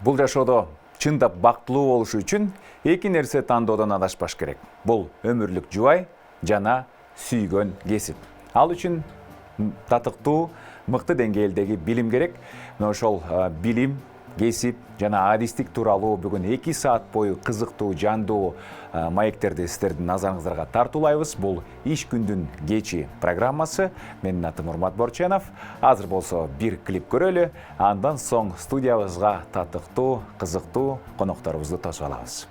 Бул жашоодо чындап бактылуу болуш үчүн эки нерсе тандоодон адашпаш керек. Бул өмүрлүк жубай жана сүйгөн кесип. Ал үчүн татыктуу, мыкты деңгээлдеги билим керек. Мына ошол билим, кесип жана адистик тууралуу бүгүн 2 саат бою кызыктуу, жандуу маектерди сиздердин назарыңыздарга тартуулайбыз. Бул иш күндүн кечи программасы. Менин атым Урмат Борченов. Азыр болсо бир клип көрөлү. Андан соң студиябызга татыктуу, кызыктуу конокторубузду тосуп алабыз.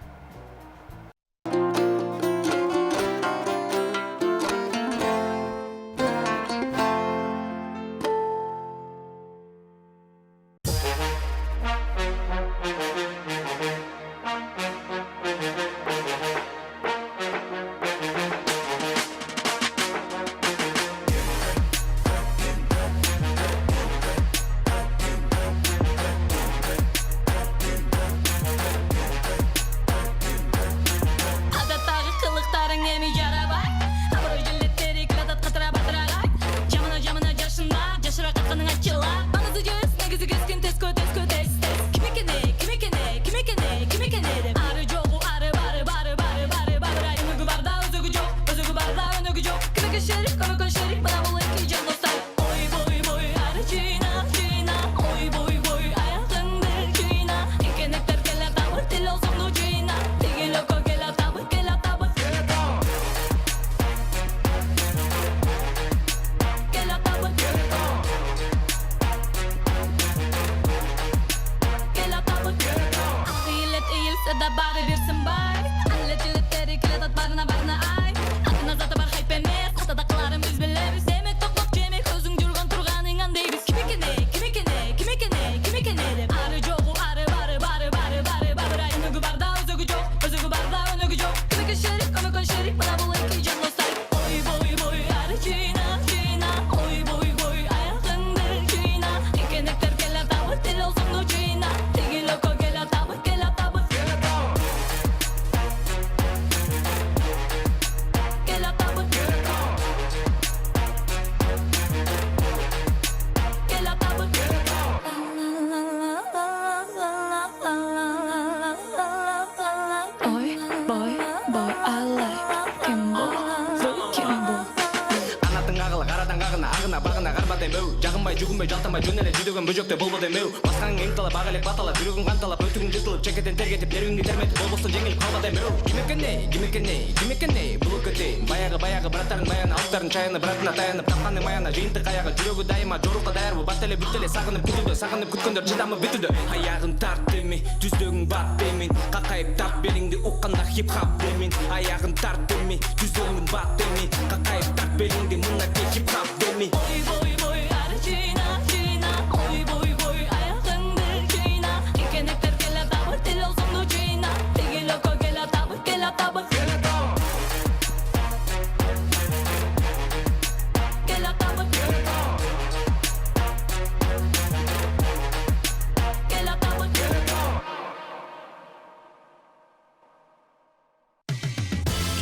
Бөжөктө болбо демеу баскаң эң талап ага элек баталап жүрөгүң канталап өтүгүң жыртылып чекеден тергетип нервиңди терметип болбосо жеңилип калба демеу кимекеней бул өкөтей баягы братарың баяны алыптарын чаянып братына таянып тапканы маяна жыйынтык аягы жүрөгү дайыма жорукка даярбы бат эле бүт эле сагынып күткөндөр чыдамы бүтүдө аягын тарт демин түздөгүң бат демин какайып тарт белиңди укканда хип хап демин аягын тарт демин түздөгүң бат демин какайып тарт белиңди мына ке хип хап демин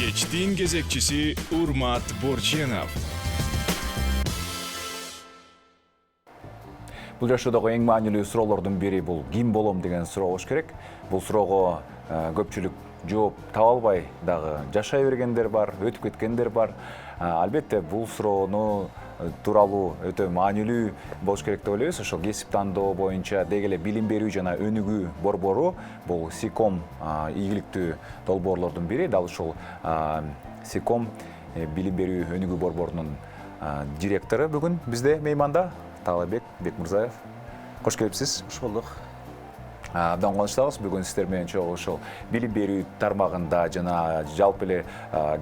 Кечтин кезекчиси Урмат Борченов. Бул жашоодогу эң маанилүү суроолордун бири бул ким болом деген суроо болуш керек. Бул суроого көпчүлүк жооп таба албай дагы жашай бергендер бар, өтүп кеткендер бар. Албетте бул суроону тууралуу өтө маанилүү болуш керек деп ойлойбуз. Ошол кесип тандоо боюнча деги эле билим берүү жана өнүгүү борбору бул СИКОМ ийгиликтүү долбоорлордун бири. Дал ушул СИКОМ билим берүү өнүгүү борборунун директору бүгүн бизде мейманда Таалайбек Бекмырзаев. Кош келипсиз. Кош болдук. Абдан кубанычтабыз бүгүн сиздер менен чогуу ошол билим берүү тармагында жана жалпы эле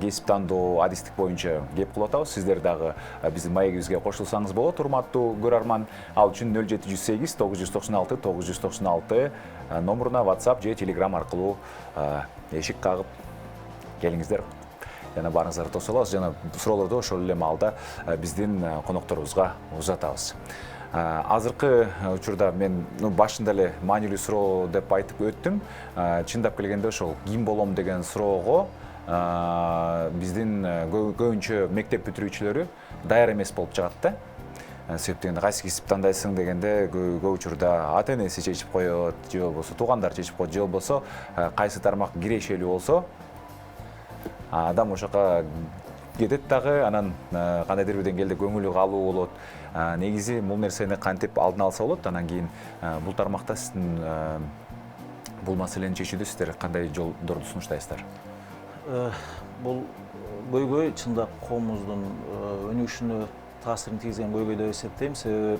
кесип тандоо адистик боюнча кеп кылып атабыз. Сиздер дагы биздин маегибизге кошулсаңыз болот, урматтуу көрөрман. Ал үчүн 0708 996 996 номуруна WhatsApp же Telegram аркылуу эшик кагып келиңиздер. Жана барыңыздарды тосуп алабыз, жана суроолорду ошол эле маалда биздин конокторубузга узатабыз. Азыркы учурда мен башында эле маанилүү суроо деп айтып өттүм. Чындап келгенде ошол ким болом деген суроого биздин көбүнчө мектеп бүтүрүүчүлөрү даяр эмес болуп чыгат да. себептен кайсы кесип тандайсың дегенде көп учурда ата энеси чечип коет, же болбосо туугандар чечип коет, же болбосо кайсы тармак кирешелүү болсо адам ошока кетет дагы, анан кандайдыр бир деңгээлде көңүлү калуу болот. Негизи бул нерсени кантип алдын алса болот, анан кийин бул тармакта сиздин бул маселени чечүүдө сиздер кандай жолдорду сунуштайсыздар? Бул көйгөй чында коомубуздун өнүгүшүнө таасирин тийгизген көйгөй деп эсептейм. Себеби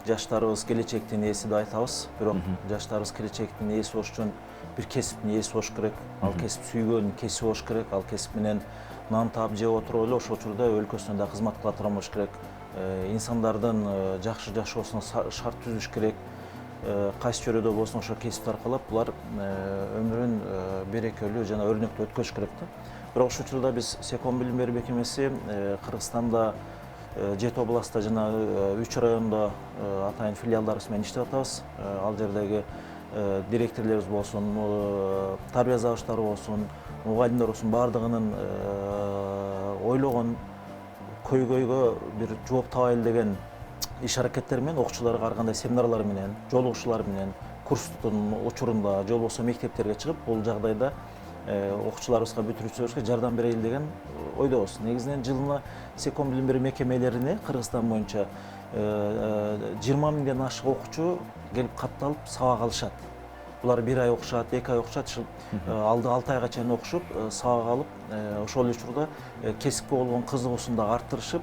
жаштарыбыз келечектин ээси деп айтабыз, бирок жаштарыбыз келечектин ээси болуш үчүн бир кесиптин ээси болуш керек. Ал кесип сүйгөн кесип болуш керек. Ал кесип менен нан таап жеп отуруп эле ошол учурда өлкөсүнө да кызмат кыла турган болуш керек. Инсандардын жакшы жашоосуна шарт түзүш керек. Кайсы чөйрөдө болсун ошол кесипти аркалап булар өмүрүн берекелүү жана өрнөктүү өткөрүш керек да. Бирок ошол учурда биз Секом билим берүү мекемеси Кыргызстанда 7 областта жана 3 райондо атайын филиалдарыбыз менен иштеп атабыз. Ал жердеги директорлорубуз болсун, тарбия завучтары болсун, мугалимдер болсун, баардыгынын ойлогон көйгөйгө бир жооп табайлы деген иш аракеттер менен окуучуларга ар кандай семинарлар менен, жолугушуулар менен, курстун учурунда, же болбосо мектептерге чыгып, бул жагдайда окуучуларыбызга, бүтүрүүчүлөрүбүзгө жардам берели деген ойдобуз. Негизинен жылына Секом билим берүү мекемелерине Кыргызстан боюнча 20 миңден ашык окуучу келип катталып сабак алышат. Булар 1 ай окушат, 2 ай окушат, алды 6 айга чейин окушуп, сабак алып, ошол учурда кесипке болгон кызыгуусун да арттырышып,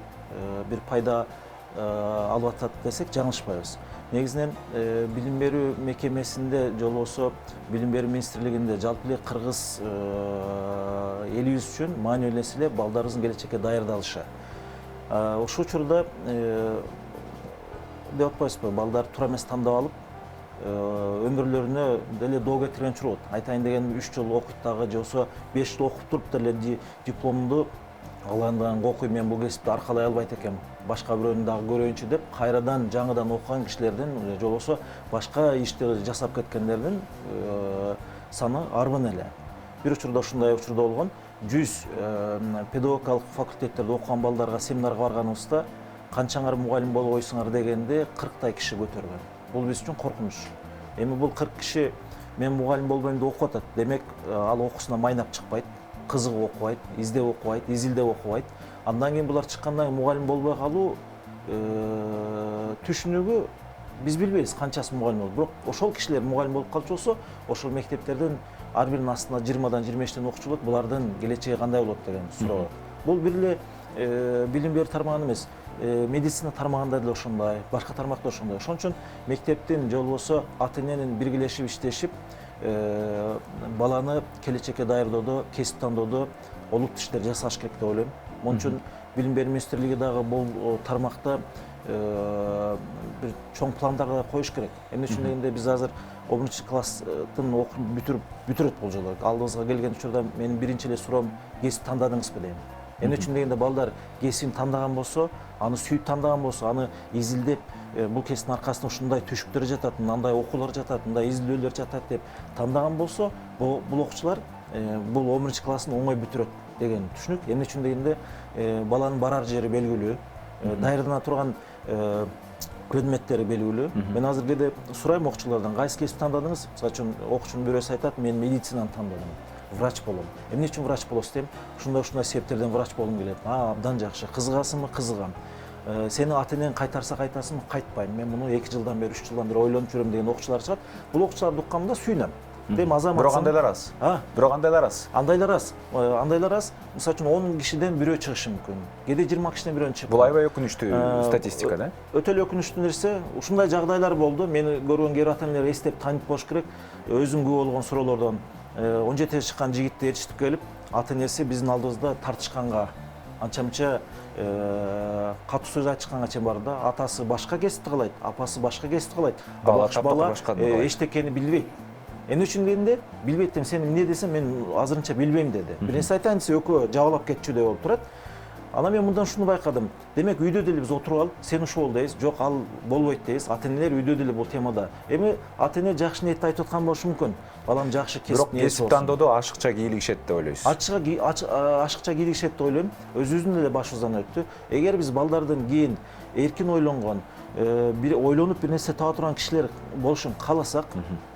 бир пайда алып атат десек жаңылышпайбыз. Негизинен билим берүү мекемесинде же болбосо билим берүү министрлигинде жалпы эле кыргыз элибиз үчүн маанилүү нерсе балдарыбыздын келечекке даярдалышы. Ошол учурда деп атпайсызбы, балдар туура эмес тандап алып, өмүрлөрүнө деле доо кетирген учур болот. Айтайын деген 3 жыл окуйт дагы, же болбосо 5 жыл окуп туруп деле дипломду алгандан окуй, мен бул кесипти аркалай албайт экенмин, башка бирөөнү дагы көрөйүнчү деп кайрадан жаңыдан окуган кишилердин же болбосо башка ишти жасап кеткендердин саны арбын эле. Бир учурда ушундай учурда болгон. 100 педагогикалык факультеттерде окуган балдарга семинарга барганыбызда канчаңар мугалим болуп ойсуңар дегенде 40 киши көтөргөн. Бул биз үчүн коркунуч. Эми бул 40 киши мен мугалим болбойм деп окуп атат. Демек ал окуусуна майнап чыкпайт, кызыгып окубайт, издеп окубайт, изилдеп окубайт. Андан кийин булар чыккандан кийин мугалим болбой калуу түшүнүгү биз билбейбиз канчасы мугалим болот. Бирок ошол кишилер мугалим болуп калчу болсо, ошол мектептерден ар биринин астында 20-дан 25тен окуучу болот. Булардын келечеги кандай болот деген суроо. Бул бир эле билим берүү тармагында эмес, медицина тармагында деле ошондой, башка тармакта ошондой. Ошон үчүн мектептин же болбосо ата эненин биргелешип иштешип, баланы келечекке даярдоодо, кесип тандоодо олуттуу иштер жасаш керек деп ойлойм. Мон үчүн билим берүү министрлиги дагы бул тармакта бир чоң пландар коюш керек. Эмне үчүн дегенде биз азыр 10 класстын окуп бүтүрөт бул жолу. Алдыбызга келген учурда менин биринчи эле суроом кесип тандадыңызбы дейм. Эмне үчүн дегенде балдар кесибин тандаган болсо, аны сүйүп тандаган болсо, аны изилдеп, бул кесиптин аркасында ушундай түшүктөр жатат, мындай окуулар жатат, мындай изилдөөлөр жатат деп тандаган болсо, бул окуучулар бул 10 классын оңой бүтүрөт деген түшүнүк. Эмне үчүн дегенде баланын барар жери белгилүү, даярдана турган предметтери белгилүү. Мен азыр кээде сурайм окуучулардан, кайсы кесип тандадыңыз? Мисалы үчүн окуучунун бирөөсү айтат, мен медицинаны тандадым, врач болом. Эмне үчүн врач болосуз дейм? Ушундай себептерден врач болгум келет. Абдан жакшы. Кызыгасыңбы? Кызыгам. Сени ата энең кайтарса кайтасыңбы? Кайтпайм. Мен муну 2 жылдан бери, 3 жылдан бери ойлонуп жүрөм деген окуучулар чыгат. Бул окуучуларды укканда сүйүнөм. Дейм, азамат. Бирок андайлар аз. Бирок андайлар аз. Андайлар аз. Мисалы үчүн 10 кишиден бирөө чыгышы мүмкүн. Кээде 20 кишиден бирөө чыгат. Бул аябай өкүнүчтүү статистика да. Өтө эле өкүнүчтүү нерсе. Ушундай жагдайлар болду. Мени көргөн кээ ата энелер эстеп танып болуш керек. Өзүм күбө болгон суроолордон 17 чыккан жигитти ээрчитип келип, ата энеси биздин алдыбызда тартышканга, анча-мынча катуу сөз айтышканга чейин барды да. Атасы башка кесипти каалайт, апасы башка кесипти каалайт. Бала эчтекени билбейт. Эмне үчүн дегенде, билбейт дем, сен эмне десең, мен азырынча билбейм деди. Бир нерсе айтайын десе, экөө жабылап кетчү деп болуп турат. Анан мен мындан шуну байкадым. Демек үйдө деле биз отуруп алып, сен ушул бол дейбиз, жок ал болбойт дейбиз. Ата-энелер үйдө деле бул темада. Эми ата-эне жакшы ниетте айтып аткан болушу мүмкүн. Балам жакшы Бирок кесип нээси кесип тандоодо ашыкча кийлигишет деп ойлойсуз. Ашыкча кийлигишет деп ойлойм. Өзүбүздүн эле башыбыздан өттү. Эгер биз балдардын кийин эркин ойлонгон, бир ойлонуп бир нерсе таба турган кишилер болушун кааласак,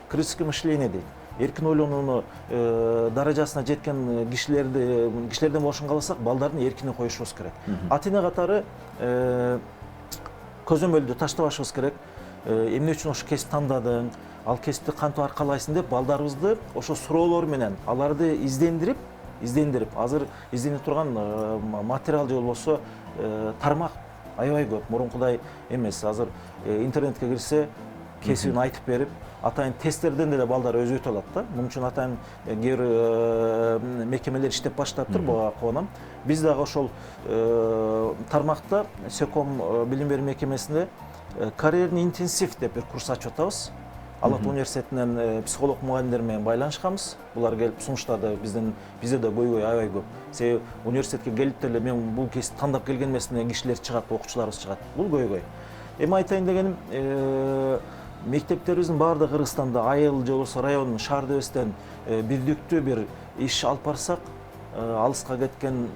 критическое мышление дейт. Эркин ойлонууну даражасына жеткен кишилерден болушун кааласак, балдардын эркине коюшубуз керек. Ата-эне катары көзөмөлдү таштабашыбыз керек. Эмне үчүн ошо кесип тандадың, ал кесипти кантип аркалайсың деп балдарыбызды ошо суроолор менен аларды издендирип, азыр изденип турган материал же болбосо тармак аябай көп. Мурункудай эмес. Азыр интернетке кирсе, кесибин айтып берип, атайын тесттерден деле балдар өзү өтө алат да. Мун үчүн атайын кээ бир мекемелер иштеп баштаптыр, буга кубанам. Биз дагы ошол тармакта Секом билим берүү мекемесинде карьерный интенсив деп бир курс ачып атабыз. Ала Ата университетинен психолог мугалимдер менен байланышканбыз. Булар келип сунуштады, бизде да көйгөй аябай көп. Себеби университетке келип деле мен бул кесипти тандап келген эмесмин, кишилер чыгат, окуучуларыбыз чыгат. Бул көйгөй. Эми айтайын дегеним, мектептерибиздин баардыгы Кыргызстанда айыл же болбосо район, шаар дебестен бирдиктүү бир иш алып барсак, алыска кеткен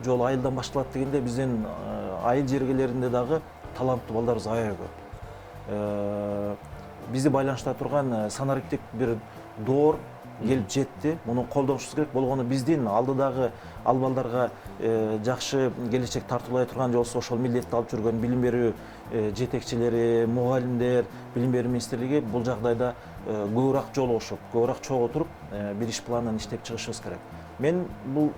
жол айылдан башталат дегенде биздин айыл жергелеринде дагы таланттуу балдарыбыз аябай көп. Бизди байланышта турган санариптик бир доор келип жетти. Муну колдонушубуз керек. Болгону биздин алдыдагы ал балдарга жакшы келечек тартуулай турган же болбосо ошол милдетти алып жүргөн билим берүү жетекчилери, мугалимдер, билим берүү министрлиги бул жагдайда көбүрөөк жолугушуп, көбүрөөк чогуу туруп бир иш планын иштеп чыгышыбыз керек. Мен бул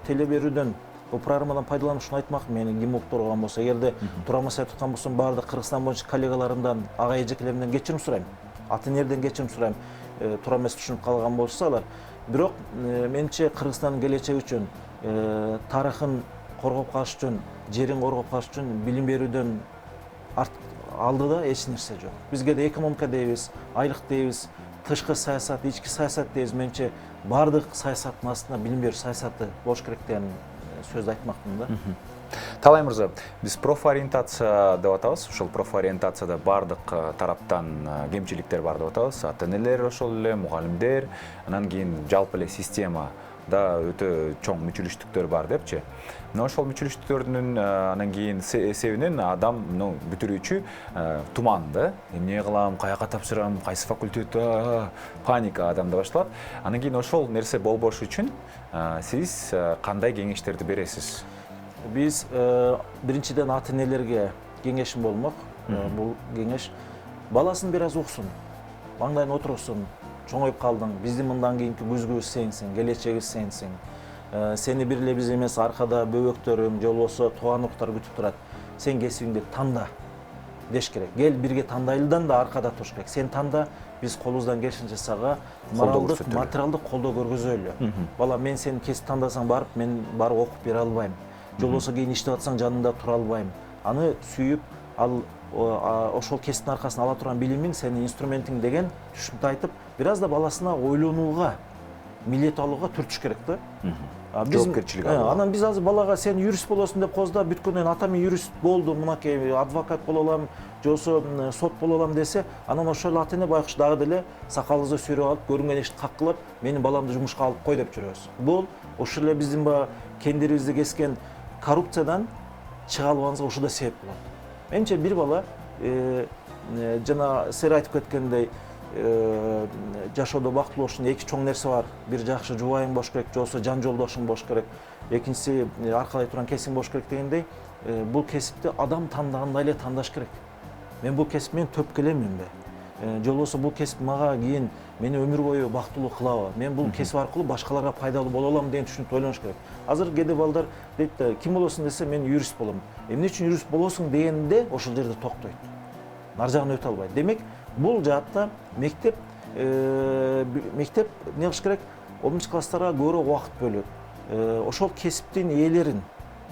теле берүүдөн, бул программадан пайдаланып ушуну айтмакмын. Мени ким уктурган болсо, эгерде туура эмес айтып аткан болсом, баардык Кыргызстан боюнча коллегаларымдан, ага эжекелеримден кечирим сурайм. Ата-энелерден кечирим сурайм. Туура эмес түшүнүп калган болушса алар. Бирок менимче Кыргызстандын келечеги үчүн, тарыхын коргоп калыш үчүн, жерин коргоп калыш үчүн билим берүүдөн алдыда эч нерсе жок. Бизге да экономика дейбиз, айлык дейбиз, тышкы саясат, ички саясат дейбиз. Менимче баардык саясаттын астында билим берүү саясаты болуш керек деген сөздү айтмакмын да. Талай мырза, биз профориентация деп атабыз. Ошол профориентацияда баардык тараптан кемчиликтер бар деп атабыз. Ата-энелер ошол эле, мугалимдер, анан кийин жалпы эле система да өтө чоң мүчүлүштүктөр бар депчи. Мына ошол мүчүлүштүктөрдүн анан кийин эсебинен адам бүтүрүүчү туманды. Эмне кылам, каяка тапшырам, кайсы факультет, паника адамда башталат. Анан кийин ошол нерсе болбош үчүн сиз кандай кеңештерди бересиз? Биз биринчиден ата-энелерге кеңешим болмок. Бул кеңеш баласын бир аз уксун, маңдайын отурсун. Чоңоюп калдың, биздин мындан кийинки күзгүбүз сенсиң, келечегибиз сенсиң. Сени бир эле биз эмес, аркада бөбөктөрүң же болбосо тууган уктар күтүп турат. Сен кесибиңди танда деш керек. Кел бирге тандайлыдан да аркада туруш керек. Сен танда, биз колубуздан келишинче сага моралдык, материалдык колдоо көргөзөлү. Бала, мен сени кесип тандасаң барып, мен барып окуп бере албайм. Же болбосо кийин иштеп атсаң жанында тура албайм. Аны сүйүп, ал ошол кесиптин аркасынан ала турган билимиң сенин инструментиң деген түшүнүктү айтып, бир аз да баласына ойлонууга, милдет алууга түртүш керек да. Жоопкерчилик алуу. Анан биз азыр балага сен юрист болосуң деп козда бүткөндөн ата мен юрист болдум, мынакей адвокат боло алам, же болбосо сот боло алам десе, анан ошол ата-эне байкуш дагы деле сакалыбызды сүйрөп алып, көрүнгөн ишти каккылап, мени баламды жумушка алып кой деп жүрөбүз. Бул ошол эле биздин баягы кендирибизди кескен коррупциядан чыга албагыбызга ушул да себеп болот. Менимче бир бала жана сер айтып кеткендей жашоодо бактылуу болуш үчүн эки чоң нерсе бар. Бир жакшы жубайың болуш керек, же болбосо жан жолдошуң болуш керек. Экинчиси аркалай турган кесиң болуш керек дегендей, бул кесипти адам тандагандай эле тандаш керек. Мен бул кесип менен төпкө эленминби? Же болбосо бул кесип мага кийин мени өмүр бою бактылуу кылабы? Мен бул кесип аркылуу башкаларга пайдалуу боло алам деген түшүнүктү ойлонуш керек. Азыр кээде балдар дейт да, ким болосуң десе, мен юрист болом. Эмне үчүн юрист болосуң дегенде ошол жерде токтойт. Нар жагына өтө албайт. Демек, бул жаатта мектеп эмне кылыш керек? 10 класстарга көбүрөөк убакыт бөлүп, ошол кесиптин ээлерин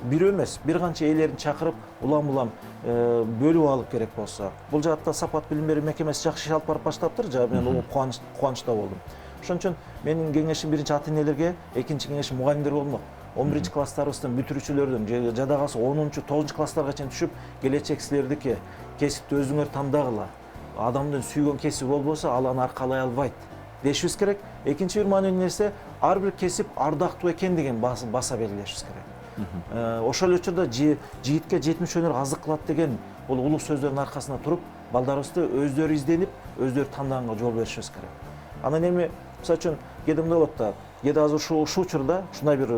бир эмес, бир канча ээлерин чакырып, улам-улам бөлүп алып керек болсо. Бул жаатта Сапат билим берүү мекемеси жакшы иш алып барып баштаптыр, мен угуп кубанычта болдум. Ошон үчүн менин кеңешим биринчи ата-энелерге, экинчи кеңешим мугалимдерге болмок. 11 класстарыбыздын бүтүрүүчүлөрдүн жада калса 10-9 класстарга чейин түшүп, келечек силердики, кесипти өзүңөр тандагыла. Адамдын сүйгөн кесиби болбосо, ал аны аркалай албайт дешибиз керек. Экинчи бир маанилүү нерсе, ар бир кесип ардактуу экендигин баса белгилешибиз керек. Ошол эле учурда жигитке 70 өнөр азык кылат деген бул улуу сөздөрдүн аркасында туруп, балдарыбызды өздөрү изденип, өздөрү тандаганга жол беришибиз керек. Анан эми, мисалы үчүн, кээде мындай болот да, кээде азыр ушул учурда ушундай бир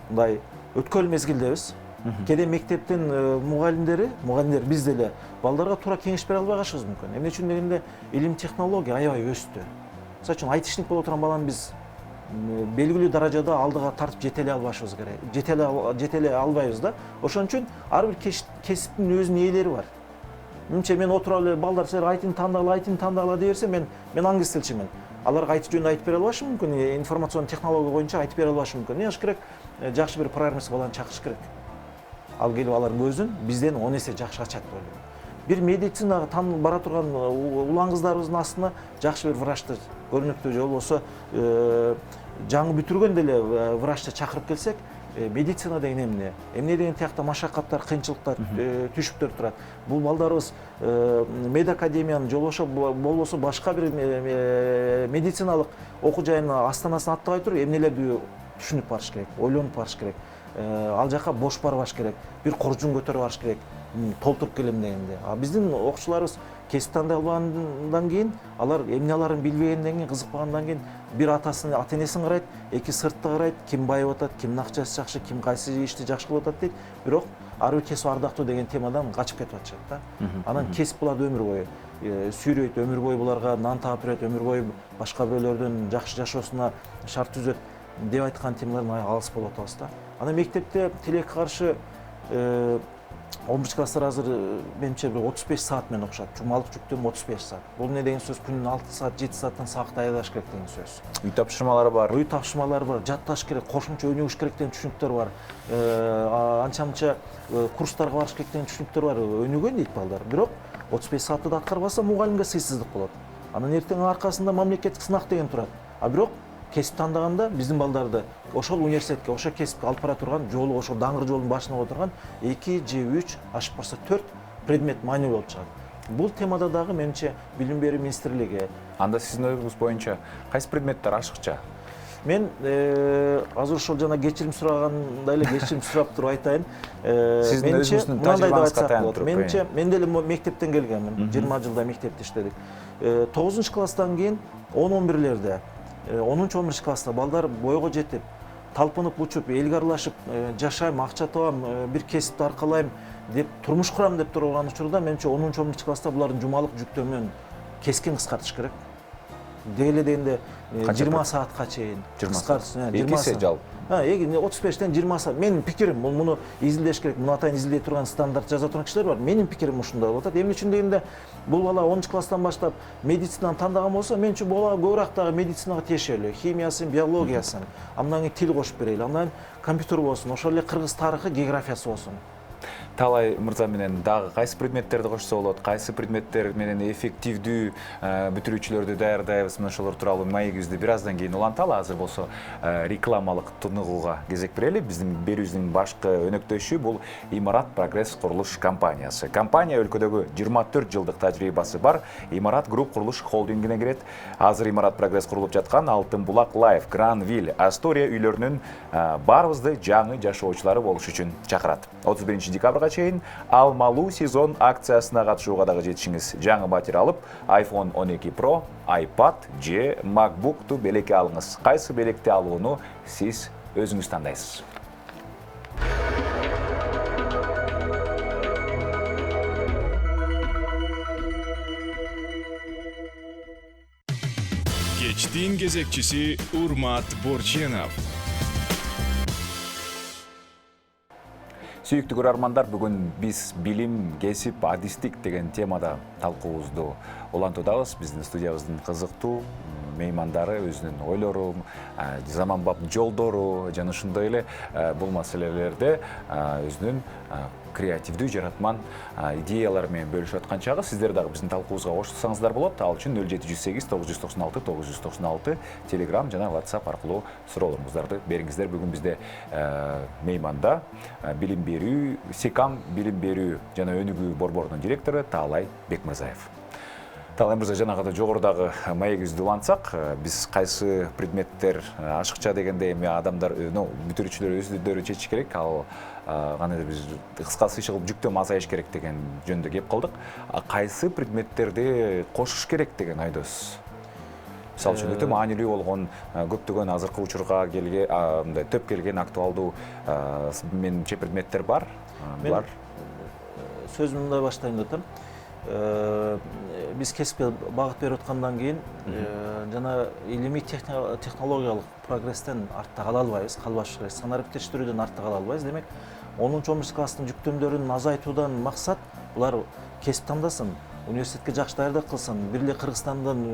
мындай өткөл мезгилдебиз. Кээде мектептин мугалимдер биз деле балдарга туура кеңеш бере албай калышыбыз мүмкүн. Эмне үчүн дегенде, илим технология аябай өстү. Мисалы үчүн айтишник боло турган баланы биз белгилүү даражада алдыга тартып жете эле албашыбыз керек. Жете эле албайбыз да. Ошон үчүн ар бир кесиптин өзүнүн ээлери бар. Менимче мен отуруп эле балдар силер айтын тандагыла дей берсе, мен аңгы стилчимин. Аларга айты жөнүндө айтып бере албашым мүмкүн, информацион технология боюнча айтып бере албашым мүмкүн. Эмне кылыш керек? Жакшы бир программист баланы чакырыш керек. Ал келип алар көзүн бизден 10 эсе жакшы ачат деп ойлойм. Бир медицинага бара турган улан кыздарыбыздын астына жакшы бир врачты, көрүнүктүү же болбосо жаңы бүтүргөн деле врачты чакырып келсек, медицина деген эмне деген тиякта машакаттар, кыйынчылыктар, түшүктөр турат. Бул балдарыбыз медакадемиянын же болбосо башка бир медициналык окуу жайынын астанасына аттабай туруп, эмнелерди түшүнүп барыш керек, ойлонуп барыш керек. Ал жака бош барбаш керек, бир коржун көтөрүп барыш керек, толтуруп келем дегенде. Биздин окуучуларыбыз кесип тандай албагандан кийин, алар эмне аларын билбегенден кийин, кызыкпагандан кийин бир ата-энесин карайт, эки сыртты карайт, ким байып атат, кимдин акчасы жакшы, ким кайсы ишти жакшы кылып атат дейт. Бирок ар бир кесип ардактуу деген темадан качып кетип атышат да. Анан кесип буларды өмүр бою сүйрөйт, өмүр бою буларга нан таап берет, өмүр бою башка бирөөлөрдүн жакшы жашоосуна шарт түзөт деп айткан темалардан алыс болуп атабыз да. Анан мектепте тилекке каршы 11 класстар азыр менимче 35 саат менен окушат. Жумалык жүктөм 35 саат. Бул эмне деген сөз? Күнүнө 6 саат, 7 сааттан сабак даярдаш керек деген сөз. Үй тапшырмалары бар. Үй тапшырмалары бар, жатташ керек, кошумча өнүгүш керек деген түшүнүктөр бар. Анча-мынча курстарга барыш керек деген түшүнүктөр бар. Өнүгөн дейт балдар. Бирок 35 саатты да аткарбаса мугалимге сыйсыздык болот. Анан эртең аркасында мамлекеттик сынак деген турат. Бирок кесип тандаганда биздин балдарды ошол университетке, ошол кесипке алып бара турган жолу, ошол даңгыр жолдун башына отурган 2 же 3, ашып барса 4 предмет маанилүү болуп чыгат. Бул темада дагы менимче Билим берүү министрлиги. Анда сиздин оюңуз боюнча кайсы предметтер ашыкча? Мен азыр ошол жана кечирим сурагандай эле кечирим сурап туруп айтайын. Сиздин өзүңүздүн тажрыйбаңызга таянып туруп. Менимче мен деле мектептен келгенмин. 20 жылда мектепте иштедик. 9-класстан кийин 10-11лерде 10-11 класста балдар бойго жетип, талпынып учуп, элге аралашып, жашайм, акча табам, бир кесипти аркалайм деп турмуш курам деп турган учурда менимче 10-11 класста булардын жумалык жүктөмүн кескин кыскартыш керек. Деле дегенде 20 саатка чейин кыскартыш, 20 саат жалпы. 35-тен 20 саат. Менин пикирим, муну изилдеш керек. Муну атайын изилдей турган стандарт жаза турган кишилер бар. Менин пикирим ушундай болуп атат. Эмне үчүн дегенде, бул бала 10-класстан баштап медицинаны тандаган болсо, менче бул бала көбүрөөк дагы медицинага тиешелүү. Химиясын, биологиясын, андан кийин тил кошуп берели. Андан компьютер болсун, ошол эле кыргыз тарыхы, географиясы болсун. Талай мырза менен дагы кайсы предметтерди кошсо болот, кайсы предметтер менен эффективдүү бүтүрүүчүлөрдү даярдайбыз, мына ошолор тууралуу маегибизди бир аздан кийин уланталы. Азыр болсо рекламалык тыныгууга кезек берели. Биздин берүүбүздүн башкы өнөктөшү бул Имарат Прогресс курулуш компаниясы. Компания өлкөдөгү 24 жылдык тажрыйбасы бар Имарат Групп курулуш холдингине кирет. Азыр Имарат Прогресс курулуп жаткан Алтын Булак Лайф, Гранвилл, Астория үйлөрүнүн баарыбызды жаңы жашоочулары болуш үчүн чакырат. 31 декабрга чейин алмалуу сезон акциясына катышууга дагы жетишиңиз. Жаңы батир алып, iPhone 12 Pro, iPad же MacBook'ту белекке алыңыз. Кайсы белекти алууну сиз өзүңүз тандайсыз. Кечтин кезекчиси Урмат Борченов. Сүйүктүү көрөрмандар, бүгүн биз билим, кесип, адистик деген темада талкуубузду улантуудабыз. Биздин студиябыздын кызыктуу меймандары өзүнүн ойлору, заманбап жолдору жана ушундай эле бул маселелерде өзүнүн креативдүү жаратман идеялар менен бөлүшүп аткан чагы сиздер дагы биздин талкуубузга кошулсаңыздар болот. Ал үчүн 0708 996 996 Telegram жана WhatsApp аркылуу суроолоруңуздарды бериңиздер. Бүгүн бизде мейманда билим берүү, Секам билим берүү жана өнүгүү борборунун директору Таалай Бекмырзаев. Таалай мырза, жанагыда жогорудагы маегибизди улантсак, биз кайсы предметтер ашыкча дегенде эми адамдар, бүтүрүүчүлөр өздөрү чечиш керек, ал кандай биз кыскасы кылып жүктөм азайыш керек деген жөнүндө кеп калдык. Кайсы предметтерди кошуш керек деген айдос? Мисалы үчүн өтө маанилүү болгон көптөгөн азыркы учурга мындай төп келген актуалдуу менимче предметтер бар. Мен сөзүмдү мындай баштайм деп атам. Биз кесипке багыт берип аткандан кийин жана илимий технологиялык прогресстен артта кала албайбыз, калбаш керек. Санарип тештирүүдөн артта кала албайбыз. Демек 10-11 класстын жүктөмдөрүн азайтуудан максат булар кесип тандасын, университетке жакшы даярдык кылсын, бир эле Кыргызстандын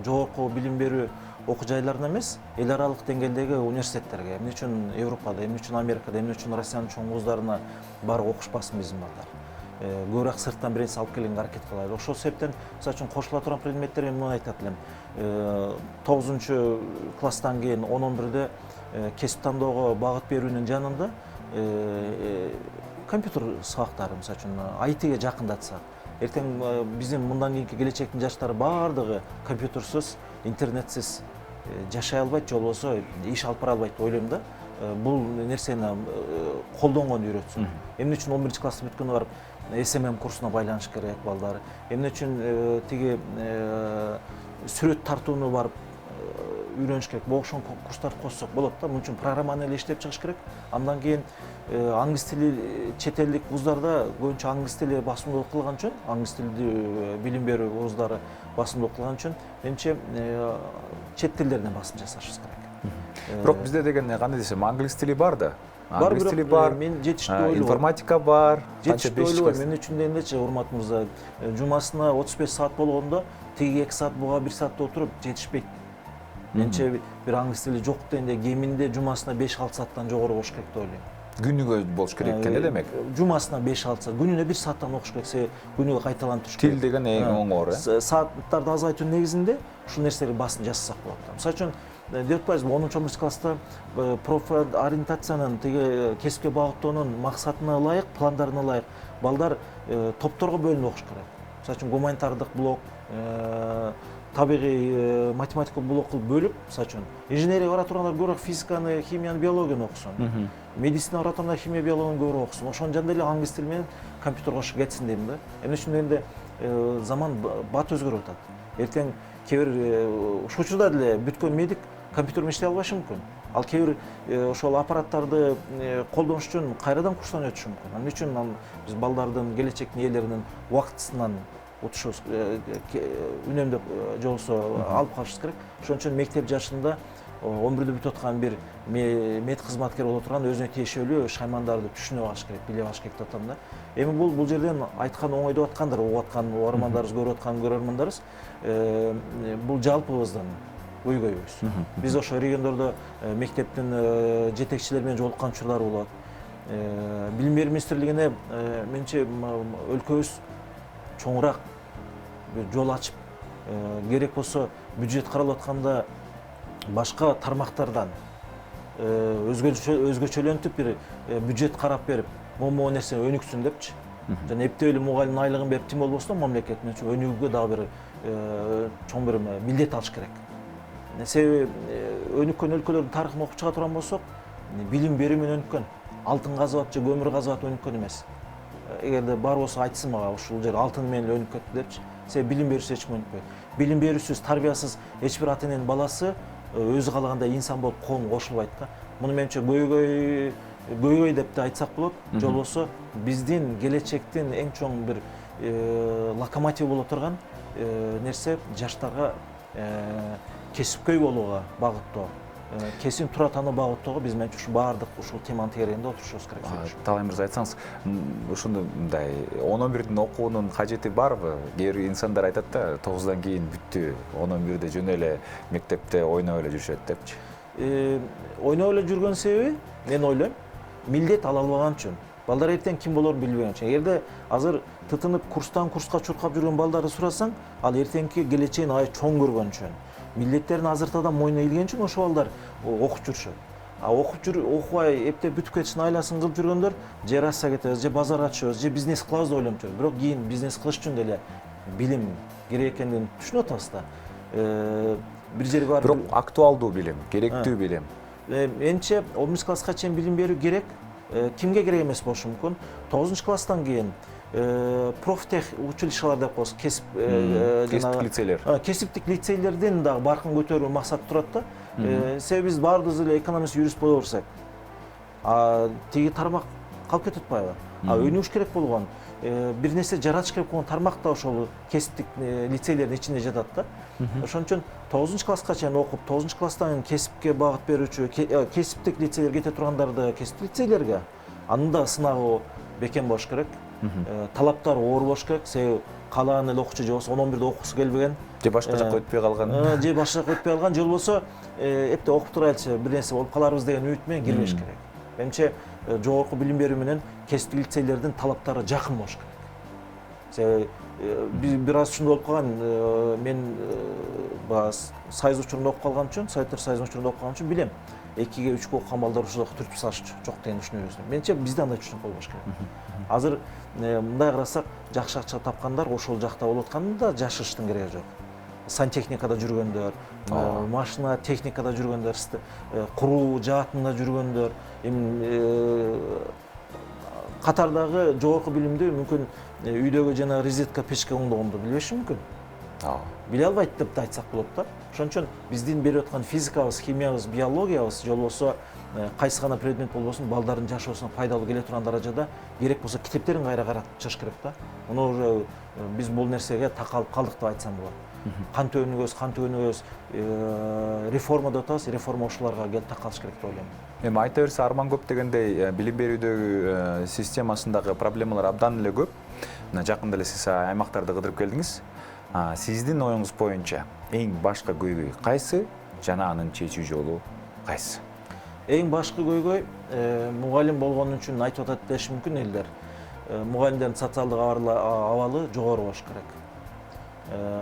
жогорку билим берүү окуу жайларына эмес, эл аралык деңгээлдеги университеттерге, эмне үчүн Европада, эмне үчүн Америкада, эмне үчүн Россиянын чоң вуздарына барып окушпасын биздин балдар. Көбүрөөк сырттан бир нерсе алып келгенге аракет кылайлы. Ошол себептен, мисалы үчүн кошула турган предметтер мен муну айтат элем. 9 класстан кийин 10-11де кесип тандоого багыт берүүнүн жанында компьютер сабактары, мисалы үчүн ITге жакындатсак, эртең биздин мындан кийинки келечектин жаштары баардыгы компьютерсиз, интернетсиз жашай албайт, же болбосо иш алып бара албайт деп ойлойм да. Бул нерсени колдонгонду үйрөтсүн. Эмне үчүн 11 классы бүткөндө барып SMM курсуна байланыш керек балдар. Эмне үчүн тиги сүрөт тартууну барып үйрөнүш керек. Бошон курстарды коссок болот да. Мун үчүн программаны эле иштеп чыгыш керек. Андан кийин англис тили чет элдик вуздарда көбүнчө англис тили басымдуулук кылган үчүн, англис тилди билим берүү вуздары басымдуулук кылган үчүн, менимче чет тилдерден басым жасашыбыз керек. Бирок бизде деген кандай десем, англис тили бар да. Бар, Англис тили бар, мен жетиштүү ойлойм. информатика бар. Жетиштүү ойлойм. Мен үчүн дегендечи, урмат мырза, жумасына 35 саат болгондо, тиги 2 саат, буга 1 саатта отуруп жетишпейт. Менче бир англис тили жок дегенде кеминде жумасына 5-6 сааттан жогору окуш керек деп ойлойм. Күнүгө болуш керек экен демек. Жумасына 5-6 саат, күнүнө 1 сааттан окуш керек, күнүгө кайталанып туруш керек. Тил деген эң оңор, Сааттарды азайтуу негизинде ушул нерселерге басым жасасак болот. Мисалы үчүн деп атпайбызбы, 10-11 класста профориентациянын, тиги кесипке багыттоонун максатына ылайык, пландарына ылайык балдар топторго бөлүнүп окуш керек. Мисалы үчүн гуманитардык блок, табигый математика блок кылып бөлүп, мисалы үчүн инженерия бара тургандар көбүрөөк физиканы, химияны, биологияны окусун. Медицина бара тургандар химия, биологияны көбүрөөк окусун. Ошонун жанында эле англис тили менен компьютер кошуп кетсин дейм да. Эмне үчүн дегенде заман бат өзгөрүп атат. Эртең кээ бир ушул учурда деле бүткөн медик компьютер менен иштей албашы мүмкүн. Ал кээ бир ошол аппараттарды колдонуш үчүн кайрадан курстан өтүшү мүмкүн. Эмне үчүн биз балдардын, келечектин ээлеринин убактысынан утушубуз үнөмдөп же болбосо алып калышыбыз керек. Ошон үчүн мектеп жашында 11-дө бүтүп аткан бир мед кызматкер боло турган өзүнө тиешелүү шаймандарды түшүнүп алыш керек, билип алыш керек деп атам да. Эми бул жерден айткан оңой деп аткандыр, угуп аткан угармандарыбыз, көрүп аткан көрөрмандарыбыз, бул жалпыбыздан көйгөйбүз. Биз ошо региондордо мектептин жетекчилери менен жолуккан учурлар болот. Билим берүү министрлигине менимче өлкөбүз чоңураак бир жол ачып, керек болсо бюджет каралып атканда башка тармактардан өзгөчөлөнтүп бир бюджет карап берип, могу нерсе өнүксүн депчи. Жана эптөөлүү мугалим айлыгын берип тим болбосо мамлекет менче өнүгүүгө дагы бир чоң бир милдет алыш керек. Себеби өнүккөн өлкөлөрдүн тарыхын окуп чыга турган болсок, билим берүү менен өнүккөн, алтын казып, же көмүр казып өнүккөн эмес. Эгерде бар болсо айтсын мага, ушул жер алтын менен өнүкөт депчи. Себеби билим берүүсүз эч ким өнүкпөйт. Билим берүүсүз, тарбиясыз эч бир ата эненин баласы өзү каалагандай инсан болуп коомго кошулбайт да. Муну менимче көйгөй деп да айтсак болот. Же болбосо биздин келечектин эң чоң бир локомотив боло турган нерсе жаштарга кесипкөй болууга багыттоо, кесип тура тануу багыттоого биз менче ушу баардык ушул теманын тегерегинде отурушубуз керек. Таалай мырза, айтсаңыз, ушундай 10-11дин окуунун кажети барбы? Кээ бир инсандар айтат да, 9дан кийин бүттү, 10-11де жөн эле мектепте ойноп эле жүрүшөт депчи. Ойноп эле жүргөн себеби, мен ойлойм, милдет ала албаган үчүн. Балдар эртең ким болорун билбеген үчүн. Эгерде азыр тытынып курстан курска чуркап жүргөн балдарды сурасаң, ал эртеңки келечегин ай чоң көргөн үчүн, милдеттерин азыртадан мойнуна илген үчүн ошол балдар окуп жүрүшөт. Окубай эптеп бүтүп кетишин айласын кылып жүргөндөр же Россия кетебиз, же базар ачабыз, же бизнес кылабыз деп ойлонуп жүрөт. Бирок кийин бизнес кылыш үчүн деле билим керек экенин түшүнүп атабыз да. Бир жерге барып Бирок актуалдуу билим, керектүү билим. Менимче 10 класска чейин билим берүү керек. Кимге керек эмес болушу мүмкүн. 9 класстан кийин профтех училищалар деп коебуз, Кесиптик лицейлер. Кесиптик лицейлерден дагы баркын көтөрүү максаты турат да. Себеби биз баарыбыз эле экономист, юрист боло берсек, тиги тармак калып кетип атпайбы? Өнүгүш керек болгон, бир нерсе жаратыш керек болгон тармак да ошол кесиптик лицейлердин ичинде жатат да. Ошон үчүн 9 класска чейин окуп, 9 класстан кесипке багыт берүүчү, кесиптик лицейлер кете тургандарды кесиптик лицейлерге, анын да сынагы бекем болуш керек. Талаптар оор болуш керек. Себеби калаан эле окуучу же болбосо 11-де окугусу келбеген, Же башка жакка өтпөй калган. Же башка жакка өтпөй калган, же болбосо эпте окуп турайлычы бир нерсе болуп каларбыз деген үмүт менен кирбеш керек. Менимче жогорку билим берүү менен кесиптик лицейлердин талаптары жакын болуш керек. Себеби бир аз ушундай болуп калган, мен Союз учурунда окуп калган үчүн, Советтер Союзунун учурунда окуп калган үчүн билем. 2-ге 3-кө окуган балдар ушул түртүп салышчу, жок деген түшүнөбүз. Менимче бизде андай түшүнүк болбош керек. Азыр мындай карасак, жакшы акча тапкандар ошол жакта болуп атканда жашыштын кереги жок. Сантехникада жүргөндөр, машина техникада жүргөндөр, куруу жаатында жүргөндөр, катардагы жогорку билимди мүмкүн үйдөгү жана розетка печке оңдогонду билбеши мүмкүн. Биле албайт деп айтсак болот да. Ошон үчүн биздин берип аткан физикабыз, химиябыз, биологиябыз, же болбосо кайсы гана предмет болбосун балдардын жашоосуна пайдалуу келе турган даражада керек болсо китептерин кайра каратып чыгыш керек да. Муну уже биз бул нерсеге такалып калдык деп айтсам болот. Кантип өнүгөбүз, реформа деп атабыз, реформа ушуларга келип такалыш керек деп ойлойм. Эми айта берсе арман көп дегендей билим берүүдөгү системасындагы проблемалар абдан эле көп. Жакында эле сиз аймактарды кыдырып келдиңиз. Сиздин оюңуз боюнча эң башкы көйгөй кайсы жана анын чечүү жолу кайсы? Эң башкы көйгөй мугалим болгон үчүн айтып атат деши мүмкүн элдер. Мугалимдердин социалдык абалы жогору болуш керек.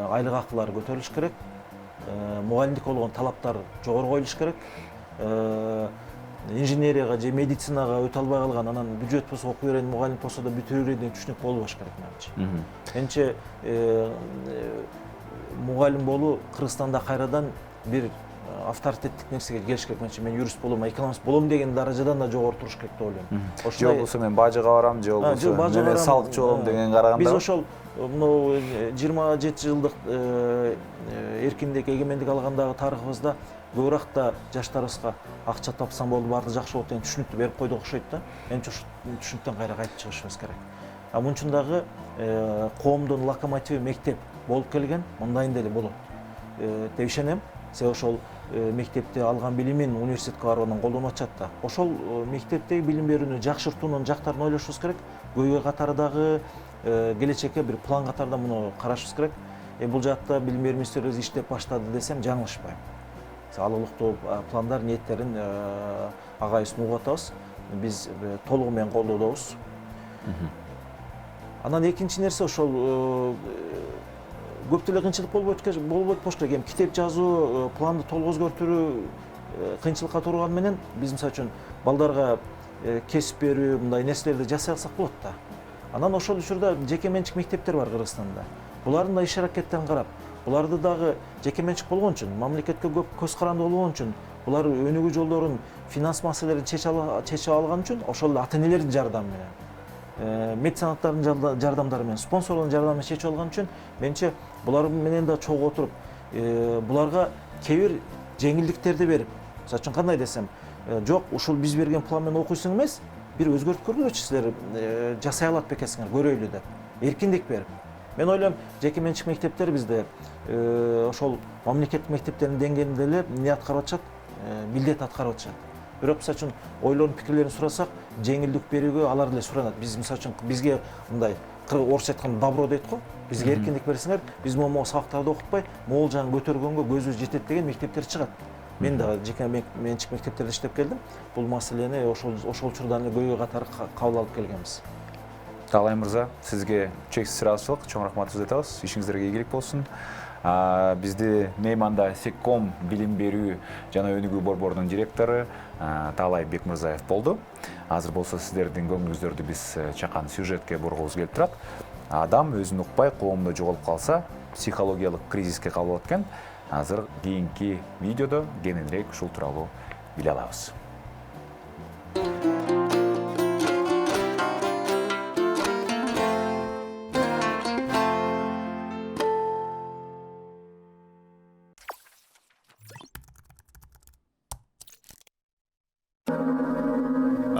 Айлык акылары көтөрүлүш керек. Мугалимдик болгон талаптар жогору коюлуш керек. Инженерияга же медицинага өтө албай калган, анан бюджет болсо окуй берген мугалим болсо да бүтө берет деген түшүнүк болбош керек менимче. Мугалим болуу Кыргызстанда кайрадан бир авторитеттик нерсеге келиш керек менимче. Мен юрист болом, экономист болом деген даражадан да жогору туруш керек деп ойлойм. Же болбосо мен бажыга барам, же болбосо мен салыкчы болом деген караганда. Биз ошол мына 27 жылдык эркиндик, эгемендик алгандагы тарыхыбызда көбүрөөк да жаштарыбызга акча тапсам болду, баарды жакшы болот деген түшүнүктү берип койдук окшойт да. Менимче ушу түшүнүктөн кайра кайтып чыгышыбыз керек. Мунун үчүн дагы коомдун локомотиви мектеп болуп келген, мындайын деле болот деп ишенем. Себеби ошол мектепте алган билимин университетке барып анан колдонуп атышат да. Ошол мектептеги билим берүүнү жакшыртуунун жактарын ойлошубуз керек. Көйгөй катары дагы келечекке бир план катарында муну карашыбыз керек. Бул жакта билим берүү министрлиги иштеп баштады десем жаңылышпайм. Ал улуттуу пландар, ниеттерин агайыбыз угуп атабыз. Биз толугу менен колдоодобуз. Анан экинчи нерсе ошол көп деле кыйынчылык болбойт болуш керек. Эми китеп жазуу, планды толук өзгөртүү кыйынчылыкка турган менен биз мисалы үчүн балдарга кесип берүү, мындай нерселерди жасай алсак болот да. Анан ошол учурда жеке менчик мектептер бар Кыргызстанда. Булардын да иш аракеттерин карап, буларды дагы жеке менчик болгон үчүн, мамлекетке көп көз каранды болгон үчүн, булар өнүгүү жолдорун, финанс маселелерин чечип алган үчүн ошол ата-энелердин жардамы менен, меценаттардын жардамдары менен, спонсорлордун жардамы менен чечип алган үчүн, менимче булар менен да чогуу отуруп, буларга кээ бир жеңилдиктерди берип, мисалы үчүн кандай десем, жок, ушул биз берген план менен окуйсуң эмес, бир өзгөртүп көргүлөчү силер жасай алат бекенсиңер, көрөйлү деп, эркиндик берип. Мен ойлойм, жеке менчик мектептер бизде ошол мамлекеттик мектептердин деңгээлинде эле эмне аткарып атышат, милдет аткарып атышат. Бирок мисалы үчүн ойлорун, пикирлерин сурасак, жеңилдик берүүгө алар эле суранат. Биз мисалы үчүн бизге мындай орусча айтканда добро дейт го. Бизге эркиндик берсеңер, биз могу сабактарды окутпай, могул жагын көтөргөнгө көзүбүз жетет деген мектептер чыгат. Мен дагы жеке менчик мектептерде иштеп келдим. Бул маселени ошол учурдан эле көйгөй катары кабыл алып келгенбиз. Таалай мырза, сизге чексиз ыраазычылык, чоң рахматыбызды айтабыз. Ишиңиздерге ийгилик болсун. Бизди мейманда Секком билим берүү жана өнүгүү борборунун директору Таалай Бекмырзаев болду. Азыр болсо сиздердин көңүлүңүздөрдү биз чакан сюжетке бургубуз келип турат. Адам өзүн укпай коомдо жоголуп калса, психологиялык кризиске кабылат экен. Азыр кийинки видеодо кененирээк ушул тууралуу биле алабыз.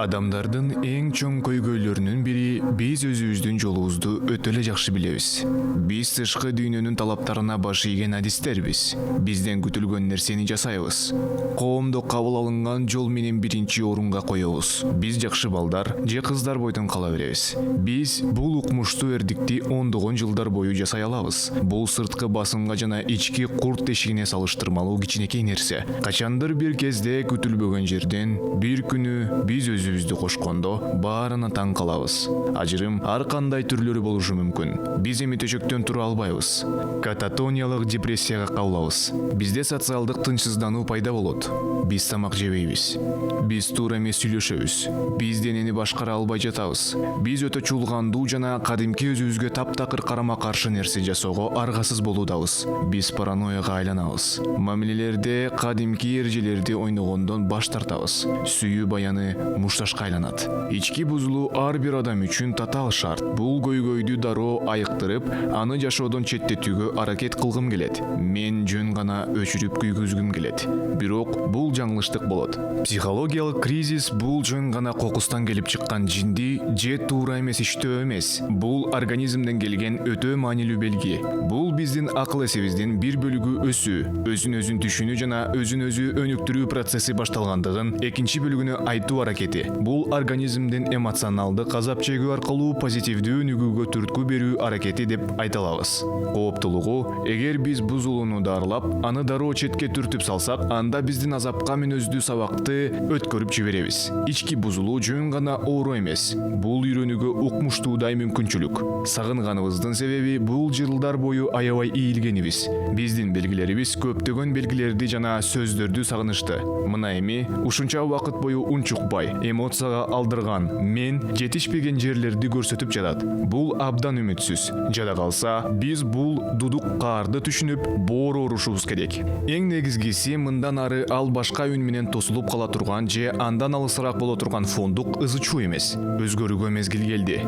Адамдардын эң чоң көйгөйлөрүнүн бири биз өзүбүздүн жолубузду өтө эле жакшы билебиз. Биз тышкы дүйнөнүн талаптарына баш ийген адистербиз. Бизден күтүлгөн нерсени жасайбыз. Коомдо кабыл алынган жол менен биринчи орунга коебуз. Биз жакшы балдар же кыздар бойдон кала беребиз. Биз бул укмуштуу эрдикти ондогон жылдар бою жасай алабыз. Бул сырткы басымга жана ички курт тешигине салыштырмалуу кичинекей нерсе. Качандыр бир кезде күтүлбөгөн жерден бир күнү биз өзүбүздү кошкондо баарына таң калабыз. Ажырым ар кандай түрлөрү болушу мүмкүн. Биз эми төшөктөн тура албайбыз. Кататониялык депрессияга кабылабыз. Бизде социалдык тынчсыздануу пайда болот. Биз тамак жебейбиз. Биз туура эмес сүйлөшөбүз. Биз денени башкара албай жатабыз. Биз өтө чулгандуу жана кадимки өзүбүзгө таптакыр карама-каршы нерсе жасоого аргасыз болуудабыз. Биз паранойяга айланабыз. Мамилелерде кадимки эрежелерди ойногондон баш тартабыз. Сүйүү баяны мушташка айланат. Ички бузулуу ар бир адам үчүн татаал шарт. Бул көйгөйдү дароо айыктырып, аны жашоодон четтетүүгө аракет кылгым келет. Мен жөн гана өчүрүп күйгүзгүм келет. Бирок бул жаңылыштык болот. Психологиялык кризис бул жөн гана кокустан келип чыккан жинди же туура эмес иштөө эмес. Бул организмден келген өтө маанилүү белги. Бул биздин акыл эсебиздин бир бөлүгү өсүү, өзүн өзүн түшүнүү жана өзүн өзү өнүктүрүү процесси башталгандыгын экинчи бөлүгүнө айтуу аракети. Бул организмдин эмоционалдык азап чегүү аркылуу позитивдүү өнүгүүгө түрткү берүү аракети деп айта алабыз. Кооптулугу, эгер биз бузулууну дарылап, аны дароо четке түртүп салсак, анда биздин азапка мүнөздүү сабакты өткөрүп жиберебиз. Ички бузулуу жөн гана оору эмес. Бул үйрөнүүгө укмуштуудай мүмкүнчүлүк. Сагынганыбыздын себеби бул жылдар бою аябай ийилгенибиз. Биздин белгилерибиз көптөгөн белгилерди жана сөздөрдү сагынышты. Мына эми ушунча убакыт бою унчукпай, эмоцияга алдырган мен жетишпеген жерлерди көрсөтүп жатат. Бул абдан үмүтсүз. Жада калса, биз бул дудук каарды түшүнүп, боор орушубуз керек. Эң негизгиси мындан ары ал башка үн менен тосулуп кала турган же андан алысыраак боло турган фондук ызы чуу эмес. Өзгөрүүгө мезгил келди.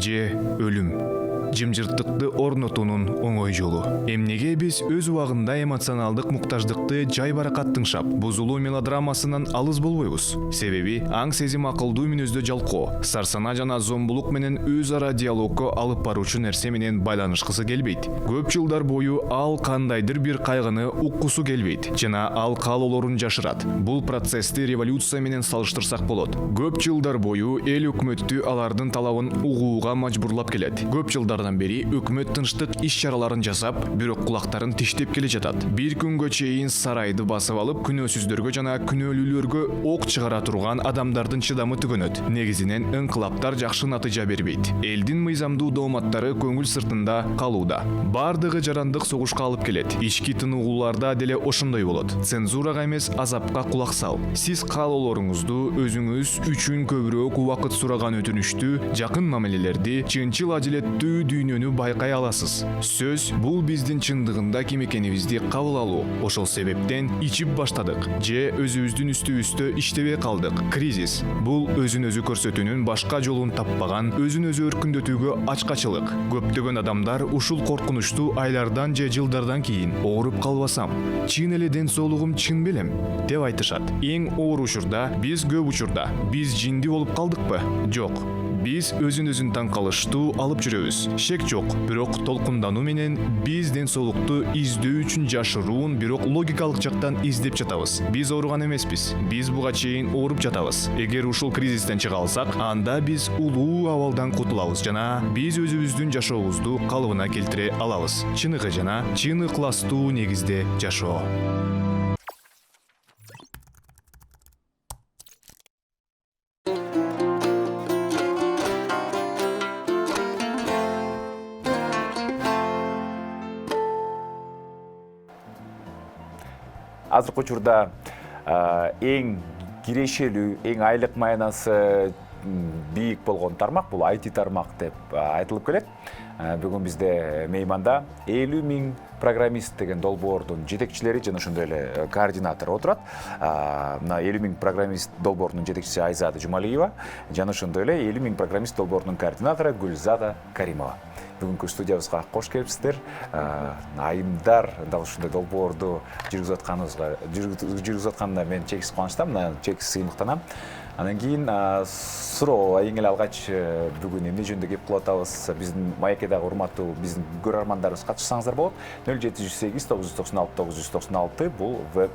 Же өлүм. Жымжырттыкты орнотуунун оңой жолу. Эмнеге биз өз убагында эмоционалдык муктаждыкты жай баракат тыңшап, бузулуу мелодрамасынан алыс болбойбуз. Себеби аң сезим акылдуу мүнөздө жалкоо, сарсана жана зомбулук менен өз ара диалогго алып баруучу нерсе менен байланышкысы келбейт. Көп жылдар бою ал кандайдыр бир кайгыны уккусу келбейт жана ал каалоолорун жашырат. Бул процессти революция менен салыштырсак болот. Көп жылдар бою эл өкмөттү алардын талабын угууга мажбурлап келет. Көп жылдар бери өкмөт тынчтык иш-чараларын жасап, бирок кулактарын тиштеп келе жатат. Бир күнгө чейин сарайды басып алып, күнөөсүздөргө жана күнөөлүүлөргө ок чыгара турган адамдардын чыдамы түгөнөт. Негизинен ыңкылаптар жакшы натыйжа бербейт. Элдин мыйзамдуу дооматтары көңүл сыртында калууда. Бардыгы жарандык согушка алып келет. Ички тыныгууларда деле ошондой болот. Цензурага эмес, азапка кулак сал. Сиз каалоолоруңузду өзүңүз үчүн көбүрөөк убакыт сураган өтүнүштү, жакын мамилелерди, чынчыл адилеттүү дүйнөнү байкай аласыз. Сөз бул биздин чындыгында ким экенибизди кабыл алуу. Ошол себептен ичип баштадык же өзүбүздүн үстүбүздө иштебей калдык. Кризис бул өзүн өзү көрсөтүүнүн башка жолун таппаган, өзүн өзү өркүндөтүүгө ачкачылык. Көптөгөн адамдар ушул коркунучтуу айлардан же жылдардан кийин ооруп калбасам, чын эле ден соолугум чын белем деп айтышат. Эң оор учурда биз көп учурда биз жинди болуп калдыкпы? Жок. Биз өзүн таң калыштуу алып жүрөбүз. Шек жок, бирок толкундануу менен биз ден соолукту издөө үчүн жашыруун, бирок логикалык жактан издеп жатабыз. Биз ооруган эмеспиз. Биз буга чейин ооруп жатабыз. Эгер ушул кризистен чыга алсак, анда биз улуу абалдан кутулабыз жана биз өзүбүздүн жашообузду калыбына келтире алабыз. Чыныгы жана чын ыкластуу негизде жашоо. азыркы учурда эң кирешелүү, эң айлык майнасы бийик болгон тармак бул IT тармак деп айтылып келет. Бүгүн бизде мейманда 50 000 программист деген долбоордун жетекчилери жана ошондой эле координатору отурат. Мына 50 000 программист долбоорунун жетекчиси Айзада Жумалиева жана ошондой эле 50 000 программист долбоорунун координатору Гүлзада Каримова. Бүгүнкү студиябызга кош келипсиздер. Айымдар дал ушундай долбоорду жүргүзүп атканына мен чексиз кубанычтамын, чексиз сыймыктанам. Анан кийин суроо эң эле алгач бүгүн эмне жөнүндө кеп кылып атабыз? Биздин маекедагы урматтуу биздин көрөрмандарыбыз катышсаңыздар болот. 0708 996 996 бул веб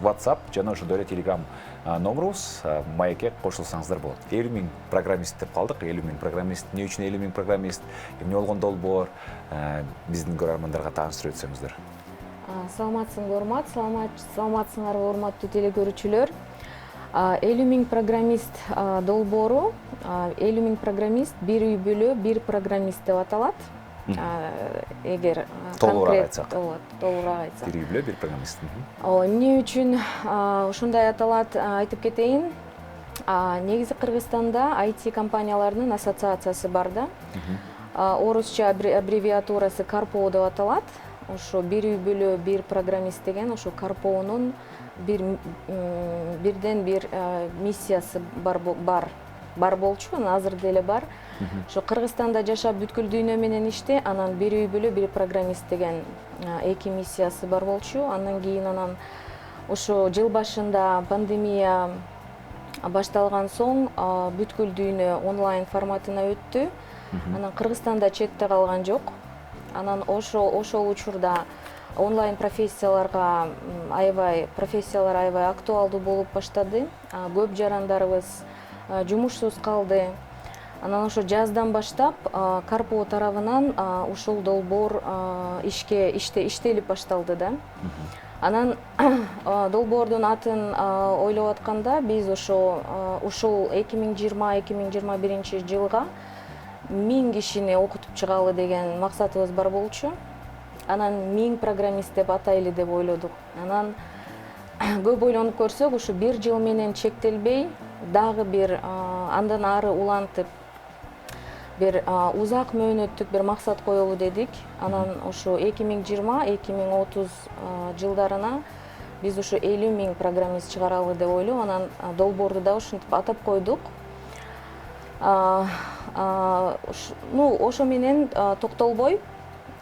WhatsApp жана ошондой эле Telegram номерубуз. Маекке кошулсаңыздар болот. 50 000 программист деп калдык. 50 000 программист. Эмне үчүн 50 000 программист? Эмне болгон долбоор? Биздин көрөрмандарга тааныштырып өтсөңүздөр. Саламатсыңар урмат, саламатсыңарбы урматтуу телекөрүүчүлөр. 50 000 программист долбоору 50 000 программист бир үй бүлө бир программист деп аталат. Эгер толугураак айтсак. Толугураак айтсак. Бир үй бүлө бир программист. Эмне үчүн ушундай аталат айтып кетейин. Негизи Кыргызстанда IT компанияларынын ассоциациясы бар да. Орусча аббревиатурасы Карпоо деп аталат. Ошо бир үй бүлө бир программист деген ошо Карпоонун бирден бир миссиясы бар болчу, азыр деле бар. Ошо Кыргызстанда жашап бүткүл дүйнө менен иште, анан бир үй бүлө бир программист деген эки миссиясы бар болчу. Андан кийин ошо жыл башында пандемия башталган соң бүткүл дүйнө онлайн форматына өттү. Анан Кыргызстанда четте калган жок. Анан ошол учурда онлайн профессиялар аябай актуалдуу болуп баштады. Көп жарандарыбыз жумушсуз калды. Анан ошо жаздан баштап Карпоо тарабынан ушул долбоор иштелип башталды да. Анан долбоордун атын ойлоп атканда биз ушул 2020-2021 жылга 1000 кишини окутуп чыгалы деген максатыбыз бар болчу. Анан 1000 программист деп атайлы деп ойлодук. Анан көп ойлонуп көрсөк, ушу бир жыл менен чектелбей, дагы бир андан ары улантып, бир узак мөөнөттүк бир максат коелу дедик. Анан ошо 2020-2030 жылдарына биз ушу 50 000 программист чыгаралы деп ойлоп, анан долбоорду да ушинтип атап койдук. Ошо менен токтолбой,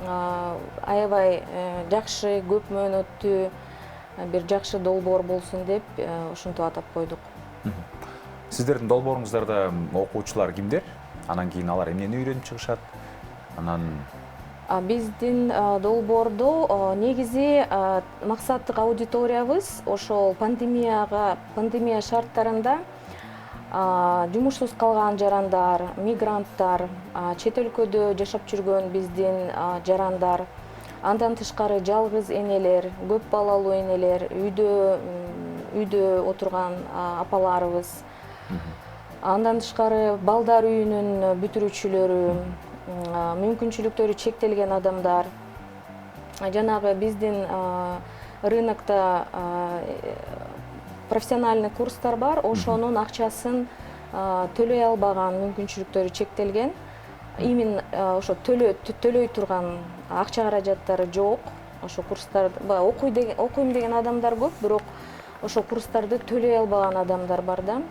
аябай жакшы, көп мөөнөттүү бир жакшы долбоор болсун деп ушинтип атап койдук. Сиздердин долбооруңуздарда окуучулар кимдер? Анан кийин алар эмнени үйрөнүп чыгышат? Анан биздин долбоордо негизи максаттык аудиториябыз ошол пандемия шарттарында жумушсуз калган жарандар, мигранттар, чет өлкөдө жашап жүргөн биздин жарандар, андан тышкары жалгыз энелер, көп балалуу энелер, үйдө отурган апаларыбыз, андан тышкары балдар үйүнүн бүтүрүүчүлөрү, мүмкүнчүлүктөрү чектелген адамдар, жанагы биздин рынокто профессиональный курстар бар, ошонун акчасын төлөй албаган, мүмкүнчүлүктөрү чектелген, именно ошо төлөй турган акча каражаттары жок. Ошо курстарды окуйм деген адамдар көп, бирок ошо курстарды төлөй албаган адамдар бар да.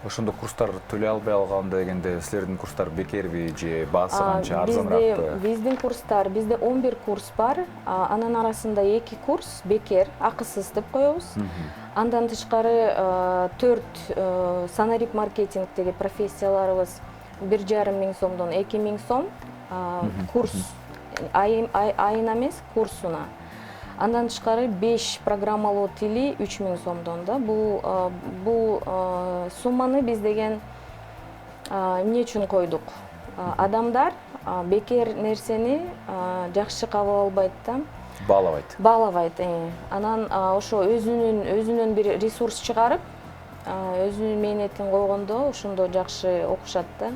ошондо курстар төлөй албай алганда дегенде силердин курстар бекерби же баасы канча арзаныракпы? Биздин курстар, бизде 11 курс бар. Анын арасында 2 курс бекер, акысыз деп коебуз. Андан тышкары 4 санарип маркетингдеги профессияларыбыз 1,5 миң сомдон 2 миң сом курс айына эмес, курсуна. Андан тышкары 5 программалоо тили 3 миң сомдон да. Бул сумманы биз деген эмне үчүн койдук? Адамдар бекер нерсени жакшы кабыл албайт да. Баалабайт. Анан ошо өзүнүн бир ресурс чыгарып, өзүнүн мээнетин койгондо ошондо жакшы окушат да.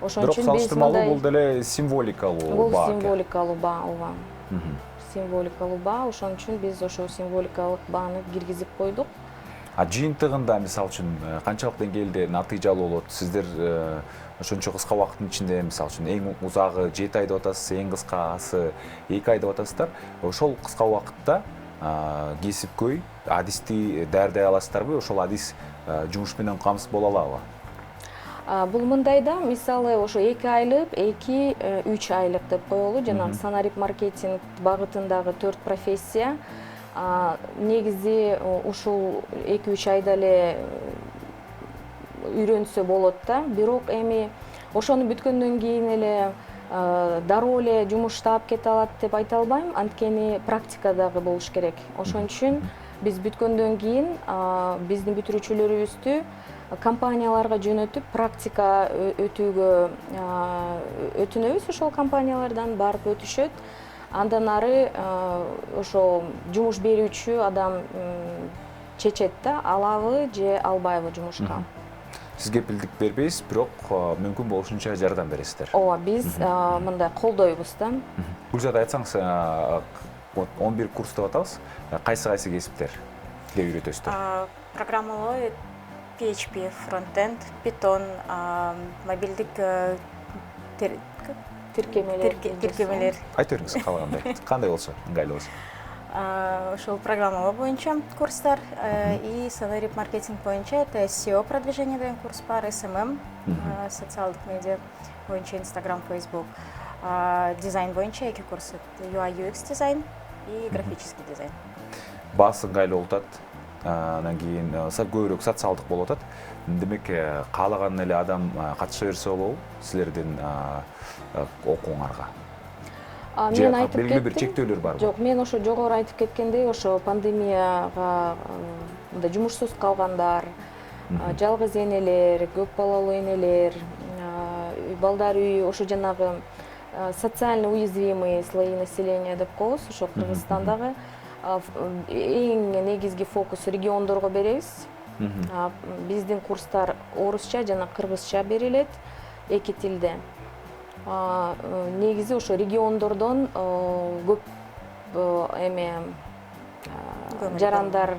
Ошон үчүн биз салыштырмалуу бул деле символикалуу баа. Бул символикалуу баа, ооба. символикалуу баа, ошон үчүн биз ошол символикалык бааны киргизип койдук. Жыйынтыгында мисалы үчүн канчалык деңгээлде натыйжалуу болот? Сиздер ошончо кыска убакыттын ичинде мисалы үчүн эң узагы 7 ай деп атасыз, эң кыскасы 2 ай деп атасыздар. Ошол кыска убакытта кесипкөй адисти даярдай аласыздарбы? Ошол адис жумуш менен камсыз боло алабы? Бул мындай да, мисалы ошо 2 айлык, 2-3 айлык деп коелу. Жанагы санарип маркетинг багытындагы 4 профессия. Негизи ушул 2-3 айда эле үйрөнсө болот да. Бирок эми ошону бүткөндөн кийин эле дароо эле жумуш таап кете алат деп айта албайм. Анткени практика дагы болуш керек. Ошон үчүн биз бүткөндөн кийин биздин бүтүрүүчүлөрүбүздү компанияларга жөнөтүп практика өтүүгө өтүнөбүз. Ошол компаниялардан барып өтүшөт. Андан ары ошо жумуш берүүчү адам чечет да, алабы же албайбы жумушка. Сиз кепилдик бербейсиз, бирок мүмкүн болушунча жардам бересиздер. Ооба, биз мындай колдойбуз да. Гүлзат, айтсаңыз, 11 курс деп атабыз. Кайсы кесиптер үйрөтөсүздөр? Программалоо, PHP, фронтенд, Python, мобилдик тиркемелер. Айта бериңиз каалагандай. Кандай болсо, ыңгайлуу болсо. Ошол программалоо боюнча курстар и санарип маркетинг боюнча это SEO продвижение деген курс бар, SMM, социалдык медиа боюнча Instagram, Facebook. Дизайн боюнча 2 курс, UI UX дизайн и графический дизайн. Баасы ыңгайлуу болуп атат. Анан кийин көбүрөөк социалдык болуп атат. Демек, каалаган эле адам катыша берсе болобу силердин окууңарга? Мен айтып кеттим. Белгилүү бир чектөөлөр барбы? Жок, мен ошо жогору айтып кеткендей, ошо пандемияга жумушсуз калгандар, жалгыз энелер, көп балалуу энелер, балдар үйү, ошо жанагы социально уязвимый слои населения деп коебуз, ошо Кыргызстандагы эң негизги фокус региондорго беребиз. Биздин курстар орусча жана кыргызча берилет, 2 тилде. Негизи ошо региондордон көп жарандар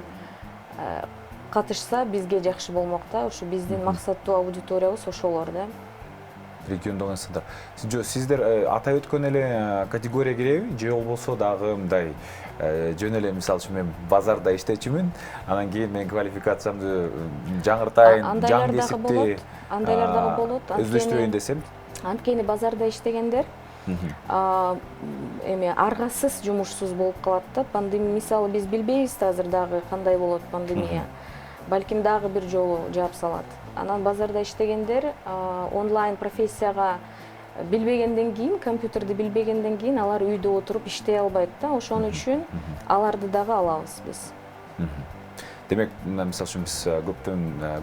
катышса бизге жакшы болмок да. Ошо биздин максаттуу аудиториябыз ошолор да. Региондон инсандар. Сиздер атай өткөн эле категория киреби? Же болбосо дагы мындай жөн эле, мисалы үчүн мен базарда иштечүмүн, анан кийин мен квалификациямды жаңыртайын, жаңы кесипти андайлар дагы болот. Өздөштүрөйүн десем? Анткени базарда иштегендер аргасыз жумушсуз болуп калат да. Пандемия, мисалы биз билбейбиз азыр дагы кандай болот пандемия. Балким дагы бир жолу жаап салат. Анан базарда иштегендер онлайн профессияга билбегенден кийин, компьютерди билбегенден кийин алар үйдө отуруп иштей албайт да. Ошон үчүн аларды дагы алабыз биз. Демек, мисалы үчүн биз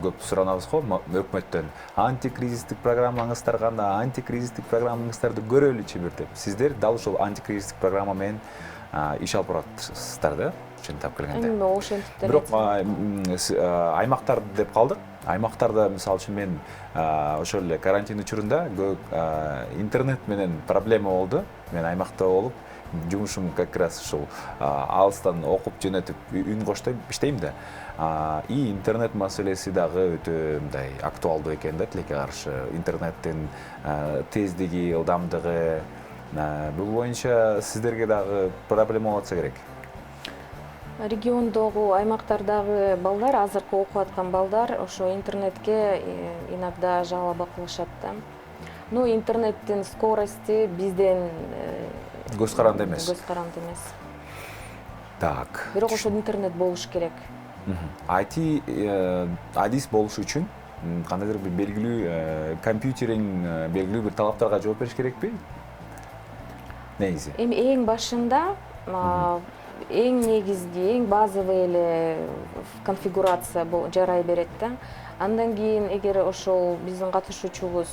көп суранабыз го өкмөттөн. Антикризистик программаңыздар кандай, антикризистик программаңыздарды көрөлүчү бир деп. Сиздер дал ошол антикризистик программа менен иш алып баратсыздар да, чынтап келгенде. Ошентип деле. Бирок аймактар деп калдык. Аймактарда мисалы үчүн мен ошол эле карантин учурунда интернет менен проблема болду. Мен аймакта болуп, жумушум как раз ушул алыстан окуп жөнөтүп үн коштой иштейм да. И интернет маселеси дагы өтө мындай актуалдуу экен да, тилекке каршы. Интернеттин тездиги, ылдамдыгы бул боюнча сиздерге дагы проблема болотса керек. Региондогу, аймактардагы балдар, азыркы окуп аткан балдар ошо интернетке иногда жалоба кылышат да. Ну, интернеттин скорости бизден көз каранды эмес. Көз каранды эмес. Так. Бирок ошо интернет болуш керек. IT адис болуш үчүн кандайдыр бир белгилүү компьютеринг белгилүү бир талаптарга жооп бериш керекпи? Негизи. Эми эң башында эң негизги, эң базовый эле конфигурация жарай берет да. Андан кийин эгер ошол биздин катышуучубуз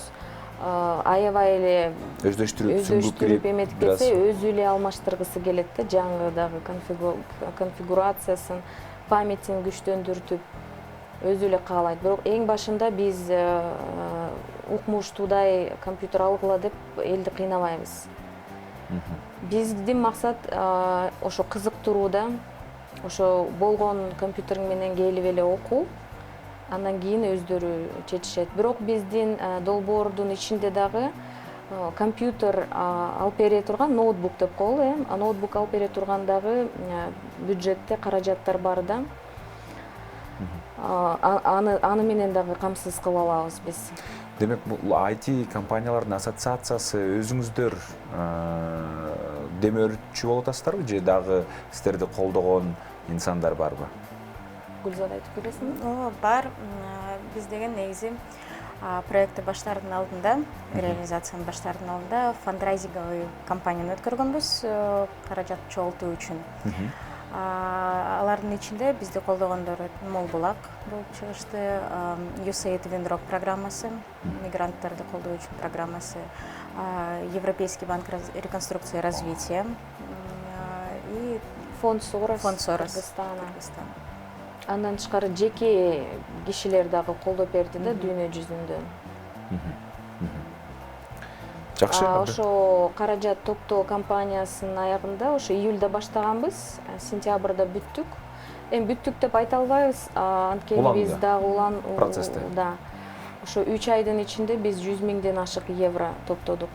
аябай эле өздөштүрүп эметип кетсе, өзү эле алмаштыргысы келет да, жаңы дагы конфигурациясын, памятин күчтөндүртүп өзү эле каалайт. Бирок эң башында биз укмуштуудай компьютер алгыла деп элди кыйнабайбыз. Биздин максат ошо кызыктырууда, ошо болгон компьютер менен келип эле окуу, андан кийин өздөрү чечишет. Бирок биздин долбоордун ичинде дагы компьютер алып бере турган ноутбук деп коелу, ноутбук алып бере турган дагы бюджетте каражаттар бар да. Аны менен дагы камсыз кыла алабыз биз. Демек, бул IT компаниялардын ассоциациясы өзүңүздөр демөөрүтчү болуп атасыздарбы же дагы сиздерди колдогон инсандар барбы? Гүлзат айтып бересиңби? Бар. Биз деген негизи проектти баштардын алдында, реализацияны баштардын алдында фандрайзинговый кампанияны өткөргөнбүз, каражат чогултуу үчүн. Алардын ичинде бизди колдогондор Мол Булак болуп чыгышты, USAID Windrock программасы, мигранттарды колдоо үчүн программасы, Европейский банк реконструкции и развития и Фонд Сорос Кыргызстана. Андан тышкары жеке кишилер дагы колдоп берди да дүйнө жүзүндө. Жакшы. Ошо каражат топтоо кампаниясынын аягында ошо июлда баштаганбыз, сентябрда бүттүк. Эми бүттүк деп айта албайбыз, анткени биз дагы улан процессте. Да. Ошо 3 айдын ичинде биз 100 миңден ашык евро топтодук.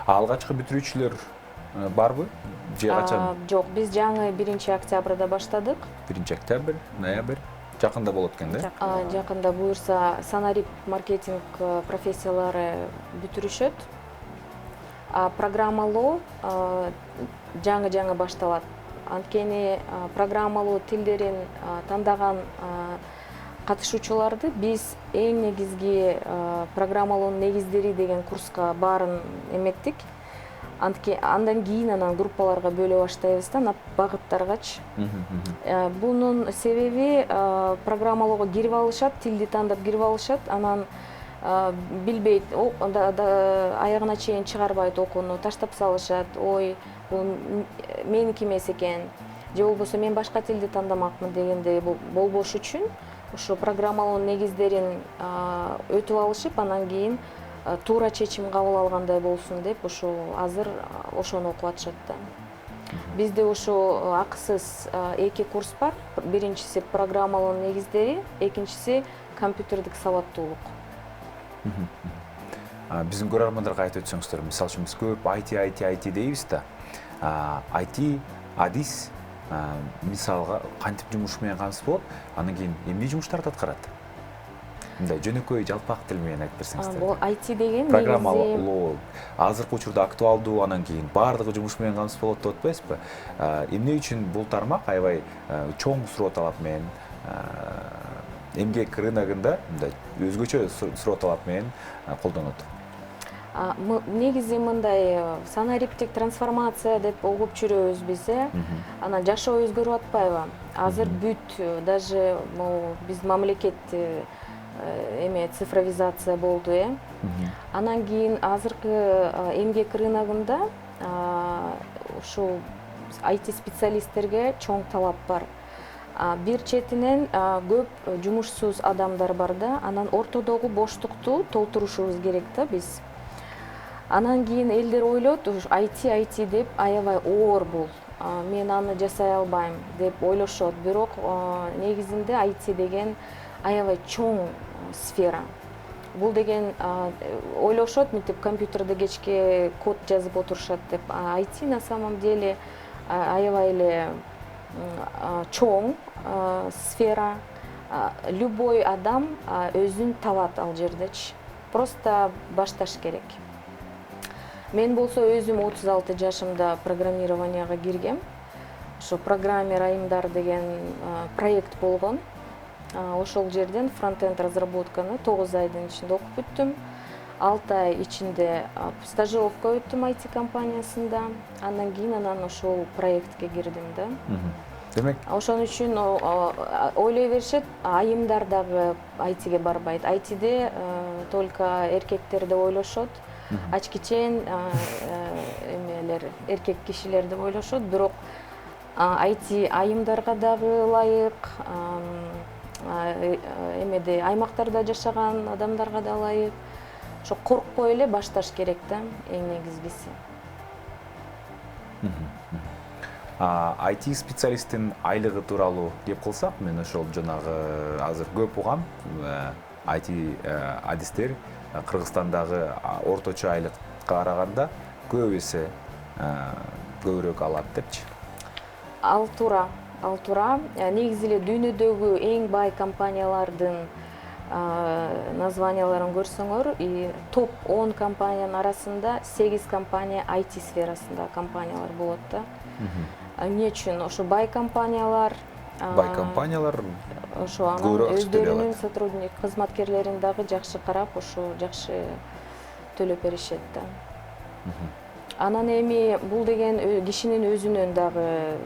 Алгачкы бүтүрүүчүлөр барбы? Же качан? Жок, биз жаңы 1 октябрда баштадык. 1 октябрь, ноябрь. Жакында болот экен да? Жакында буюрса Санарип маркетинг профессиялары бүтүрүшөт. Программалоо жаңы башталат. Анткени программалоо тилдерин тандаган катышуучуларды биз эң негизги программалоонун негиздери деген курска баарын эметтик. Андан кийин группаларга бөлө баштайбыз да, багыттаргачы. Бунун себеби программалоого кирип алышат, тилди тандап кирип алышат, анан билбейт, аягына чейин чыгарбайт окууну, таштап салышат. Ой, бул меники эмес экен, же болбосо мен башка тилди тандамакмын дегендей болбош үчүн ошо программалоонун негиздерин өтүп алышып, анан кийин туура чечим кабыл алгандай болсун деп ошо азыр ошону окуп атышат да. Бизде ошо акысыз 2 курс бар. Биринчиси программалоонун негиздери, экинчиси компьютердик сабаттуулук. Биздин көрөрмандарга айтып өтсөңүздөр, мисалы үчүн биз көп IT дейбиз да. IT адис мисалга кантип жумуш менен камсыз болот, анан кийин эмне жумуштарды аткарат? Мындай жөнөкөй жалпак тил менен айтып берсеңиздер. Бул IT деген программалоо азыркы учурда актуалдуу, анан кийин баардыгы жумуш менен камсыз болот деп атпайсызбы? Эмне үчүн бул тармак аябай чоң суроо талап менен эмгек рыногунда мындай өзгөчө суроо талап менен колдонот? Негизи мындай санариптик трансформация деп угуп жүрөбүз биз. Анан жашоо өзгөрүп атпайбы? Азыр бүт, даже биз мамлекет цифровизация болду, Анан кийин азыркы эмгек рыногунда ушул IT специалисттерге чоң талап бар. Бир четинен көп жумушсуз адамдар бар да, анан ортодогу боштукту толтурушубуз керек да биз. Анан кийин элдер ойлойт, IT деп аябай оор бул. Мен аны жасай албайм деп ойлошот. Бирок негизинде IT деген аябай чоң сфера. Бул деген ойлошот, мынтип компьютерде кечке код жазып отурушат деп. IT на самом деле аябай эле чоң сфера. Любой адам өзүн табат ал жердечи. Просто башташ керек. Мен болсо өзүм 36 жашымда программированияга киргем. Ошо программер айымдар деген проект болгон. Ошол жерден фронтенд разработканы 9 айдын ичинде окуп бүттүм. 6 ай ичинде стажировка өттүм IT компаниясында. Андан кийин ошол проектке кирдим да. Демек, ошон үчүн ойлой беришет, айымдар дагы IT-ге барбайт. IT-де только эркектер деп ойлошот. Ачкичен эркек кишилер деп ойлошот, бирок IT айымдарга дагы ылайык, аймактарда жашаган адамдарга да ылайык. Ошо коркпой эле башташ керек да, эң негизгиси. IT специалисттин айлыгы тууралуу кеп кылсак, мен ошол жанагы азыр көп угам IT адистер Кыргызстандагы орточо айлыкка караганда көп эсе көбүрөөк алат депчи. Ал туура. Негизи эле дүйнөдөгү эң бай компаниялардын названияларын көрсөңөр, топ 10 компаниянын арасында 8 компания IT сферасында компаниялар болот да. Эмне үчүн ошо бай компаниялар ошо анын өздөрүнүн сотрудник кызматкерлерин дагы жакшы карап, ошо жакшы төлөп беришет да. Анан эми бул деген кишинин өзүнүн дагы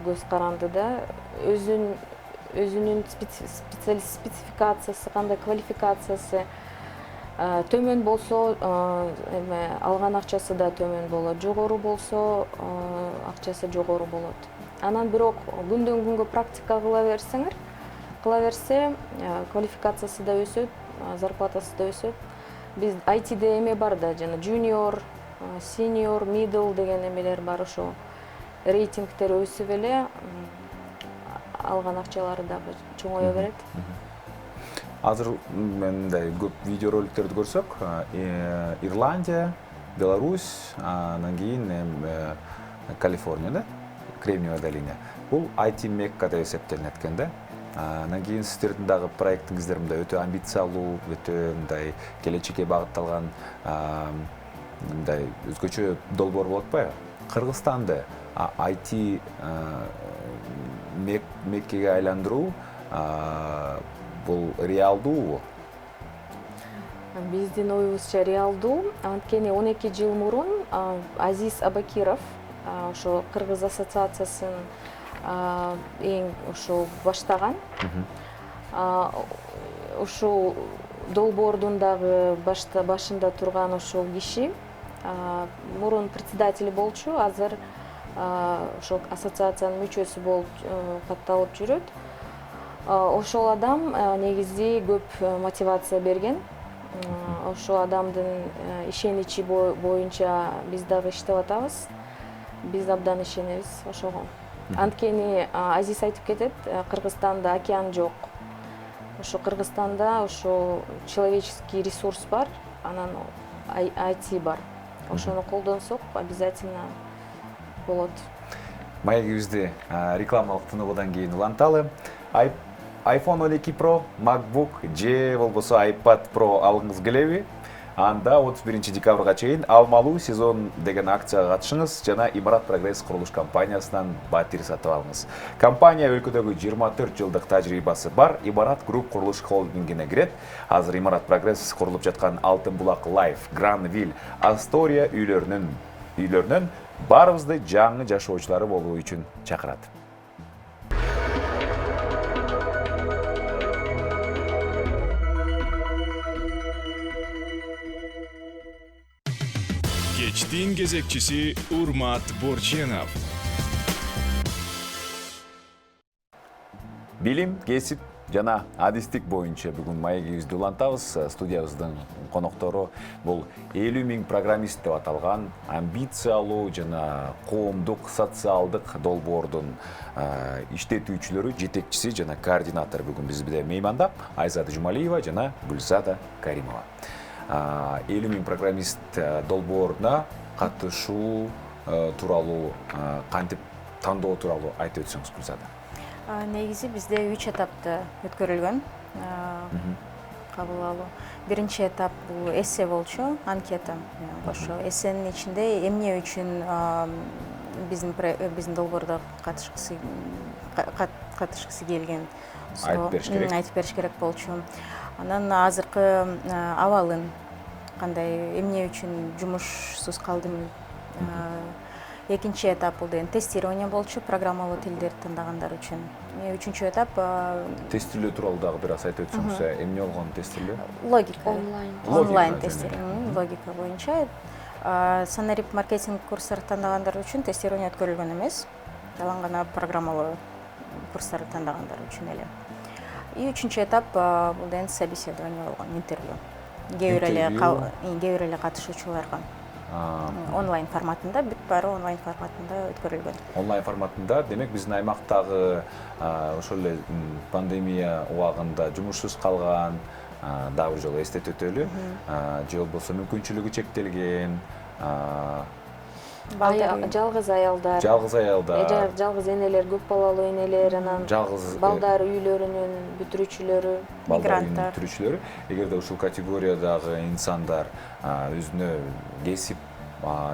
көз каранды да, өзүнүн спецификациясы, кандай квалификациясы төмөн болсо, алган акчасы да төмөн болот, жогору болсо, акчасы жогору болот. Анан бирок күндөн күнгө практика кыла берсе, квалификациясы да өсөт, зарплатасы да өсөт. Биз IT-де эме бар да, жана junior, senior, middle деген эмелер бар, ошо рейтингтер өсүп эле алган акчалары дагы чоңое берет. Азыр мындай көп видеороликтерди көрсөк, Ирландия, Беларусь, анан кийин Калифорния, Кремниевая долина. Бул IT Мекка деп эсептелинет экен да. Анан кийин сиздердин дагы проектиңиздер мындай өтө амбициялуу, өтө мындай келечекке багытталган мындай өзгөчө долбоор болот атпайбы? Кыргызстанды IT Меккеге айландыруу бул реалдуубу? Биздин оюбузча реалдуу. Анткени 12 жыл мурун Азиз Абакиров ошо Кыргыз ассоциациясын эң ошо баштаган. Ошол долбоордун дагы башында турган ошол киши мурун председатели болчу, азыр ошол ассоциациянын мүчөсү болуп катталып жүрөт. Ошол адам негизи көп мотивация берген. Ошол адамдын ишеничи боюнча биз дагы иштеп атабыз. Биз абдан ишенебиз ошого. Анткени Азиз айтып кетет, Кыргызстанда океан жок. Ошо Кыргызстанда ошо человеческий ресурс бар, анан IT бар. Ошону колдонсок, обязательно болот. Маегибизди рекламалык тыныгуудан кийин уланталы. iPhone 12 Pro, MacBook же болбосо iPad Pro алгыңыз келеби? Анда 31 декабрга чейин алмалуу сезон деген акцияга катышыңыз жана Имарат Прогресс курулуш компаниясынан батир сатып алыңыз. Компания өлкөдөгү 24 жылдык тажрыйбасы бар Имарат Group курулуш холдингине кирет. Азыр Имарат Прогресс курулуп жаткан Алтын Булак Life, Гранвилл, Астория үйлөрүнөн баарыбызды жаңы жашоочулары болуу үчүн чакырат. Кечтин кезекчиси Урмат Борченов. Билим, кесип жана адистик боюнча бүгүн маегибизди улантабыз. Студиябыздын коноктору бул 50 000 программист деп аталган амбициялуу жана коомдук социалдык долбоордун иштетүүчүлөрү, жетекчиси жана координатору бүгүн бизде мейманда Айзада Жумалиева жана Гүлзада Каримова. 50 000 программист долбооруна катышуу тууралуу, кантип тандоо тууралуу айтып өтсөңүз, Гүлзада. Негизи бизде 3 этапта өткөрүлгөн кабыл алуу. Биринчи этап бул эссе болчу, анкета. Ошо эссенин ичинде эмне үчүн биздин долбоордо катышкысы келген айтып бериш керек болчу. Анан азыркы абалын кандай, эмне үчүн жумушсуз калдым. Экинчи этап бул деген тестирование болчу, программалуу тилдерди тандагандар үчүн. Үчүнчү этап тестилөө тууралуу дагы бир аз айтып өтсөңүз, эмне болгон тестилөө? Логика. Онлайн тестирование, логика боюнча. Санарип маркетинг курстары тандагандар үчүн тестирование өткөрүлгөн эмес. Жалаң гана программалуу курстарды тандагандар үчүн эле. И үчүнчү этап бул деген собеседование болгон, интервью. Кээ бир эле катышуучуларга. онлайн форматында, бүт баары онлайн форматында өткөрүлгөн. Онлайн форматында, демек биздин аймактагы ошол эле пандемия убагында жумушсуз калган, дагы бир жолу эстетип өтөлү, же болбосо мүмкүнчүлүгү чектелген, жалгыз аялдар, жалгыз энелер, көп балалуу энелер, анан балдар үйлөрүнүн бүтүрүүчүлөрү, мигранттар, эгерде ушул категориядагы инсандар өзүнө кесип,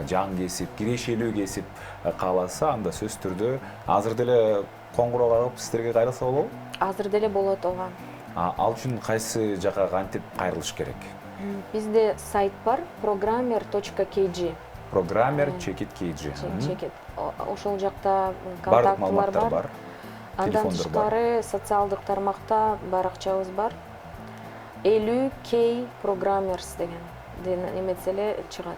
жаңы кесип, кирешелүү кесип кааласа, анда сөзсүз түрдө азыр деле коңгуроо кагып сиздерге кайрылса болобу? азыр деле болот ооба. Ал үчүн кайсы жака кантип кайрылыш керек? Бизде сайт бар, programmer.kg. Programmer.kg. Ошол жакта Бардык контактылар маалыматтар бар. бар. Андан Телефондор бар. тышкары социалдык тармакта баракчабыз бар. 50K Programmers деген эметсе эле чыгат.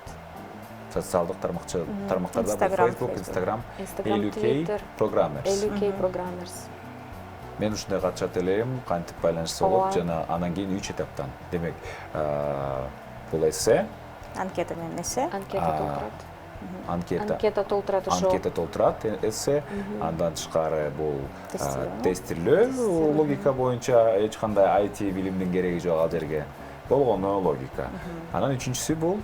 Социалдык тармактарда Instagram, Facebook, Instagram, Instagram, 50K Twitter. Programmers. 50K Programmers. Мен ушундай катышат элем, кантип байланышса болот, жана анан кийин 3 этаптан. Демек, бул эссе, анкета менен эссе, Анкета толтурат. анкета толтурат ошо. анкета толтурат, эссе, андан тышкары бул Тестирлөө. тестирлөө, логика боюнча эч кандай IT билимдин кереги жок ал жерге. Болгону логика. Анан үчүнчүсү бул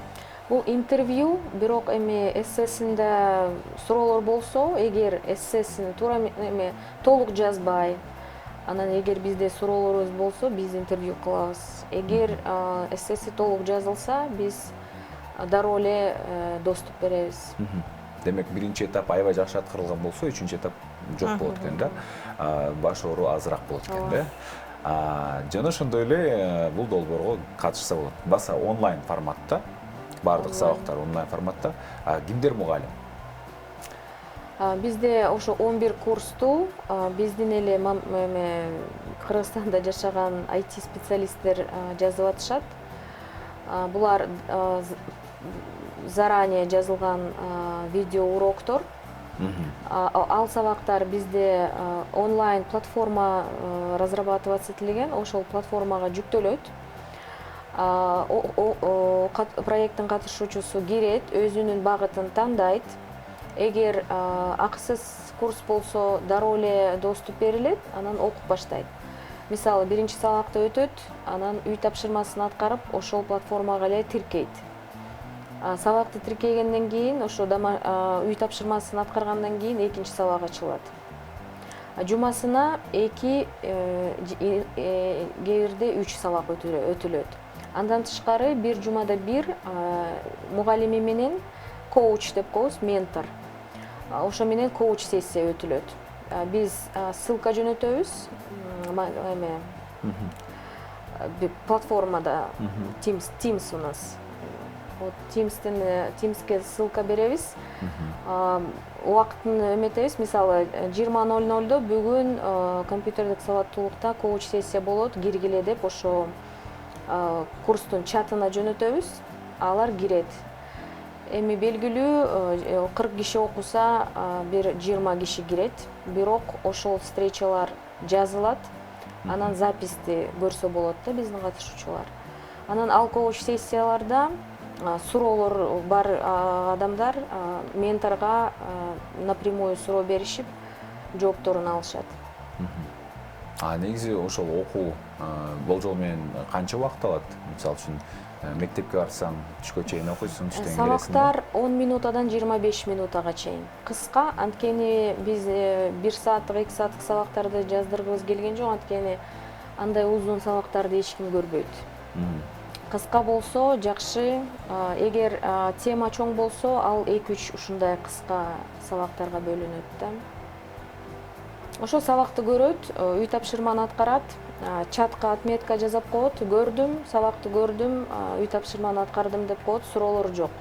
Бул интервью, бирок эми эссесинде суроолор болсо, эгер эссесин туура эми толук жазбай, анан эгер бизде суроолорубуз болсо, биз интервью кылабыз. Эгер эссеси толук жазылса, биз дароо эле доступ беребиз. демек биринчи этап аябай жакшы аткарылган болсо, үчүнчү этап жок болот экен да. Баш оору азыраак болот экен да. Жана ошондой эле бул долбоорго катышса болот. Баса онлайн форматта, бардык сабактар онлайн форматта. Кимдер мугалим? Бизде ошо 11 курсту биздин эле Кыргызстанда жашаган IT специалисттер жазып атышат. Булар заранее жазылган видео уроктор. Ал сабактар бизде онлайн платформа разрабатываться этилген, ошол платформага жүктөлөт. Проекттин катышуучусу кирет, өзүнүн багытын тандайт. Эгер акысыз курс болсо, дароо эле доступ берилет, анан окуп баштайт. Мисалы, биринчи сабакты өтөт, анан үй тапшырмасын аткарып, ошол платформага эле тиркейт. Сабакты тиркегенден кийин, ошо үй тапшырмасын аткаргандан кийин экинчи сабак ачылат. Жумасына 2, кээбирде 3 сабак өтүлөт. Андан тышкары бир жумада бир мугалими менен коуч деп коебуз, ментор. Ошо менен коуч сессия өтүлөт. Биз ссылка жөнөтөбүз, платформада Teams у нас. Teams'ке ссылка беребиз. Убактын эметебиз, мисалы 20:00 бүгүн компьютердик сабаттуулукта коуч сессия болот, киргиле деп ошо курстун чатына жөнөтөбүз. Алар кирет. Эми белгилүү 40 киши окуса, бир 20 киши кирет. Бирок ошол встречалар жазылат. Анан записти көрсө болот да биздин катышуучулар. Анан ал коуч сессияларда суроолор бар адамдар менторго напрямую суроо беришип, жоопторун алышат. Негизи ошол окуу болжол менен канча убакыт алат? Мисалы үчүн мектепке барсаң, түшкө чейин окуйсуң, түштөн келесиң. Сабактар 10 минутадан 25 минутага чейин. Кыска, анткени биз 1 сааттык, 2 сааттык сабактарды жаздыргыбыз келген жок, анткени андай узун сабактарды эч ким көрбөйт. Кыска болсо жакшы, эгер тема чоң болсо, ал 2-3 ушундай кыска сабактарга бөлүнөт да. Ошол сабакты көрөт, үй тапшырманы аткарат, чатка отметка жазап коет, көрдүм, сабакты көрдүм, үй тапшырманы аткардым деп коет, суроолор жок.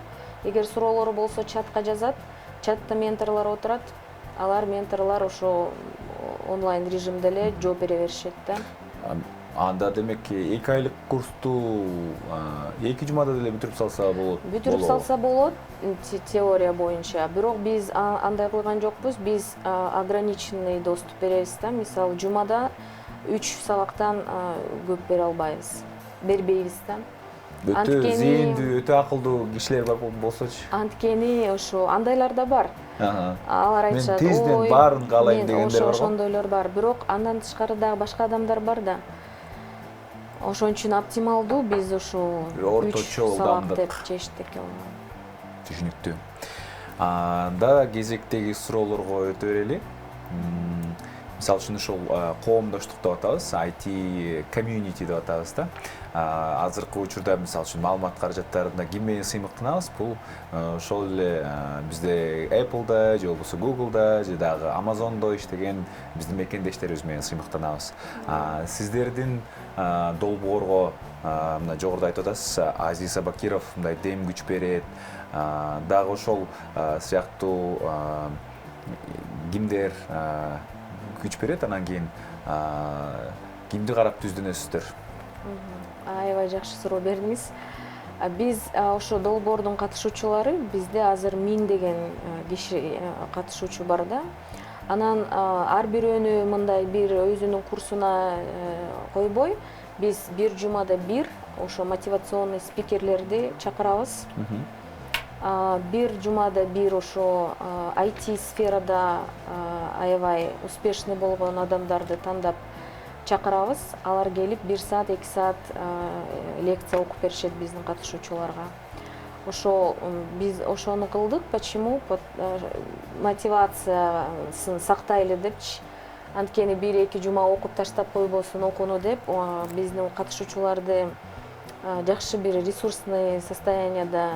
Эгер суроолору болсо чатка жазат, чатта менторлор отурат, алар менторлор ошо онлайн режимде эле жооп бере беришет да. Анда демек 2 айлык курсту 2 жумада деле бүтүрүп салса болот. Бүтүрүп салса болот теория боюнча. Бирок биз андай кылган жокпуз. Биз ограниченный доступ беребиз да. Мисалы, жумада 3 сабактан көп бере албайбыз. Бербейбиз да. өтө Анткени- зээндүү, өтө акылдуу кишилер болсочу. Анткени ошо андайлар да бар. Ага. Алар Мен айтышат, тезден баарын каалайм мен дегендер бар го. ошондойлор бар. Бирок андан тышкары дагы башка адамдар бар да. Ошон үчүн оптималдуу биз ушу Бир орточо 3 сабак ылдамдык. деп чечтик. Түшүнүктүү. Да кезектеги суроолорго өтө берели. Мисалы үчүн ушул коомдоштук деп атабыз, IT community деп атабыз да. Азыркы учурда мисалы үчүн маалымат каражаттарында ким менен сыймыктанабыз? Бул ошол эле бизде Apple'да, же болбосо Google'да, же дагы Amazon'до иштеген биздин мекендештерибиз менен сыймыктанабыз. Сиздердин долбоорго мына жогоруда айтып атасыз, Азиз Абакиров мындай дем күч берет. Дагы ошол сыяктуу кимдер күч берет, анан кийин кимди карап түздөнөсүздөр? Аябай жакшы суроо бердиңиз. Биз ошо долбоордун катышуучулары, бизде азыр 1000 деген киши катышуучу бар да. Анан ар бирөөнү мындай бир өзүнүн курсуна койбой, биз бир жумада бир ошо мотивационный спикерлерди чакырабыз. Бир жумада бир ошо IT сферада аябай успешный болгон адамдарды тандап чакырабыз. Алар келип 1 саат, 2 саат лекция окуп беришет биздин катышуучуларга. Ошо биз ошону кылдык. Почему? Мотивациясын сактайлы депчи. Анткени 1-2 жума окуп таштап койбосун окууну деп, биздин катышуучуларды жакшы бир ресурсный состоянияда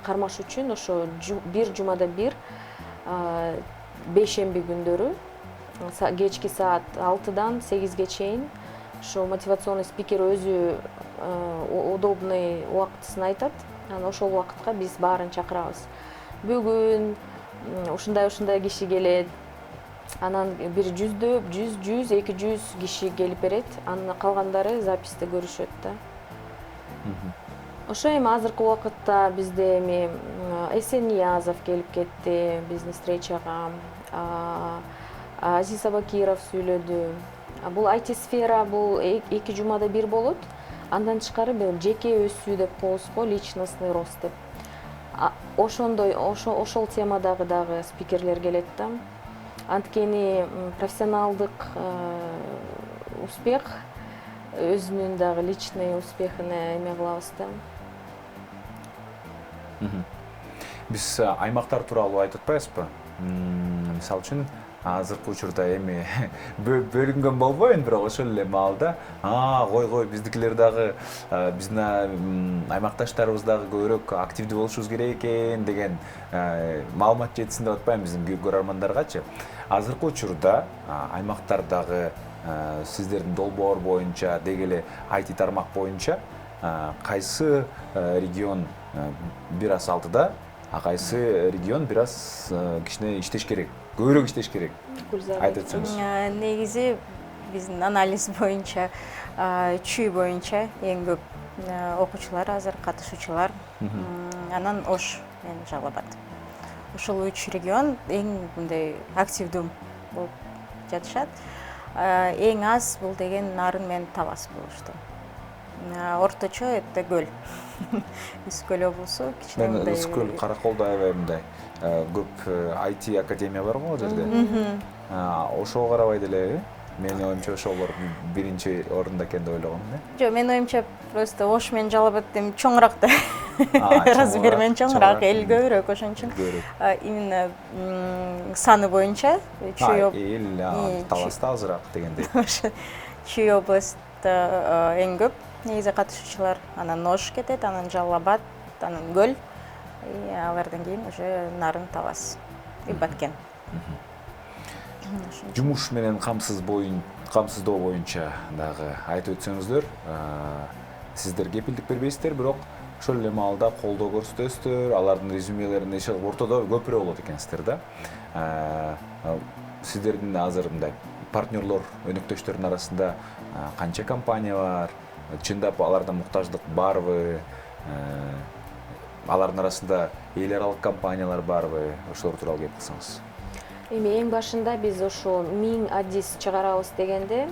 кармаш үчүн ошо бир жумада бир бейшемби күндөрү кечки саат 6-дан 8-ге чейин ошо мотивационный спикер өзү удобный убактысын айтат. Анан ошол убакытка биз баарын чакырабыз. Бүгүн ушундай киши келет. Анан бир 100, 200 киши келип берет. Анан калгандары записьте көрүшөт да. Ошо эми азыркы убакытта бизде эми Эсен Ниязов келип кетти биздин встречага. Азиз Абакиров сүйлөдү. Бул IT сфера бул 2 жумада бир болот. Андан тышкары бир жеке өсүү деп коебуз го, личностный рост деп. Ошондой ошол темадагы дагы спикерлер келет да. Анткени профессионалдык успех өзүнүн дагы личный успехине эме кылабыз да. Биз аймактар тууралуу айтып атпайбызбы? Мисалы үчүн азыркы учурда эми бөлүнгөн болбойм, бирок ошол эле маалда кой биздикилер дагы биздин аймакташтарыбыз дагы көбүрөөк активдүү болушубуз керек экен деген маалымат жетсин деп атпайм биздин көрөрмандаргачы. Азыркы учурда аймактардагы сиздердин долбоор боюнча, деги эле IT тармак боюнча кайсы регион бир аз алтыда, кайсы регион бир аз кичине иштеш керек, көбүрөөк иштеш керек? Айтып өтсөңүз. Негизи биздин анализ боюнча Чүй боюнча эң көп окуучулар азыр катышуучулар. Анан Ош менен Жалал Абад. Ошол 3 регион эң мындай активдүү болуп жатышат. Эң аз бул деген Нарын менен Талас болушту. Орточо это Көл. Үс Көл облусу кичине мындай. Үс Көл, Караколдо аябай мындай көп IT академия бар го ал жерде. Ошого карабай деле, менин оюмча ошолор биринчи орунда экен деп ойлогом. Жок, менин оюмча просто Ош менен Жалал Абад эми чоңураак да. Размер менен чоңураак, эл көбүрөөк, ошон үчүн. Именно саны боюнча Чүй эл Таласта азыраак дегендей. Чүй областта эң көп негизи катышуучулар, анан Ош кетет, анан Жалал Абад, анан Көл, алардан кийин уже Нарын, Талас и Баткен. Жумуш менен камсыздоо боюнча дагы айтып өтсөңүздөр, сиздер кепилдик бербейсиздер, бирок ошол эле маалда колдоо көрсөтөсүздөр, алардын резюмелерин иши ортодо көпүрө болот экенсиздер да. Сиздердин азыр мындай партнерлор, өнөктөштөрдүн арасында канча компания бар? Чындап аларда муктаждык барбы? Алардын арасында эл аралык компаниялар барбы? Ошолор тууралуу кеп кылсаңыз. Эми эң башында биз ошо 1000 адис чыгарабыз дегенде,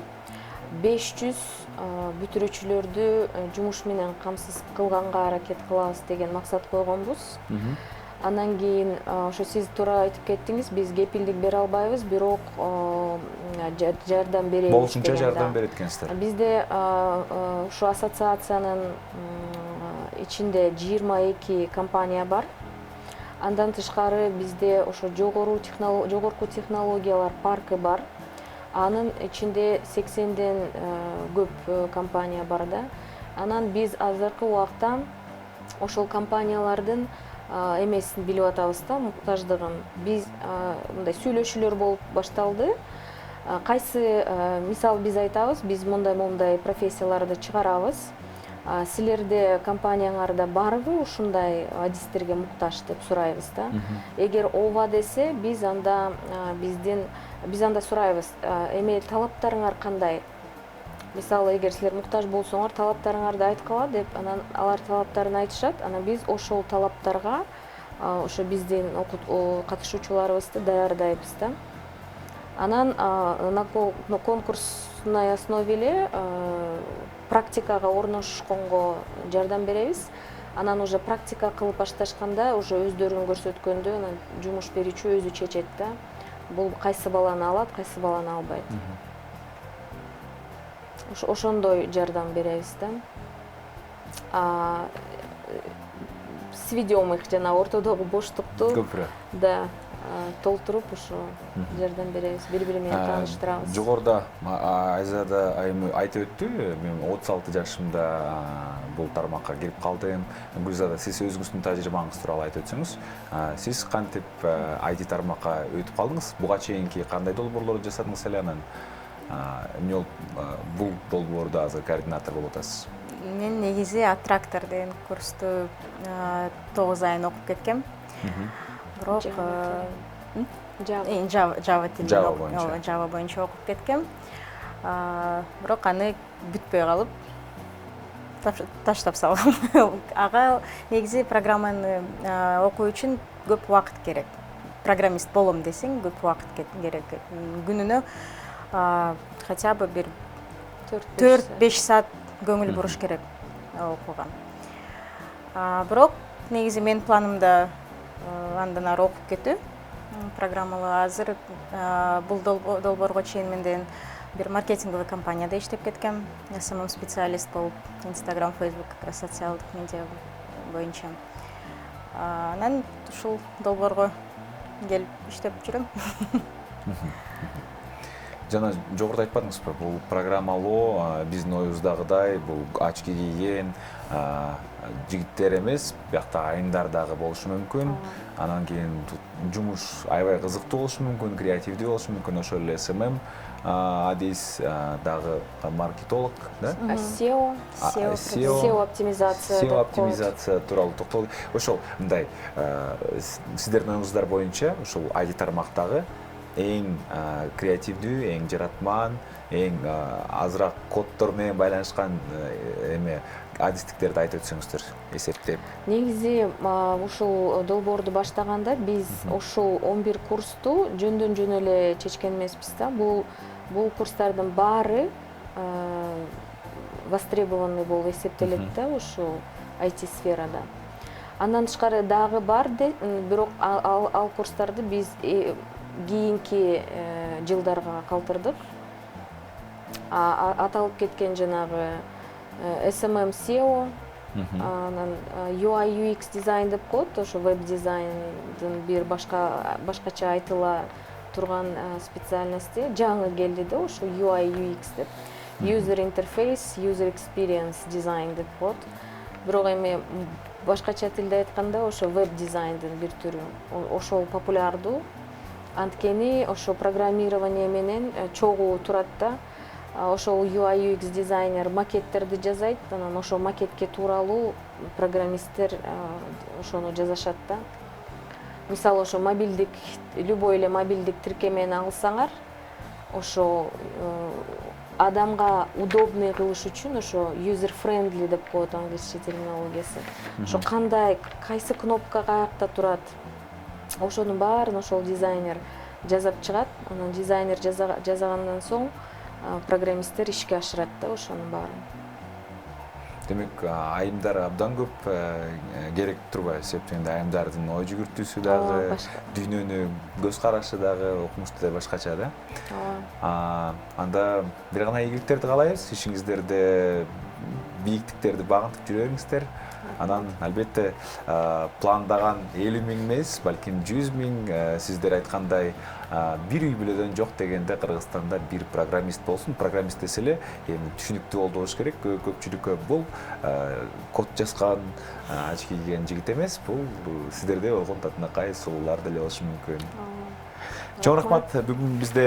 500 бүтүрүүчүлөрдү жумуш менен камсыз кылганга аракет кылабыз деген максат койгонбуз. Анан кийин ошо сиз туура айтып кеттиңиз, биз кепилдик бере албайбыз, бирок жардам беребиз. Болушунча жардам берет экенсиздер. Бизде ушу ассоциациянын ичинде 22 компания бар. Андан тышкары бизде ошо жогорку технологиялар паркы бар. Анын ичинде 80ден көп компания бар да. Анан биз азыркы убакта ошол компаниялардын эмесин билип атабыз да, муктаждыгын. Биз мындай сүйлөшүүлөр болуп башталды. Кайсы мисалы биз айтабыз, биз мындай профессияларды чыгарабыз. Силерде компанияңарда барбы ушундай адистерге муктаж деп сурайбыз да. Эгер ооба десе, биз анда сурайбыз, эме талаптарыңар кандай? Мисалы, эгер силер муктаж болсоңор, талаптарыңарды айткыла деп, анан алар талаптарын айтышат, анан биз ошол талаптарга ошо биздин катышуучуларыбызды даярдайбыз да. Анан на конкурсной основе эле практикага орношконго жардам беребиз. Анан уже практика кылып башташканда, уже өздөрүн көрсөткөндө, анан жумуш берүүчү өзү чечет да. Бул кайсы баланы алат, кайсы баланы албайт. Ошондой жардам беребиз да. Сведем их жана ортодогу боштукту. Көпүрө. Да. Толтуруп ошо жардам беребиз, бири-бири менен тааныштырабыз. Жогоруда Айзада айым айтып өттү, мен 36 жашымда бул тармакка кирип калдым. Гүлзада, сиз өзүңүздүн тажрыйбаңыз тууралуу айтып өтсөңүз, сиз кантип IT тармакка өтүп калдыңыз? Буга чейинки кандай долбоорлорду жасадыңыз эле, анан эмне бул долбоордо азыр координатор болуп атасыз? Мен негизи Attractor деген курсту 9 айын окуп кеткем. Бирок Java боюнча окуп кеткем. Бирок аны бүтпөй калып таштап салгам. Ага негизи программаны окуу үчүн көп убакыт керек. Программист болом десең, көп убакыт керек. Күнүнө хотя бы бир 4-5 саат көңүл буруш керек окууга. Бирок негизи менин планымда андан ары окуп кетүү. Программалуу азыр бул долбоорго чейин менден бир маркетинговый компанияда иштеп кеткем. SMM специалист болуп, Instagram, Facebook, как раз социалдык медиа боюнча. Анан ушул долбоорго келип иштеп жүрөм. Жана жогоруда айтпадыңызбы, бул программалоо биздин оюбуздагыдай бул очки кийген жигиттер эмес, биякта айымдар дагы болушу мүмкүн. Анан кийин жумуш аябай кызыктуу болушу мүмкүн, креативдүү болушу мүмкүн. Ошол эле SMM адис дагы маркетолог, да? SEO оптимизация тууралуу токтолду. Ошол мындай сиздердин оюңуздар боюнча ушул IT тармактагы эң креативдүү, эң жаратман, эң азыраак коддор менен байланышкан эме адистиктерди айтып өтсөңүздөр, эсептеп. Негизи ушул долбоорду баштаганда биз ушул 11 курсту жөндөн жөн эле чечкен эмеспиз да. Бул курстардын баары востребованный болуп эсептелет да ушул IT сферада. Андан тышкары дагы бар, бирок ал курстарды биз кийинки жылдарга калтырдык. Аталып кеткен жанагы SMM SEO, анан UI UX дизайн деп коет, ошо веб дизайндын бир башкача айтыла турган специальности жаңы келди да, ошо UI UX деп. User interface, user experience design деп коет. Бирок эми башкача тилде айтканда ошо веб дизайндын бир түрү. Ошол популярдуу. Анткени ошо программирование менен чогуу турат да. Ошол UI UX дизайнер макеттерди жасайт, анан ошол макетке тууралуу программисттер ошону жазышат да. Мисалы ошо мобилдик, любой эле мобилдик тиркемени алсаңар, ошо адамга удобный кылыш үчүн ошо user friendly деп коет англисче терминологиясы. Ошо кандай, кайсы кнопка каякта турат, ошонун баарын ошол дизайнер жазап чыгат. Анан дизайнер жазагандан соң программисттер ишке ашырат да ошонун баарын. Демек, айымдар абдан көп керек турбайбы, себептен айымдардын ой жүгүртүүсү дагы, дүйнөнү көз карашы дагы окумушту да башкача да. Анда бир гана ийгиликтерди каалайбыз, ишиңиздерде бийиктиктерди багынтып жүрө бериңиздер. Анан албетте пландаган 50 000 эмес, балким 100 000, сиздер айткандай бир үй бүлөдөн жок дегенде Кыргызстанда бир программист болсун. Программист десе эле эми түшүнүктүү болуш керек. Көпчүлүккө бул код жазган, очки кийген жигит эмес, бул сиздерде болгон татынакай сулуулар деле болушу мүмкүн. Чоң рахмат. Бүгүн бизде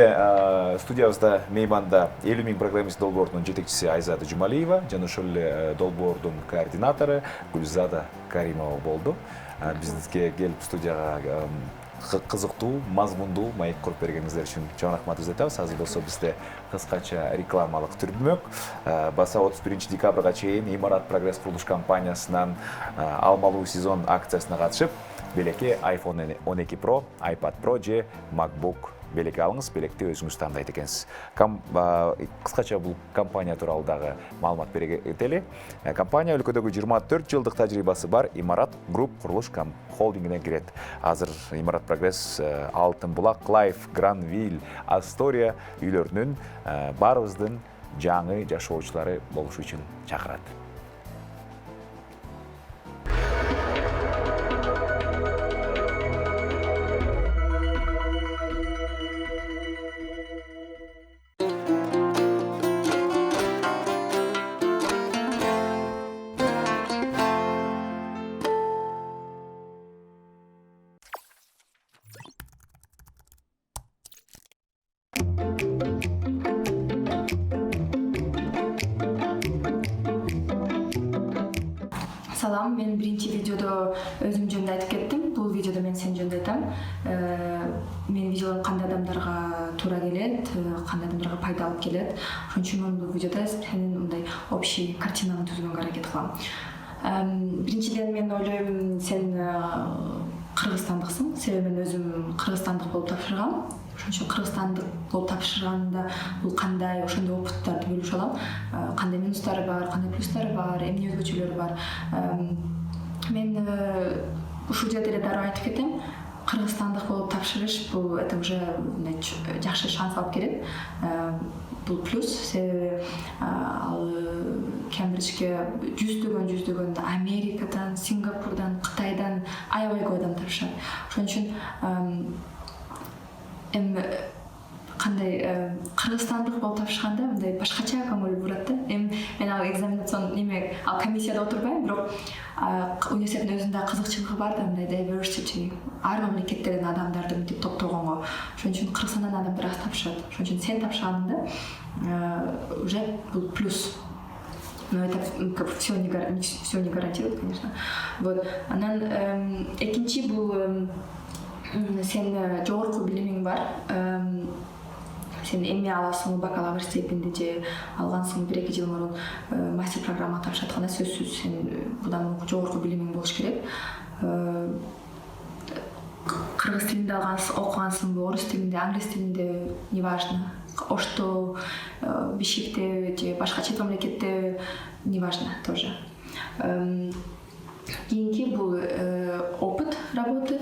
студиябызда мейманда 50 000 программист долбоорунун жетекчиси Айзада Жумалиева жана ошол эле долбоордун координатору Гүлзада Каримова болду. Бизге келип студияга кызыктуу, мазмундуу маек куруп бергениңиздер үчүн чоң рахматыбызды айтабыз. Азыр болсо бизде кыскача рекламалык түрмөк. Баса 31 декабрга чейин Имарат Прогресс курулуш компаниясынан алмалуу сезон акциясына катышып, белекке iPhone 12 Pro, iPad Pro же MacBook белек алыңыз, белекти өзүңүз тандайт экенсиз. Кыскача бул компания тууралуу дагы маалымат бере кетели. Компания өлкөдөгү 24 жылдык тажрыйбасы бар Имарат Групп курулуш холдингине кирет. Азыр Имарат Прогресс Алтын Булак, Клайв, Гранвилл, Астория үйлөрүнүн баарыбыздын жаңы жашоочулары болуш үчүн чакырат. Салам, мен биринчи видеодо өзүм жөнүндө айтып кеттим. Бул видеодо мен сен жөнүндө айтам. Мен видеолорум кандай адамдарга туура келет, кандай адамдарга пайда алып келет. Ошон үчүн мен бул видеодо сенин мындай общий картинаны түзүүгө аракет кылам. Биринчиден мен ойлойм, сен кыргызстандыксың. Себеби мен өзүм кыргызстандык болуп тапшыргам. Ошон үчүн кыргызстандык болуп тапшырганда бул кандай, ошондой опыттарды бөлүшө алам. Кандай минустары бар, кандай плюстары бар, эмне өзгөчөлүгү бар. Мен ушул жерде эле дароо айтып кетем. Кыргызстандык болуп тапшырыш бул это уже жакшы шанс алып келет. Бул плюс, себеби ал Кембриджге жүздөгөн Америкадан, Сингапурдан, Кытайдан аябай көп адам тапшырат. Ошон үчүн кандай кыргызстандык болуп тапшырганда мындай башкача көңүл бурат да. Мен ал экзаменацион неме, ал комиссияда отурбайм, бирок университеттин өзүндө кызыкчылыгы бар да, мындай diversity, ар мамлекеттерден адамдарды мынтип топтогонго. Ошон үчүн Кыргызстандан адамдар аз тапшырат. Ошон үчүн сен тапшырганда уже бул плюс. Но это как все не гарантирует, конечно. Вот. Анан экинчи бул сен жогорку билимиң бар. Сен эми аласың, бакалавр степенди же алгансың, 1-2 жыл мурун мастер программа тапшыртканда сөзсүз сен будан жогорку билимиң болуш керек. Кыргыз тилинде окугансыңбы, орус тилинде, англис тилинде, неважно. Ошто, Бишкекте же башка чет мамлекетте, неважно тоже. Кийинки бул опыт работы.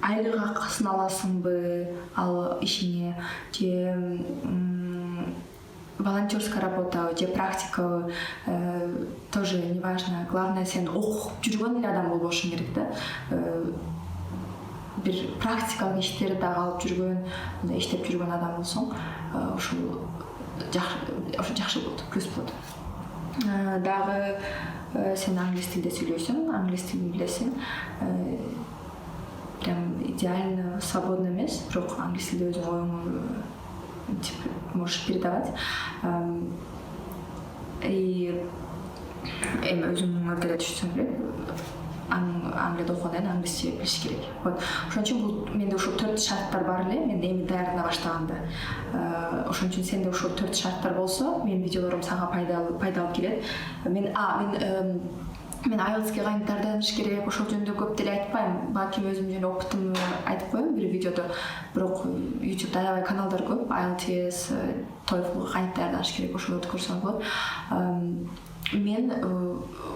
Айлык акысын аласыңбы ал ишиңе, же волонтерская работа, же практика, тоже неважно. Главное, сен окуп жүргөн эле адам болбошуң керек да. Бир практикалык иштерди дагы алып жүргөн, иштеп жүргөн адам болсоң, ошол жакшы болот, плюс болот. Дагы сен англис тилде сүйлөйсүң, англис тилин билесиң. Прям идеально свободно эмес, бирок англис тилде өзүң оюңду можешь передавать. И эми өзүң өлкөдө түшсөң эле Англияда окуганда англисче билиш керек. Вот. Ошон үчүн бул менде ушул 4 шарттар бар эле, мен эми даярдана баштаганда. Ошон үчүн сенде ушул 4 шарттар болсо, менин видеолорум сага пайда алып келет. Мен мен IELTS-ке кайын даярданыш керек, ошол жөнүндө көп деле айтпайм. Балким өзүм жөн опытымды айтып коем бир видеодо. Бирок YouTube'да аябай каналдар көп. IELTS, TOEFL кантип даярданыш керек, ошолорду көрсөң болот. Мен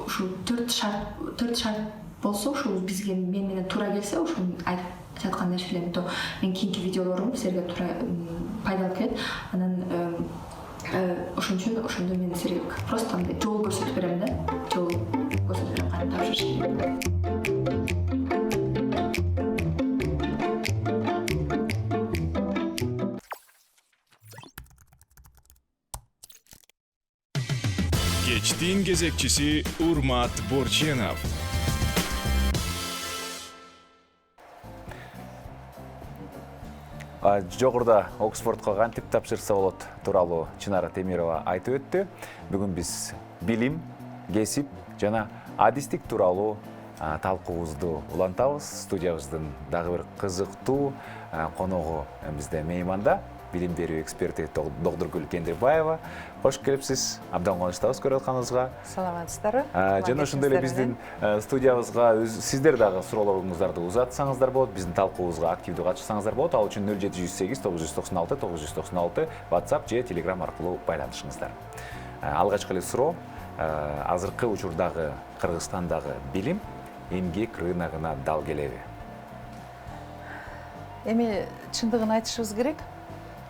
ушул 4 шарт болсо, ушул бизге мен менен туура келсе, ушул айтып жаткан нерселерди то мен кийинки видеолорум силерге туура пайдалуу келет. Анан ошон үчүн ошондо мен силерге просто мындай жол көрсөтүп берем да. Жол көрсөтүп берем, кантип тапшырыш керек. Кечтин кезекчиси Урмат Борченов. Жогоруда Оксфордко кантип тапшырса болот тууралуу Чынара Темирова айтып өттү. Бүгүн биз билим, кесип жана адистик тууралуу талкуубузду улантабыз. Студиябыздын дагы бир кызыктуу коногу бизде мейманда, билим берүү эксперти Догдургүл Кендирбаева. Кош келипсиз. Абдан кубанычтабыз көрүп атканыбызга. Саламатсыздарбы? Жана ошондой эле биздин студиябызга сиздер дагы суроолоруңуздарды узатсаңыздар болот, биздин талкуубузга активдүү катышсаңыздар болот. Ал үчүн 0708 996 996 WhatsApp же Telegram аркылуу байланышыңыздар. Алгачкы эле суроо, азыркы учурдагы Кыргызстандагы билим эмгек рыногуна дал келеби? Эми чындыгын айтышыбыз керек.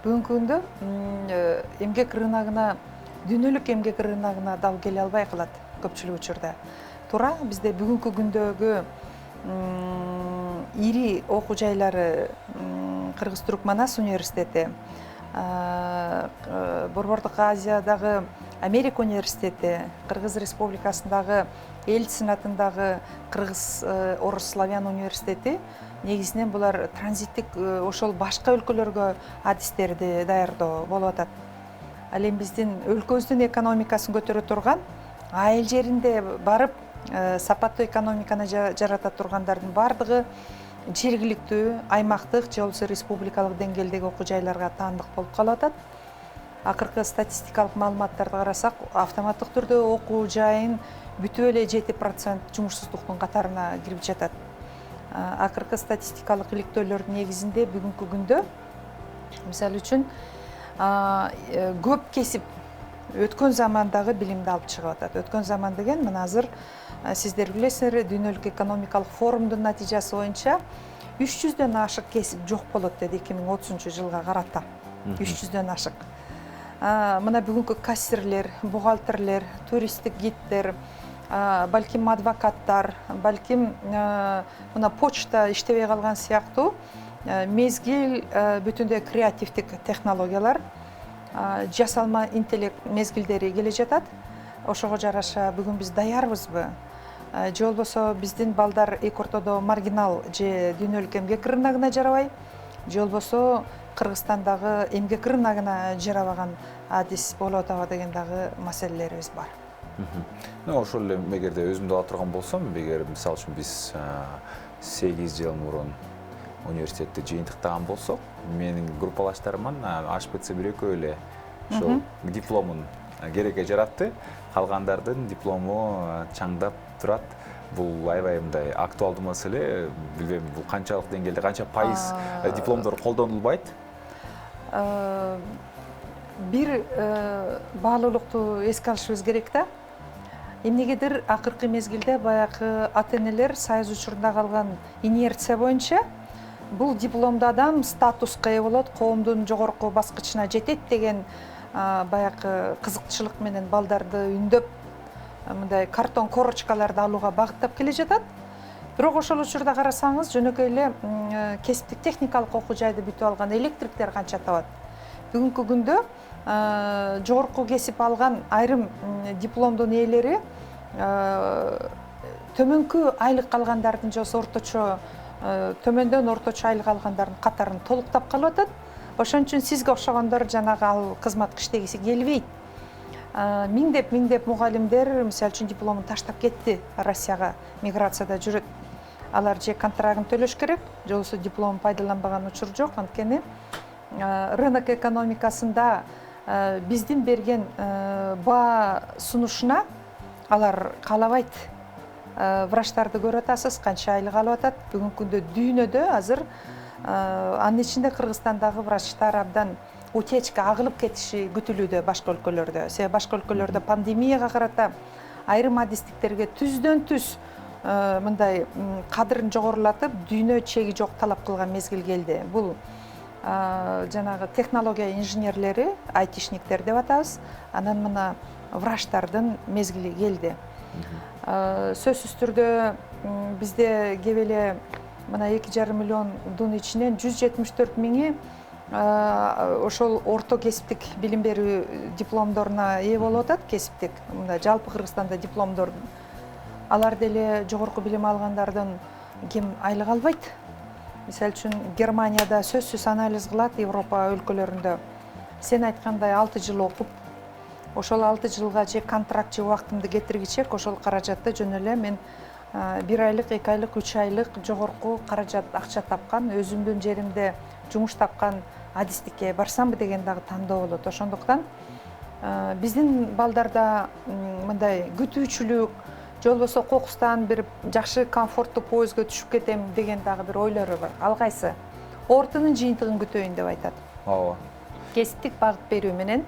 Бүгүнкү күндө эмгек рыногуна, дүйнөлүк эмгек рыногуна дал келе албай калат көпчүлүк учурда. Туура, бизде бүгүнкү күндөгү ири окуу жайлары Кыргыз Туркманас университети, Борбордук Азиядагы Америка университети, Кыргыз Республикасындагы эл сенатындагы Кыргыз Орус Славян университети негизинен булар транзиттик ошол башка өлкөлөргө адистерди даярдоо болуп атат. Ал эми биздин өлкөбүздүн экономикасын көтөрө турган, айыл жеринде барып сапаттуу экономиканы жарата тургандардын бардыгы жергиликтүү, аймактык же болбосо республикалык деңгээлдеги окуу жайларга таандык болуп калып атат. Акыркы статистикалык маалыматтарды карасак, автоматтык түрдө окуу жайын бүтүп эле 7% жумушсуздуктун катарына кирип жатат. Акыркы статистикалык иликтөөлөрдүн негизинде бүгүнкү күндө мисалы үчүн көп кесип өткөн замандагы билимди алып чыгып атат. Өткөн заман деген мына азыр сиздер билесиздер, дүйнөлүк экономикалык форумдун натыйжасы боюнча 300дөн ашык кесип жок болот деди 2030-жылга карата. 300дөн ашык. Мына бүгүнкү кассирлер, бухгалтерлер, туристтик гидтер, балким адвокаттар, балким мына почта иштебей калган сыяктуу мезгил бүтүндөй креативдик технологиялар, жасалма интеллект мезгилдери келе жатат. Ошого жараша бүгүн биз даярбызбы? Же болбосо биздин балдар эки ортодо маргинал же дүйнөлүк эмгек рыногуна жарабай, же болбосо Кыргызстандагы эмгек рыногуна жарабаган адис болуп атабы деген дагы маселелерибиз бар. Ошол эле эгерде өзүмдү ала турган болсом, эгер мисалы үчүн биз 8 жыл мурун университетте жыйынтыктаган болсок, менин группалаштарыман HPC бир экөө эле ошол дипломун керекке жаратты. Калгандардын диплому чаңдап турат. Бул аябай мындай актуалдуу маселе. Билбейм, бул канчалык деңгээлде, канча пайыз дипломдор колдонулбайт? Бир баалуулукту эске алышыбыз керек да. Эмнегедир акыркы мезгилде баягы ата-энелер союз учурунда калган инерция боюнча бул дипломду адам статуска ээ болот, коомдун жогорку баскычына жетет деген баягы кызыкчылык менен балдарды үндөп, мындай картон корочкаларды алууга багыттап келе жатат. Бирок ошол учурда карасаңыз, жөнөкөй эле кесиптик техникалык окуу жайды бүтүп алган электриктер канча табат. Бүгүнкү күндө жогорку кесип алган айрым дипломдун ээлери төмөнкү айлык алгандардын же орточо төмөндөн орточо айлык алгандардын катарын толуктап калып атат. Ошон үчүн сизге окшогондор жанагы ал кызматка иштегиси келбейт. Миңдеп мугалимдер мисалы үчүн дипломун таштап кетти, Россияга миграцияда жүрөт. Алар же контрагын төлөш керек, же болбосо дипломун пайдаланбаган учур жок. Анткени рынок экономикасында биздин берген баа сунушуна алар каалабайт. врачтарды көрүп атасыз, канча айлык алып атат. Бүгүнкү күндө дүйнөдө азыр анын ичинде Кыргызстандагы врачтар абдан утечка агылып кетиши күтүлүүдө башка өлкөлөрдө. Себеби башка өлкөлөрдө пандемияга карата айрым адистиктерге түздөн түз мындай кадырын жогорулатып, дүйнө чеги жок талап кылган мезгил келди. Бул жанагы технология инженерлери, айтишниктер деп атабыз. Анан мына врачтардын мезгили келди. Сөзсүз түрдө бизде кеп эле мына 2,5 миллиондун ичинен 174 миңи ошол орто кесиптик билим берүү дипломдоруна ээ болуп атат, кесиптик. Мында жалпы Кыргызстанда дипломдор алар деле жогорку билим алгандардын ким айлык албайт. Мисалы үчүн Германияда сөзсүз анализ кылат, Европа өлкөлөрүндө. Сен айткандай 6 жыл окуп, ошол 6 жылга же контракт же убактымды кетиргичек ошол каражатты жөн эле мен 1 айлык, 2 айлык, 3 айлык жогорку каражат акча тапкан, өзүмдүн жеримде жумуш тапкан адистикке барсамбы деген дагы тандоо болот. Ошондуктан биздин балдарда мындай күтүүчүлүк, же болбосо кокустан бир жакшы комфорттуу поездге түшүп кетем деген дагы бир ойлору бар. Ал кайсы? Ортонун жыйынтыгын күтөйүн деп айтат. Ооба. Кесиптик багыт берүү менен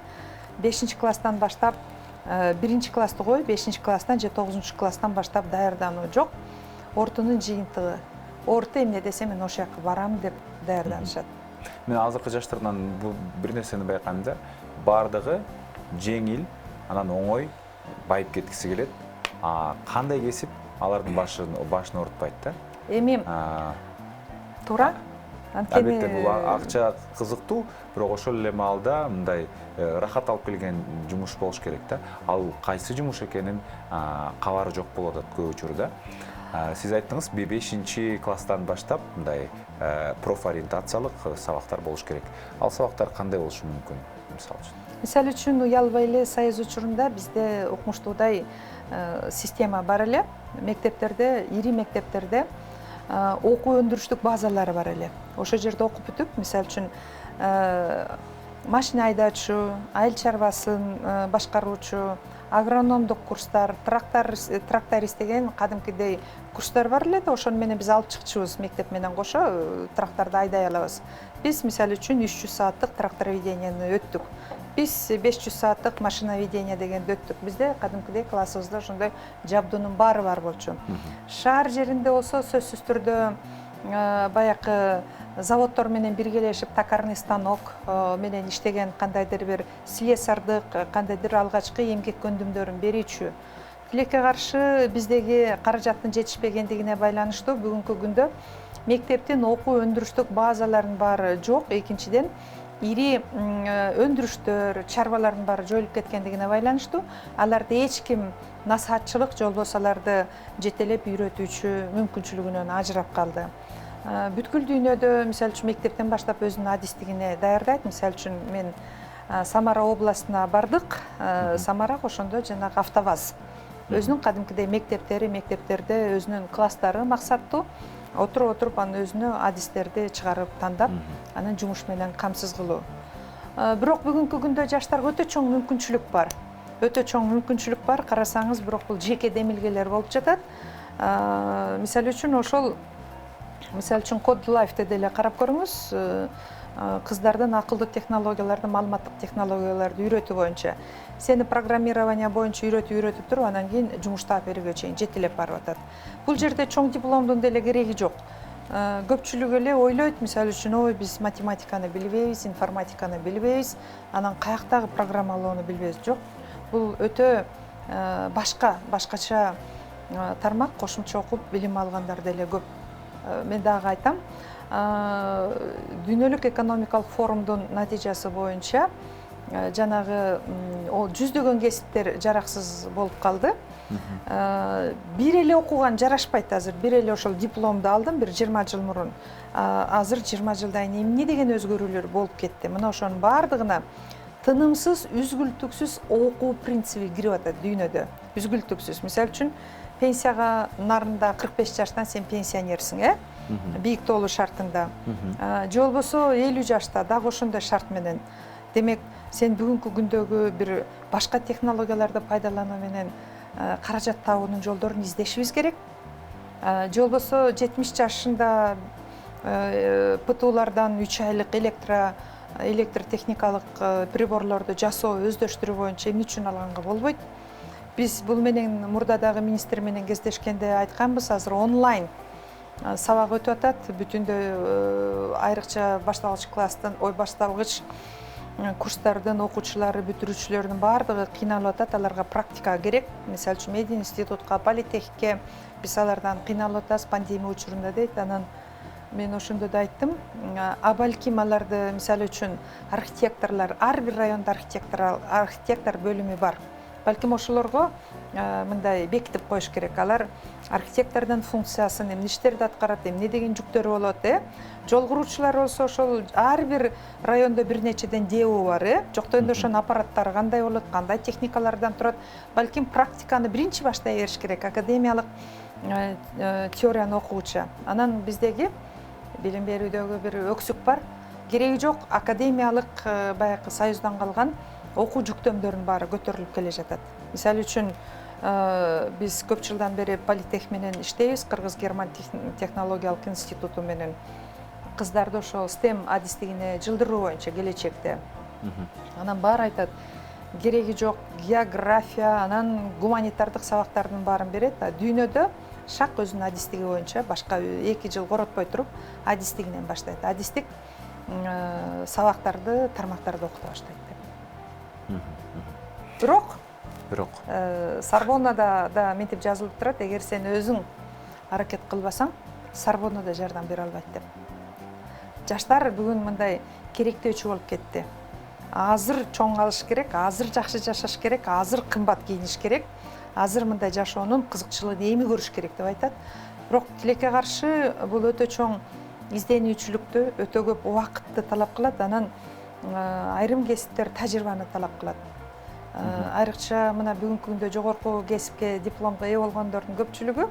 5-класстан баштап 1-классты кой, 5-класстан же 9-класстан баштап даярдануу жок. Ортонун жыйынтыгы. Орто эмне десе мен ошол жака барам деп даярданышат. Мен азыркы жаштардан бир нерсени байкайм да, бардыгы жеңил, анан оңой байып кеткиси келет. Кандай кесип алардын башын оорутпайт да. Эми туура. Албетте бул акча кызыктуу, бирок ошол эле маалда мындай рахат алып келген жумуш болуш керек да. Ал кайсы жумуш экенин кабары жок болуп атат көп учурда. Сиз айттыңыз 5-класстан баштап мындай профориентациялык сабактар болуш керек. Ал сабактар кандай болушу мүмкүн, мисалы үчүн? Мисалы үчүн уялбай эле Союз учурунда бизде укмуштуудай система бар эле. Мектептерде, ири мектептерде окуу өндүрүштүк базалары бар эле. Ошол жерде окуп бүтүп, мисалы үчүн машина айдоочу, айыл чарбасын башкаруучу, агрономдук курстар, тракторист деген кадимкидей курстар бар эле да, ошону менен биз алып чыкчубуз мектеп менен кошо тракторду айдай алабыз. Биз мисалы үчүн 300 сааттык трактороведениени өттүк. Биз 500 сааттык машиноведение дегенди өттүк. Бизде кадимкидей классыбызда ошондой жабдуунун баары бар болчу. Шаар жеринде болсо сөзсүз түрдө баякы заводдор менен биргелешип токарный станок менен иштеген кандайдыр бир слесардык, кандайдыр алгачкы эмгек көндүмдөрүн берүүчү. Тилекке каршы биздеги каражаттын жетишпегендигине байланыштуу бүгүнкү күндө мектептин окуу өндүрүштүк базаларынын баары жок. Экинчиден ири өндүрүштөр, чарбалардын баары жоюлуп кеткендигине байланыштуу аларды эч ким насаатчылык же болбосо аларды жетелеп үйрөтүүчү мүмкүнчүлүгүнөн ажырап калды. Бүткүл дүйнөдө мисалы үчүн мектептен баштап өзүнүн адистигине даярдайт. Мисалы үчүн мен Самара областына бардык. Самара ошондо жанагы автоваз. Өзүнүн кадимкидей мектептерде өзүнүн класстары максаттуу. Отуруп анын өзүнө адистерди чыгарып тандап, анын жумуш менен камсыз кылуу. Бирок бүгүнкү күндө жаштарга өтө чоң мүмкүнчүлүк бар. Карасаңыз, бирок бул жеке демилгелер болуп жатат. Мисалы үчүн Code Life'те деле карап көрүңүз. Кыздардын акылдуу технологияларды, маалыматтык технологияларды үйрөтүү боюнча, сени программирование боюнча үйрөтүп туруп, анан кийин жумуш таап берүүгө чейин жетелеп барып атат. Бул жерде чоң дипломдун деле кереги жок. Көпчүлүк эле ойлойт, мисалы үчүн, ой, биз математиканы билбейбиз, информатиканы билбейбиз, анан каяктагы программалоону билбейбиз. Жок, бул өтө башкача тармак, кошумча окуп билим алгандар деле көп. Мен дагы айтам, дүйнөлүк экономикалык форумдун натыйжасы боюнча жанагы жүздөгөн кесиптер жараксыз болуп калды. Бир эле окуган жарашпайт азыр. Бир эле ошол дипломду алдым бир 20 жыл мурун. Азыр 20 жылдан кийин эмне деген өзгөрүүлөр болуп кетти. Мына ошонун бардыгына тынымсыз, үзгүлтүксүз окуу принциби кирип атат дүйнөдө. Үзгүлтүксүз. Мисалы үчүн пенсияга нарында 45 жаштан сен пенсионерсиң, бийик тоолуу шартында. Же болбосо 50 жашта дагы ошондой шарт менен. Демек, сен бүгүнкү күндөгү бир башка технологияларды пайдалануу менен каражат табуунун жолдорун издешибиз керек. Же болбосо 70 жашында ПТУлардан 3 айлык электр техникалык приборлорду жасоо, өздөштүрүү боюнча эмне үчүн алганга болбойт? Биз бул менен мурда дагы министр менен кездешкенде айтканбыз, азыр онлайн сабак өтүп атат. Бүтүндөй айрыкча башталгыч курстардын окуучулары, бүтүрүүчүлөрдүн баардыгы кыйналып атат. Аларга практика керек. Мисалы үчүн медиа институтка, политехке биз алардан кыйналып атабыз пандемия учурунда дейт. Анан мен ошондо да айттым, а балким аларды мисалы үчүн архитекторлор, ар бир райондо архитектор бөлүмү бар. Балким ошолорго мындай бекитип коюш керек. Алар архитектордун функциясын, эмне иштерди аткарат, эмне деген жүктөрү болот, Жол куруучулар болсо ошол ар бир райондо бир нечеден ДЭУ бар, Жоктобойдо ошонун аппараттары кандай болот, кандай техникалардан турат. Балким практиканы биринчи баштай бериш керек, академиялык теорияны окуучу. Анан биздеги билим берүүдөгү бир өксүк бар. Кереги жок, академиялык баягы союздан калган окуу жүктөмдөрүнүн баары көтөрүлүп келе жатат. Мисалы үчүн биз көп жылдан бери политех менен иштейбиз, Кыргыз-Герман технологиялык институту менен. Кыздарды ошол STEM адистигине жылдыруу боюнча келечекте. Анан баары айтат, кереги жок, география, анан гуманитардык сабактардын баарын берет. Дүйнөдө шак өзүнүн адистиги боюнча башка 2 жыл коротпой туруп адистигинен баштайт. Адистик сабактарды, тармактарды окута баштайт деп. Бирок Сорбоннада да мынтип жазылып турат, эгер сен өзүң аракет кылбасаң, Сорбонна да жардам бере албайт деп. Жаштар бүгүн мындай керектөөчү болуп кетти. Азыр чоң алыш керек, азыр жакшы жашаш керек, азыр кымбат кийиниш керек, азыр мындай жашоонун кызыкчылыгын эми көрүш керек деп айтат. Бирок тилекке каршы бул өтө чоң изденүүчүлүктү, өтө көп убакытты талап кылат, анан айрым кесиптер тажрыйбаны талап кылат. Айрыкча мына бүгүнкү күндө жогорку кесипке дипломго ээ болгондордун көпчүлүгү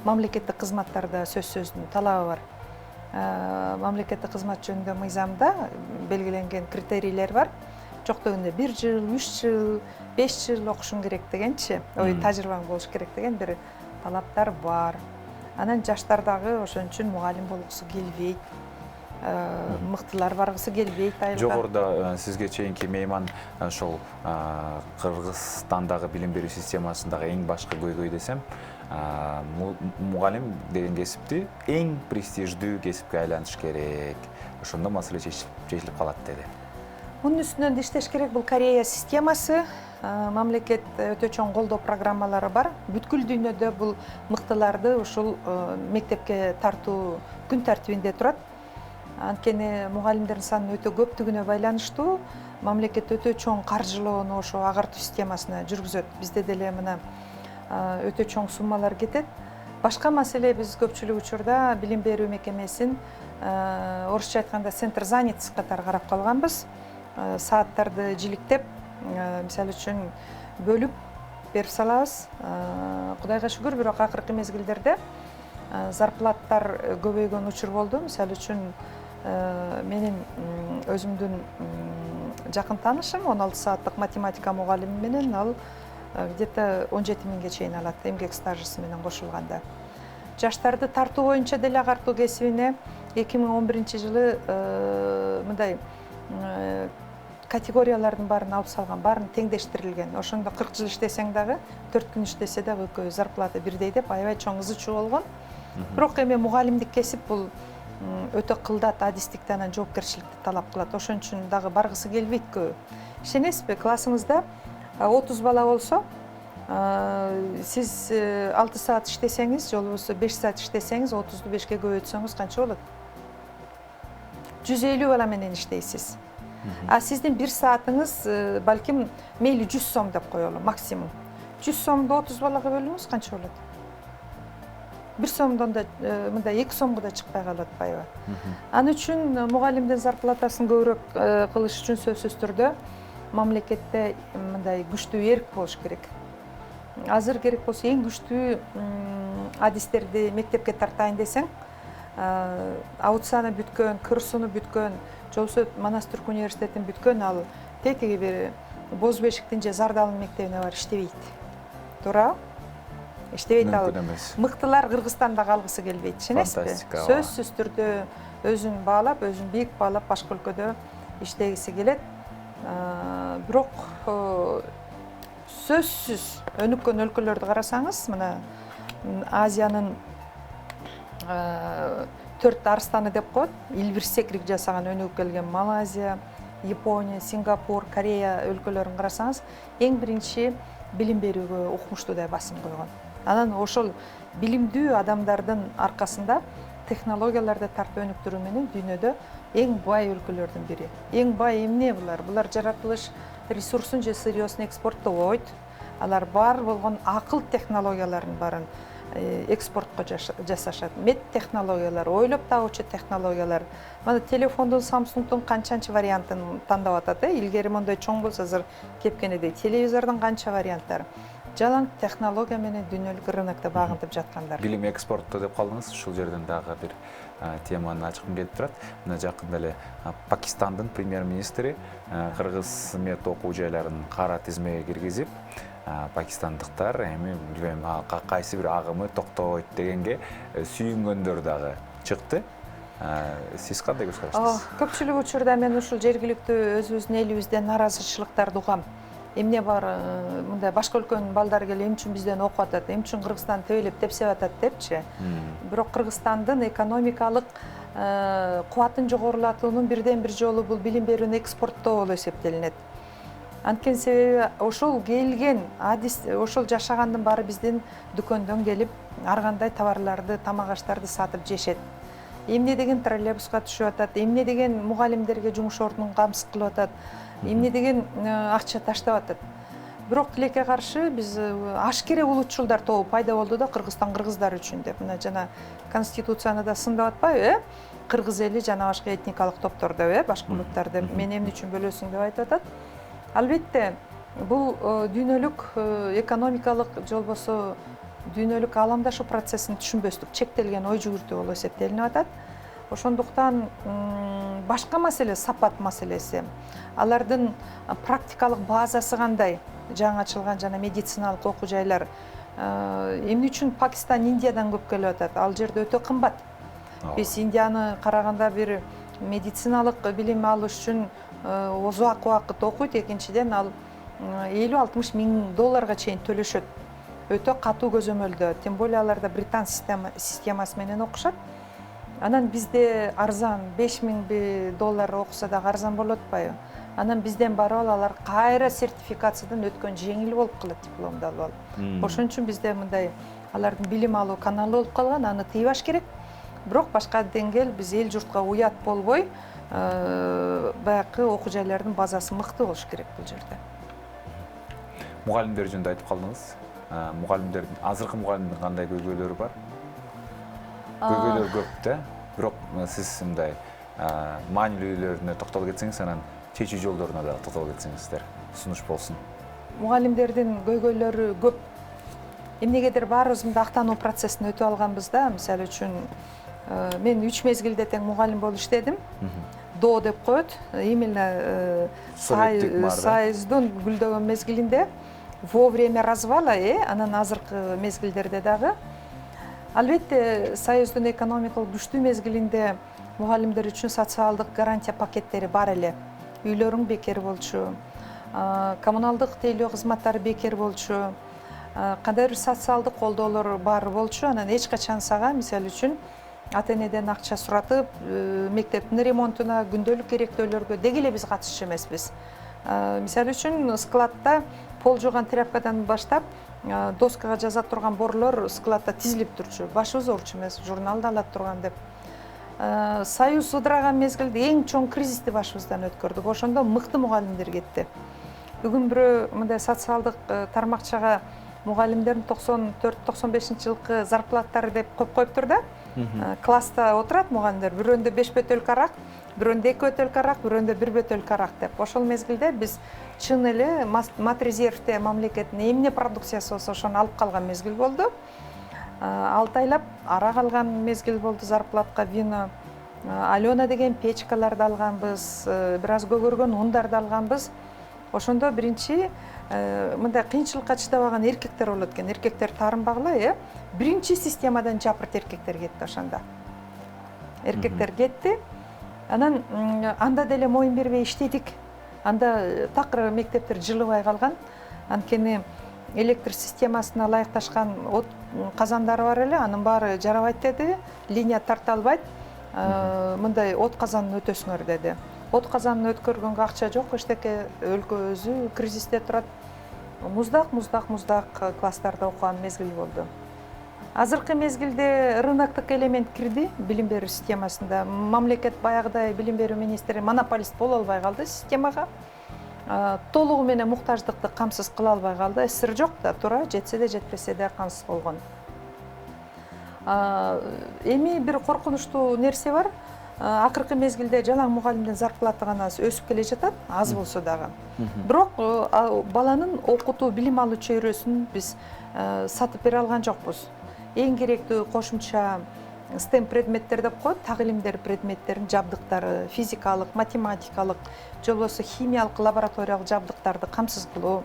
мамлекеттик кызматтарда сөзсүздүн талабы бар. Мамлекеттик кызмат жөнүндө мыйзамда белгиленген критерийлер бар. Жоктобойдо 1 жыл, 3 жыл, 5 жыл окушуң керек дегенчи, тажрыйбаң болуш керек деген бир талаптар бар. Анан жаштар дагы ошон үчүн мугалим болгусу келбейт. Мыктылар баргысы келбейт айылга. Жогоруда сизге чейинки мейман ошол Кыргызстандагы билим берүү системасындагы эң башкы көйгөй десем, мугалим деген кесипти эң престиждүү кесипке айлантыш керек. Ошондо маселе чечилип калат деди. Мунун үстүнөн да иштеш керек. Бул Корея системасы, мамлекет өтө чоң колдоо программалары бар. Бүткүл дүйнөдө бул мыктыларды ушул мектепке тартуу күн тартибинде турат. Анткени мугалимдердин санынын өтө көптүгүнө байланыштуу мамлекет өтө чоң каржылоону ошо агартуу системасына жүргүзөт. Бизде деле мына өтө чоң суммалар кетет. Башка маселе, биз көпчүлүк учурда билим берүү мекемесин орусча айтканда центр занятости катары карап калганбыз. Сааттарды жиликтеп, мисалы үчүн бөлүп берип салабыз. Кудайга шүгүр, бирок акыркы мезгилдерде зарплаттар көбөйгөн учур болду. Мисалы үчүн менин өзүмдүн жакын таанышым 16 сааттык математика мугалими менен ал где-то 17 миңге чейин алат, эмгек стажысы менен кошулганда. Жаштарды тартуу боюнча деле агартуу кесибине 2011 жылы мындай категориялардын баарын алып салган, баарын теңдештирилген. Ошондо 40 жыл иштесең дагы, 4 күн иштесе дагы экөө зарплата бирдей деп аябай чоң ызы чуу болгон. Бирок эми мугалимдик кесип бул өтө кылдат, адистикти, анан жоопкерчиликти талап кылат. Ошон үчүн дагы баргысы келбейт көбү. Ишенесизби, классыңызда 30 бала болсо, сиз 6 саат иштесеңиз, же болбосо 5 саат иштесеңиз, 30-ду 5ке көбөйтсөңүз канча болот? 150 бала менен иштейсиз. А сиздин 1 саатыңыз балким мейли 100 сом деп коелу, максимум. 100 сомду 30 балага бөлүңүз, канча болот? 1 сомдон да мындай 2 сомго да чыкпай калып атпайбы? Аны үчүн мугалимдин зарплатасын көбүрөөк кылыш үчүн сөзсүз түрдө мамлекетте мындай күчтүү эрк болуш керек. Азыр керек болсо эң күчтүү адистерди мектепке тартайын десең, аутсаны бүткөн, кырсуну бүткөн, же болбосо Манас Түрк университетин бүткөн, ал тетиги бир Боз Бешиктин же Зардалдын мектебине барып иштебейт. Туура? иштебейт ал. Мүмкүн эмес. Мыктылар Кыргызстанда калгысы келбейт, ишенесизби? Фантастика. Сөзсүз түрдө өзүн баалап, өзүн бийик баалап башка өлкөдө иштегиси келет. Бирок сөзсүз өнүккөн өлкөлөрдү карасаңыз, мына Азиянын 4 арстаны деп коет, илбирсекрик жасаган өнүгүп келген Малайзия, Япония, Сингапур, Корея өлкөлөрүн карасаңыз, эң биринчи билим берүүгө укмуштуудай басым койгон. Анан ошол билимдүү адамдардын аркасында технологияларды тартып өнүктүрүү менен дүйнөдө эң бай өлкөлөрдүн бири. Эң бай эмне булар? Булар жаратылыш ресурсун же сырьёсун экспорттобойт. Алар бар болгон акыл технологияларын барын экспортко жасашат. Мед технологиялар, ойлоп табуучу технологиялар. Мына телефондун Samsungдун канчанчы вариантын тандап атат, илгери мондай чоң болсо азыр кепкенедей. Телевизордун канча варианттары. Жалаң технология менен дүйнөлүк рынокто багынтып жаткандар. Билим экспортто деп калдыңыз, ушул жерден дагы бир теманы ачкым келип турат. Мына жакында эле Пакистандын премьер-министри кыргыз мед окуу жайларын кара тизмеге киргизип, пакистандыктар эми билбейм кайсы бир агымы токтойт дегенге сүйүнгөндөр дагы чыкты. Сиз кандай көз караштасыз? Көпчүлүк учурда мен ушул жергиликтүү өзүбүздүн элибизден наразычылыктарды угам. Эмне бар, мындай башка өлкөнүн балдары келип, эмне үчүн бизден окуп атат, эмне үчүн Кыргызстан төбөлөп тепсеп атат депчи. Бирок Кыргызстандын экономикалык кубатын жогорулатуунун бирден бир жолу бул билим берүүнү экспорттоо болуп эсептелинет. Анткени себеби ошол келген адис, ошол жашагандын баары биздин дүкөндөн келип, ар кандай товарларды, тамак аштарды сатып жешет. Эмне деген троллейбуска түшүп атат, эмне деген мугалимдерге жумуш ордун камсыз кылып атат, эмне деген акча таштап атат. Бирок тилекке каршы биз ашкере улутчулдар тобу пайда болду да Кыргызстан кыргыздары үчүн деп. Мына жана Конституцияны да сындап атпайбы, Кыргыз эли жана башка этникалык топтор деп, башка улуттар деп, мен эмне үчүн бөлөсүң деп айтып атат. Албетте, бул дүйнөлүк экономикалык же болбосо дүйнөлүк ааламдашуу процессин түшүнбөстүк, чектелген ой жүгүртүү болуп эсептелинип атат. Ошондуктан башка маселе сапат маселеси. Алардын практикалык базасы кандай? Жаңы ачылган жана медициналык окуу жайлар эмне үчүн Пакистан Индиядан көп келип атат? Ал жерде өтө кымбат. Биз Индияны караганда бир медициналык билим алыш үчүн узак убакыт окуйт, экинчиден ал 50-60 миң долларга чейин төлөшөт. Өтө катуу көзөмөлдө, тем более аларда британ системасы менен окушат. Анан бизде арзан 5 миң доллар окуса да арзан болуп атпайбы? Анан бизден барып алар кайра сертификациядан өткөн жеңил болуп калат, дипломду алып алып. Ошон үчүн бизде мындай алардын билим алуу каналы болуп калган, аны тыйбаш керек. Бирок башка деңгэл биз эл журтка уят болбой, баягы окуу жайлардын базасы мыкты болуш керек бул жерде. Мугалимдер жөнүндө айтып калдыңыз. Мугалимдердин азыркы мугалимдин кандай көйгөйлөрү бар? Көйгөйлөр көп да. Бирок сиз мындай маанилүүлөрүнө токтолуп кетсеңиз, анан чечүү жолдоруна да токтолуп кетсеңиздер, сунуш болсун. Мугалимдердин көйгөйлөрү көп. Эмнегедир баарыбыз мында актануу процессин өтүп алганбыз да. Мисалы үчүн мен 3 мезгилде тең мугалим болуп иштедим. До деп коет. Именно Союздун гүлдөгөн мезгилинде, во время развала, анан азыркы мезгилдерде дагы. Албетте, Союздун экономикалык күчтүү мезгилинде мугалимдер үчүн социалдык гарантия пакеттери бар эле. Үйлөрүң бекер болчу, коммуналдык тейлөө кызматтары бекер болчу, кандайдыр социалдык колдоолор бар болчу. Анан эч качан сага, мисалы үчүн, ата-энеден акча суратып, мектептин ремонтуна, күндөлүк керектөөлөргө деги эле биз катышчу эмеспиз. Мисалы үчүн, складда пол жууган тряпкадан баштап, доскага жаза турган борлор складда тизилип турчу. Башыбыз оорчу эмес, журналды ала турган деп. Союз ыдыраган мезгилде эң чоң кризисти башыбыздан өткөрдүк. Ошондо мыкты мугалимдер кетти. Бүгүн бирөө мындай социалдык тармакчага мугалимдердин 94-95 жылкы зарплаттары деп коюптур да. Класста отурат мугалимдер, бирөөндө 5 бөтөлкө арак, бирөөндө 2 бөтөлкө арак, бирөөндө 1 бөтөлкө арак деп. Ошол мезгилде биз чын эле матрезервте мамлекеттин эмне продукциясы болсо ошону алып калган мезгил болду. 6 айлап арак алган мезгил болду, зарплатка вино. Алена деген печкаларды алганбыз, бир аз көгөргөн ундарды алганбыз. ошондо биринчи мындай кыйынчылыкка чыдабаган эркектер болот экен. Эркектер таарынбагыла, биринчи системадан жапырт эркектер кетти ошондо. Эркектер кетти. Анан анда деле моюн бербей иштедик. Анда такыр мектептер жылыбай калган. Анткени электр системасына ылайыкташкан от казандары бар эле, анын баары жарабайт деди. Линия тарта албайт. Мындай от казанын өтөсүңөр деди. От казанын өткөргөнгө акча жок, эчтеке өлкө өзү кризисте турат. Муздак класстарда окуган мезгил болду. Азыркы мезгилде рыноктук элемент кирди билим берүү системасында. Мамлекет баягыдай билим берүү министри монополист боло албай калды системага. Толугу менен муктаждыкты камсыз кыла албай калды. СССР жок да, туура, жетсе де жетпесе де камсыз болгон. Эми бир коркунучтуу нерсе бар. Акыркы мезгилде жалаң мугалимдин зарплаты гана өсүп келе жатат, аз болсо дагы. Бирок баланын окутуу, билим алуу чөйрөсүн биз сатып бере алган жокпуз. Эң керектүү кошумча STEM предметтер деп коет, так илимдер предметтерин жабдыктары, физикалык, математикалык, же болбосо химиялык, лабораториялык жабдыктарды камсыз кылуу.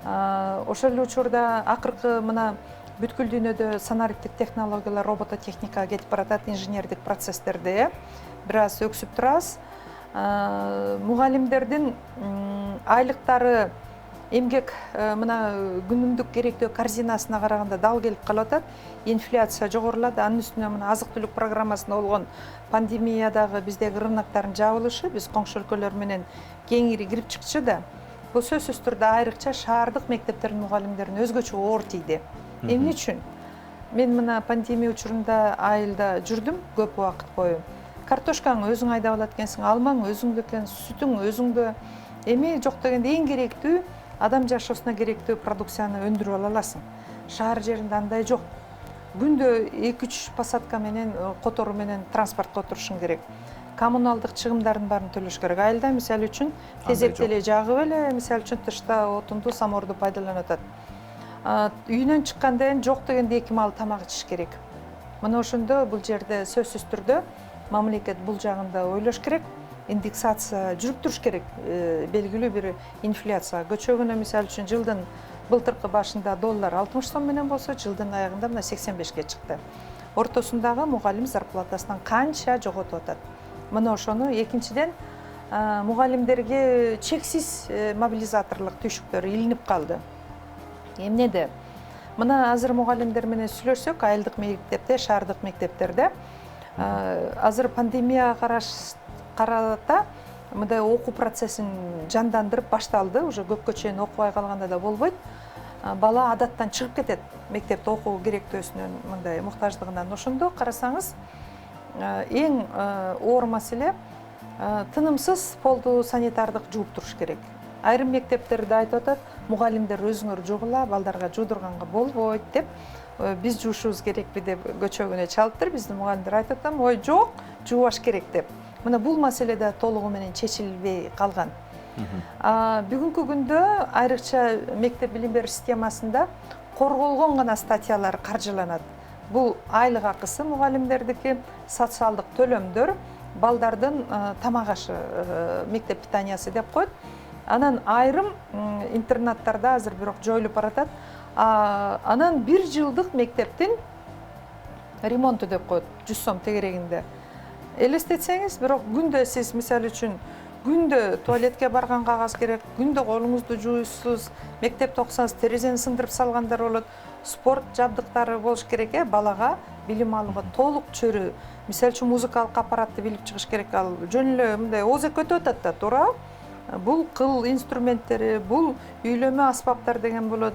Ошол эле учурда акыркы мына бүткүл дүйнөдө санариптик технологиялар, робототехникага кетип баратат, инженердик процесстерде бир аз өксүп турабыз. Мугалимдердин айлыктары эмгек мына күнүмдүк керектөө корзинасына караганда дал келип калып атат. Инфляция жогорулады. Анын үстүнө мына азык-түлүк программасында болгон пандемиядагы биздеги рыноктардын жабылышы, биз коңшу өлкөлөр менен кеңири кирип чыкчу да. Бул сөзсүз түрдө айрыкча шаардык мектептердин мугалимдерине өзгөчө оор тийди. Эмне үчүн? Мен мына пандемия учурунда айылда жүрдүм көп убакыт бою. Картошкаңы өзүң айдап алат экенсиң, алмаң өзүңдүкү, сүтүң өзүңдү. Эми жок дегенде эң керектүү адам жашоосуна керектүү продукцияны өндүрүп ала аласың. Шаар жеринде андай жок. Күндө 2-3 посадка менен, котору менен транспортко отурушуң керек. Коммуналдык чыгымдардын баарын төлөш керек. Айылда мисалы үчүн тезекти эле жагып эле, мисалы үчүн тышта отунду, саморду пайдаланып атат. Үйүнөн чыккандан кийин жок дегенде 2 маал тамак ичиш керек. Мына ошондо бул жерде сөзсүз түрдө мамлекет бул жагында ойлош керек. Индексация жүрүп туруш керек, белгилүү бир инфляция. Көчөгүнө мисалы үчүн жылдын былтыркы башында доллар 60 сом менен болсо, жылдын аягында мына 85ге чыкты. Ортосундагы мугалим зарплатасынан канча жоготуп атат. Мына ошону экинчиден мугалимдерге чексиз мобилизаторлук түйшүктөр илинип калды. Эмнеде? Мына азыр мугалимдер менен сүйлөшсөк, айылдык мектепте, шаардык мектептерде азыр пандемияга карата мындай окуу процессин жандандырып башталды. Уже көпкө чейин окубай калганда да болбойт. Бала адаттан чыгып кетет, мектепте окуу керектөөсүнөн мындай муктаждыгынан. Ошондо карасаңыз, эң оор маселе тынымсыз полду санитардык жууп туруш керек. Айрым мектептерде айтып атат, мугалимдер өзүңөр жуугула, балдарга жуудурганга болбойт деп, биз жуушубуз керекпи деп көчөгүнө чалыптыр. Биздин мугалимдер айтып атам, ой жок, жуубаш керек деп. Мына бул маселе да толугу менен чечилбей калган. Бүгүнкү күндө айрыкча мектеп билим берүү системасында корголгон гана статьялар каржыланат. Бул айлык акысы мугалимдердики, социалдык төлөмдөр, балдардын тамак ашы, мектеп питаниясы деп коет. Анан айрым интернаттарда азыр бирок жоюлуп баратат. Анан 1 жылдык мектептин ремонту деп коет, 100 сом тегерегинде. Элестетсеңиз, бирок күндө сиз мисалы үчүн күндө туалетке барган кагаз керек, күндө колуңузду жууйсуз, мектепте окусаңыз терезени сындырып салгандар болот, спорт жабдыктары болуш керек, балага билим алууга толук чөйрө. Мисалы үчүн музыкалык аппаратты билип чыгыш керек, ал жөн эле мындай озек өтүп атат да, туура? Бул кыл инструменттери, бул үйлөмө аспаптар деген болот.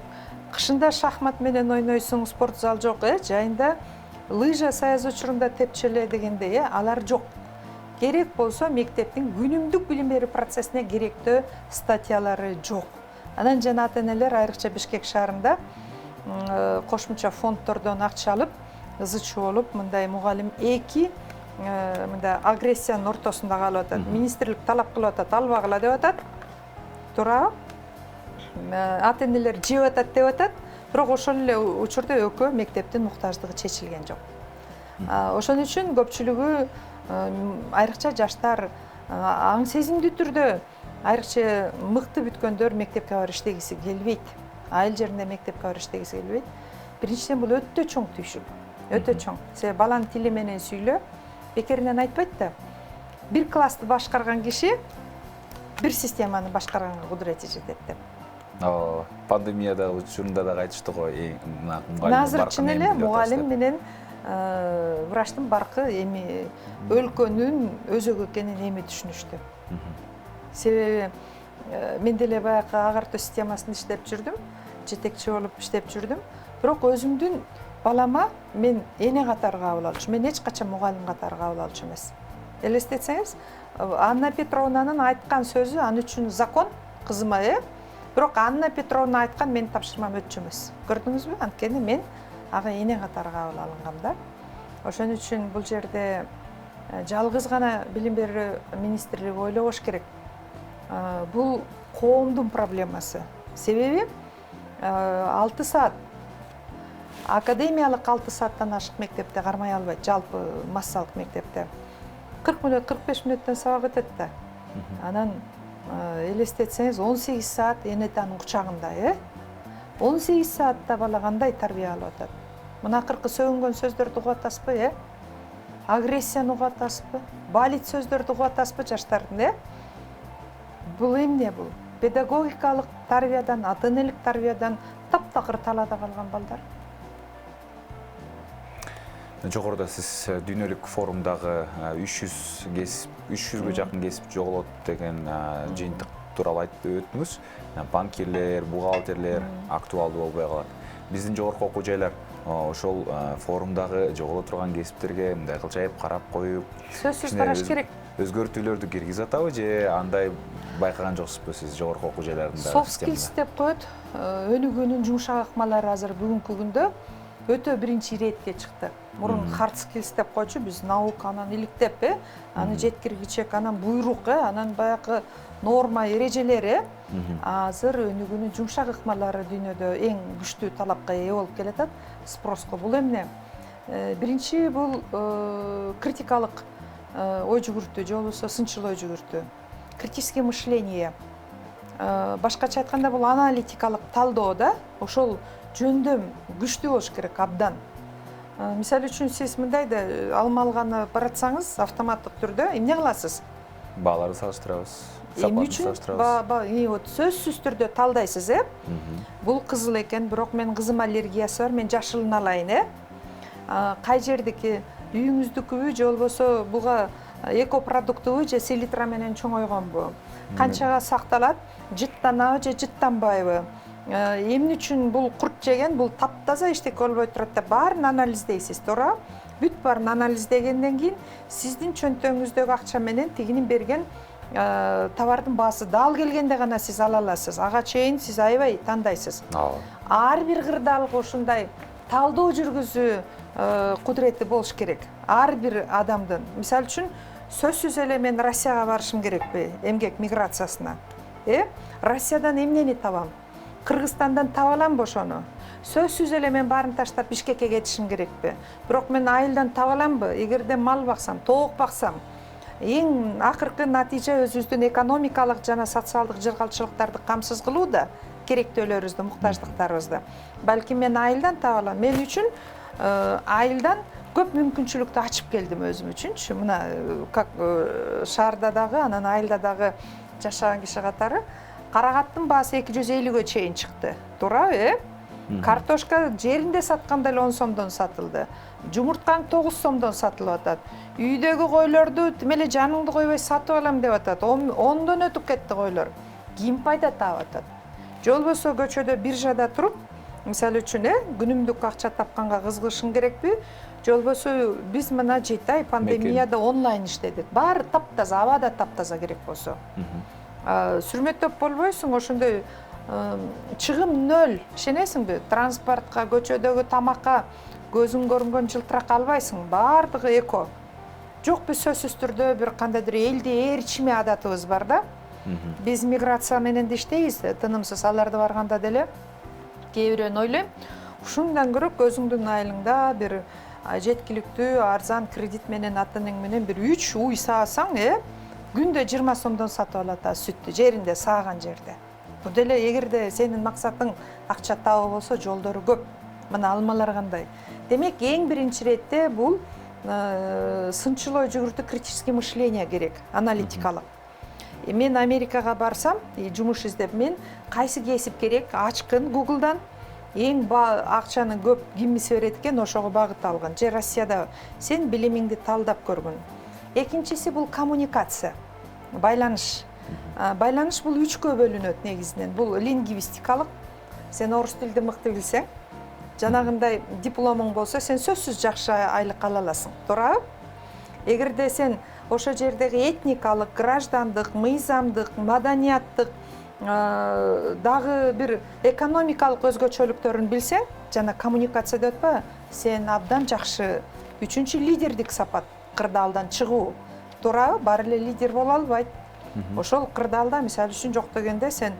Кышында шахмат менен ойнойсуң, спорт зал жок, жайында лыжа саяз учурунда тепчеле дегенде, алар жок. Керек болсо мектептин күнүмдүк билим берүү процессине керектөө статьялары жок. Анан жана ата-энелер айрыкча Бишкек шаарында кошумча фонддордон акча алып, ызычуу болуп, мындай мугалим 2 мындай агрессиянын ортосунда калып атат. Министрлик талап кылып атат, албагыла деп атат. Туура? Ата-энелер жеп атат деп атат. Бирок ошол эле учурда экөө мектептин муктаждыгы чечилген жок. Ошон үчүн көпчүлүгү айрыкча жаштар аң сезимдүү түрдө айрыкча мыкты бүткөндөр мектепке барып иштегиси келбейт. Айыл жеринде мектепке барып иштегиси келбейт. Биринчиден бул өтө чоң түйшүк. Өтө чоң. Себеби баланын тили менен сүйлөө. Бекеринен айтпайт да. Бир классты башкарган киши бир системаны башкарганга кудурети жетет деп. Пандемияда учурунда да айтышты го. Азыр чын эле мугалим менен врачтын баркы эми өлкөнүн өзөгү экенин эми түшүнүштү. Себеби мен деле баягы агартуу системасында иштеп жүрдүм, жетекчи болуп иштеп жүрдүм. Бирок өзүмдүн балама мен эне катары кабыл алчу. Мен эч качан мугалим катары кабыл алчу эмес. Элестетсеңиз, Анна Петровнанын айткан сөзү ан үчүн закон кызыма, бирок Анна Петровна айткан менин тапшырмам өтчү эмес. Көрдүңүзбү? Анткени мен ага эне катары кабыл алынгам да. Ошон үчүн бул жерде жалгыз гана билим берүү министрлиги ойлобош керек. Бул коомдун проблемасы. Себеби 6 саат академиялык 6 сааттан ашык мектепте кармай албайт, жалпы массалык мектепте. 40 мүнөт, 45 мүнөттөн сабак өтөт да. Анан элестетсеңиз 18 саат энетанын кучагында, 18 саатта бала кандай тарбия алып атат? Мына акыркы сөгүнгөн сөздөрдү угуп атасызбы, агрессияны угуп атасызбы? Балит сөздөрдү угуп атасызбы жаштардын, Бул эмне бул? Педагогикалык тарбиядан, ата-энелик тарбиядан таптакыр талаада калган балдар. Жогоруда сиз дүйнөлүк форумдагы 300га жакын кесип жоголот деген жыйынтык тууралуу айтып өттүңүз. Банкирлер, бухгалтерлер актуалдуу болбой калат. Биздин жогорку окуу жайлар ошол форумдагы жоголо турган кесиптерге мындай кылчайып карап коюп, Сөзсүз караш керек. Өзгөртүүлөрдү киргизе атабы же андай байкаган жоксузбу сиз жогорку окуу жайларында? Soft skills деп коет. Өнүгүүнүн жумшак ыкмалары азыр бүгүнкү күндө өтө биринчи иретке чыкты. Мурун hard skills деп койчу, биз наука анан иликтеп, аны жеткиргичек, анан буйрук, анан баягы норма эрежелери. Азыр өнүгүүнүн жумшак ыкмалары дүйнөдө эң күчтүү талапка ээ болуп келатат. Спроско бул эмне? Биринчи бул критикалык ой жүгүртүү, же болбосо сынчыл ой жүгүртүү. Критическое мышление. Башкача айтканда бул аналитикалык талдоо да, ошол жөндөм күчтүү болуш керек абдан. Мисалы үчүн сиз мындай да алма алганы баратсаңыз автоматтык түрдө эмне кыласыз? Бааларды салыштырабыз. Эмне үчүн? Сөзсүз түрдө талдайсыз, Бул кызыл экен, бирок мен кызым аллергиясы бар, мен жашылын алайын, Кай жердики үйүңүздүкүбү же болбосо буга экопродуктубу же селитра менен чоңойгонбу? Канчага сакталат? Жыттанабы же жыттанбайбы? Эмне үчүн бул курт жеген, бул таптаза эчтеке болбой турат деп баарын анализдейсиз, туура? Бүт баарын анализдегенден кийин сиздин чөнтөгүңүздөгү акча менен тигинин берген товардын баасы дал келгенде гана сиз ала аласыз. Ага чейин сиз аябай тандайсыз. Ар бир кырдаалык ушундай талдоо жүргүзүү кудурети болуш керек. Ар бир адамдын. Мисалы үчүн сөзсүз эле мен Россияга барышым керекпи? Эмгек миграциясына. Россиядан эмнени табам? Кыргызстандан таба аламбы ошону? Сөзсүз эле мен баарын таштап Бишкекке кетишим керекпи? Бирок мен айылдан таба аламбы? Эгерде мал баксам, тоок баксам, эң акыркы натыйжа өзүбүздүн экономикалык жана социалдык жыргалчылыктарды камсыз кылуу да керектөөлөрүбүздү, муктаждыктарыбызды. Балким мен айылдан таба алам. Мен үчүн айылдан көп мүмкүнчүлүктү ачып келдим өзүм үчүнчү. Мына как шаарда дагы, анан айылда дагы жашаган киши катары карагаттын баасы 250-ге чейин чыкты. Туурабы, Картошка жеринде сатканда эле 10 сомдон сатылды. Жумурткаң 9 сомдон сатылып атат. Үйдөгү койлорду тим эле жаныңды койбой сатып алам деп атат. 10дон өтүп кетти койлор. Ким пайда таап атат? Же болбосо көчөдө биржада туруп, мисалы үчүн, күнүмдүк акча тапканга кызыгышың керекпи? Же болбосо биз мына 7 ай пандемияда онлайн иштедик. Баары таптаза, аба да таптаза керек болсо. Сүрмөттөп болбойсуң, ошондой чыгым 0, ишенесиңби? Транспортко, көчөдөгү тамакка көзүң көрүнгөн жылтырак албайсың, баардыгы эко. Жок, биз сөзсүз түрдө бир кандайдыр элди ээрчиме адатыбыз бар да. Биз миграция менен да иштейбиз, тынымсыз аларды барганда деле кээ бирөөнү ойлойм. Ушундан көрө өзүңдүн айылыңда бир жеткиликтүү арзан кредит менен ата-энең менен бир 3 уй саасаң, күндө 20 сомдон сатып алат сүттү жеринде сааган жерде. Бул деле эгерде сенин максатың акча табуу болсо жолдору көп. Мына алмалар кандай. Демек эң биринчи иретте бул сынчылоо жүгүртүү критический мышление керек, аналитикалык. Мен Америкага барсам, жумуш издеп мен кайсы кесип керек ачкын Google'дан эң акчаны көп кимиси берет экен ошого багыт алган. Же Россияда сен билимиңди талдап көргүн. Экинчиси бул коммуникация, байланыш. Байланыш бул 3кө бөлүнөт негизинен. Бул лингвистикалык. Сен орус тилди мыкты билсең, жанагындай дипломуң болсо, сен сөзсүз жакшы айлык ала аласың. Туурабы? Эгерде сен ошо жердеги этникалык, граждандык, мыйзамдык, маданияттык, дагы бир экономикалык өзгөчөлүктөрүн билсең, жана коммуникация деп атпайбы, сен абдан жакшы. Үчүнчү лидердик сапат, кырдаалдан чыгуу. Туурабы? Баары эле лидер боло албайт. Ошол кырдаалда мисалы үчүн жок дегенде сен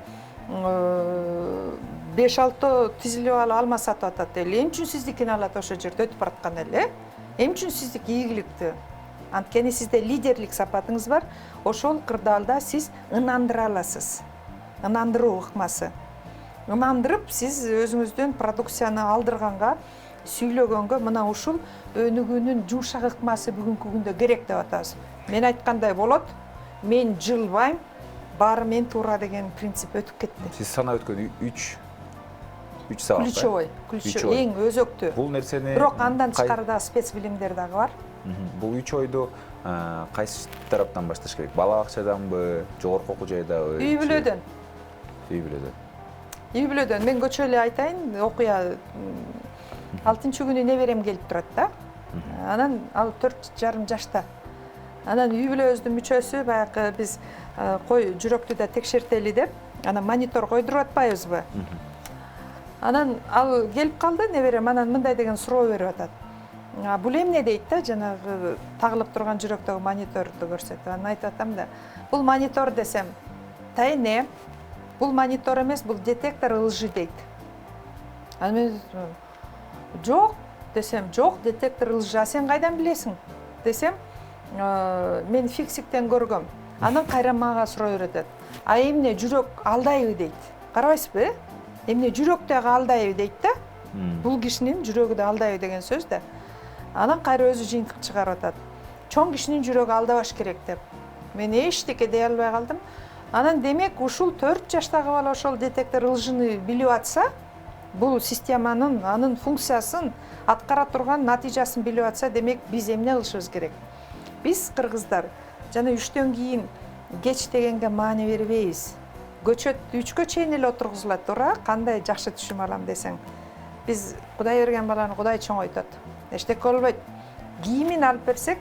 5-6 тизилип алма сатып атат эле. Эмне үчүн сиздикин алат ошо жерде өтүп бараткан эле? Эмне үчүн сиздик ийгиликтүү? Анткени сизде лидерлик сапатыңыз бар. Ошол кырдаалда сиз ынандыра аласыз. Ынандыруу ыкмасы. Ынандырып, сиз өзүңүздүн продукцияны алдырганга, сүйлөгөнгө мына ушул өнүгүүнүн жумшак ыкмасы бүгүнкү күндө керек деп атабыз. Мен айткандай болот. Мен жылбайм, баары мен туура деген принцип өтүп кетти. Сиз санап өткөн 3 сабак. Ключевой, эң өзөктүү. Бул нерсени Бирок андан тышкары да спец билимдер дагы бар. Бул 3 ойду кайсы тараптан башташ керек? Бала бакчаданбы, жогорку окуу жайдабы? Үй бүлөдөн. Үй бүлөдөн. Үй бүлөдөн. Мен көчө эле айтайын, окуя 6-күнү неберем келип турат да. Анан ал 4,5 жашта. Анан үй бүлөбүздүн мүчөсү баягы биз кой жүрөктү да текшертели деп, анан монитор койдуруп атпайбызбы? Анан ал келип калды неберем, анан мындай деген суроо берип атат. Бул эмне дейт да, жанагы тагылып турган жүрөктөгү мониторду көрсөтүп. Анан айтып атам да, бул монитор десем, тайне, бул монитор эмес, бул детектор лжи дейт. Анан мен жок десем, жок, детектор лжи. А сен кайдан билесиң? Десем, мен фиксиктен көргөм. Анан кайра мага суроо берет. А эмне жүрөк алдайбы дейт. Карабайсызбы? Эмне жүрөк дагы алдайбы дейт да. Бул кишинин жүрөгү да алдайбы деген сөз да. Анан кайра өзү жыйынтык чыгарып атат. Чоң кишинин жүрөгү алдабаш керек деп. Мен эчтеке дей албай калдым. Анан демек ушул 4 жаштагы бала ошол детектор лжыны билип атса, бул системанын, анын функциясын аткара турган натыйжасын билип атса, демек биз эмне кылышыбыз керек? Биз кыргыздар жана 3төн кийин кеч дегенге маани бербейбиз. Көчөт 3кө чейин эле отургузулат, туура? Кандай жакшы түшүм алам десең. Биз Кудай берген баланы Кудай чоңойтот. Эчтеке болбойт. Кийимин алып берсек,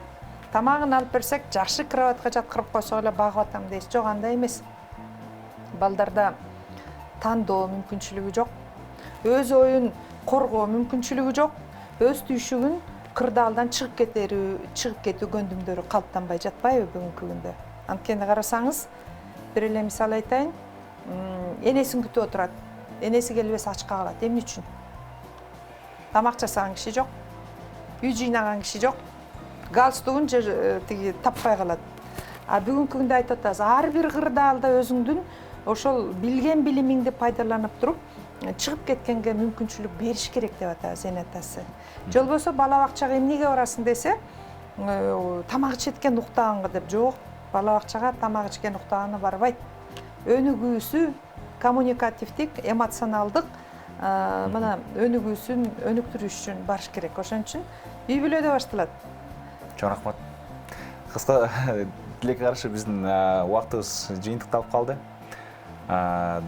тамагын алып берсек, жакшы кроватка жаткырып койсок эле багып атам дейсиз. Жок, андай эмес. Балдарда тандоо мүмкүнчүлүгү жок. Өз оюн коргоо мүмкүнчүлүгү жок. Өз түйшүгүн кырдаалдан чыгып кетүү көндүмдөрү калыптанбай жатпайбы бүгүнкү күндө? Анткени карасаңыз, бир эле мисал айтайын, энесин күтүп отурат. Энеси келбесе ачка калат. Эмне үчүн? Тамак жасаган киши жок. Үй жыйнаган киши жок. Галстугун тиги таппай калат. А бүгүнкү күндө айтып атабыз, ар бир кырдаалда өзүңдүн ошол билген билимиңди пайдаланып туруп, чыгып кеткенге мүмкүнчүлүк бериш керек деп атабыз эне атасы. Жол болсо бала бакчага эмнеге барасың десе, тамак ичеткен уктаганга деп. Жок, бала бакчага тамак ичкен уктаганы барбайт. Өнүгүүсү коммуникативдик, эмоционалдык, мына өнүгүүсүн өнүктүрүш үчүн барыш керек. Ошон үчүн үй бүлөдө башталат. Чоң рахмат. Кыска тилекке каршы биздин убактыбыз жыйынтыкталып калды.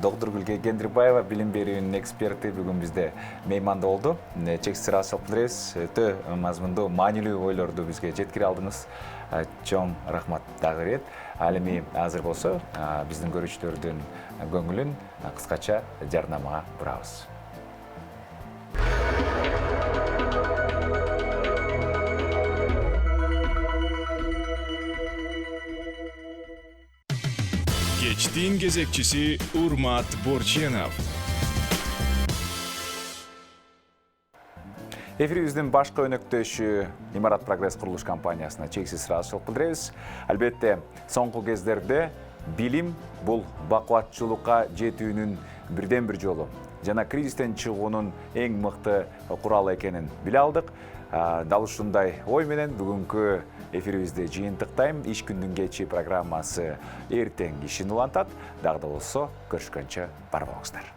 Доктор Гүлге Кендирбаева, билим берүүнүн эксперти, бүгүн бизде мейманда болду. Чексиз ыраазычылык билдиребиз. Өтө мазмундуу, маанилүү ойлорду бизге жеткире алдыңыз. Чоң рахмат дагы рет. Ал эми азыр болсо биздин көрүүчүлөрдүн көңүлүн кыскача жарнамага бурабыз. Кечтин кезекчиси Урмат Борченов. Эфирибиздин башкы өнөктөшү Имарат Прогресс курулуш компаниясына чексиз ыраазычылык билдиребиз. Албетте, соңку кездерде билим бул бакубатчылыкка жетүүнүн бирден бир жолу жана кризистен чыгуунун эң мыкты куралы экенин биле алдык. Дал ушундай ой менен бүгүнкү эфирибизди жыйынтыктайм. Иш күндүн кечи программасы эртең ишин улантат. Дагы да болсо көрүшкөнчө бар болуңуздар.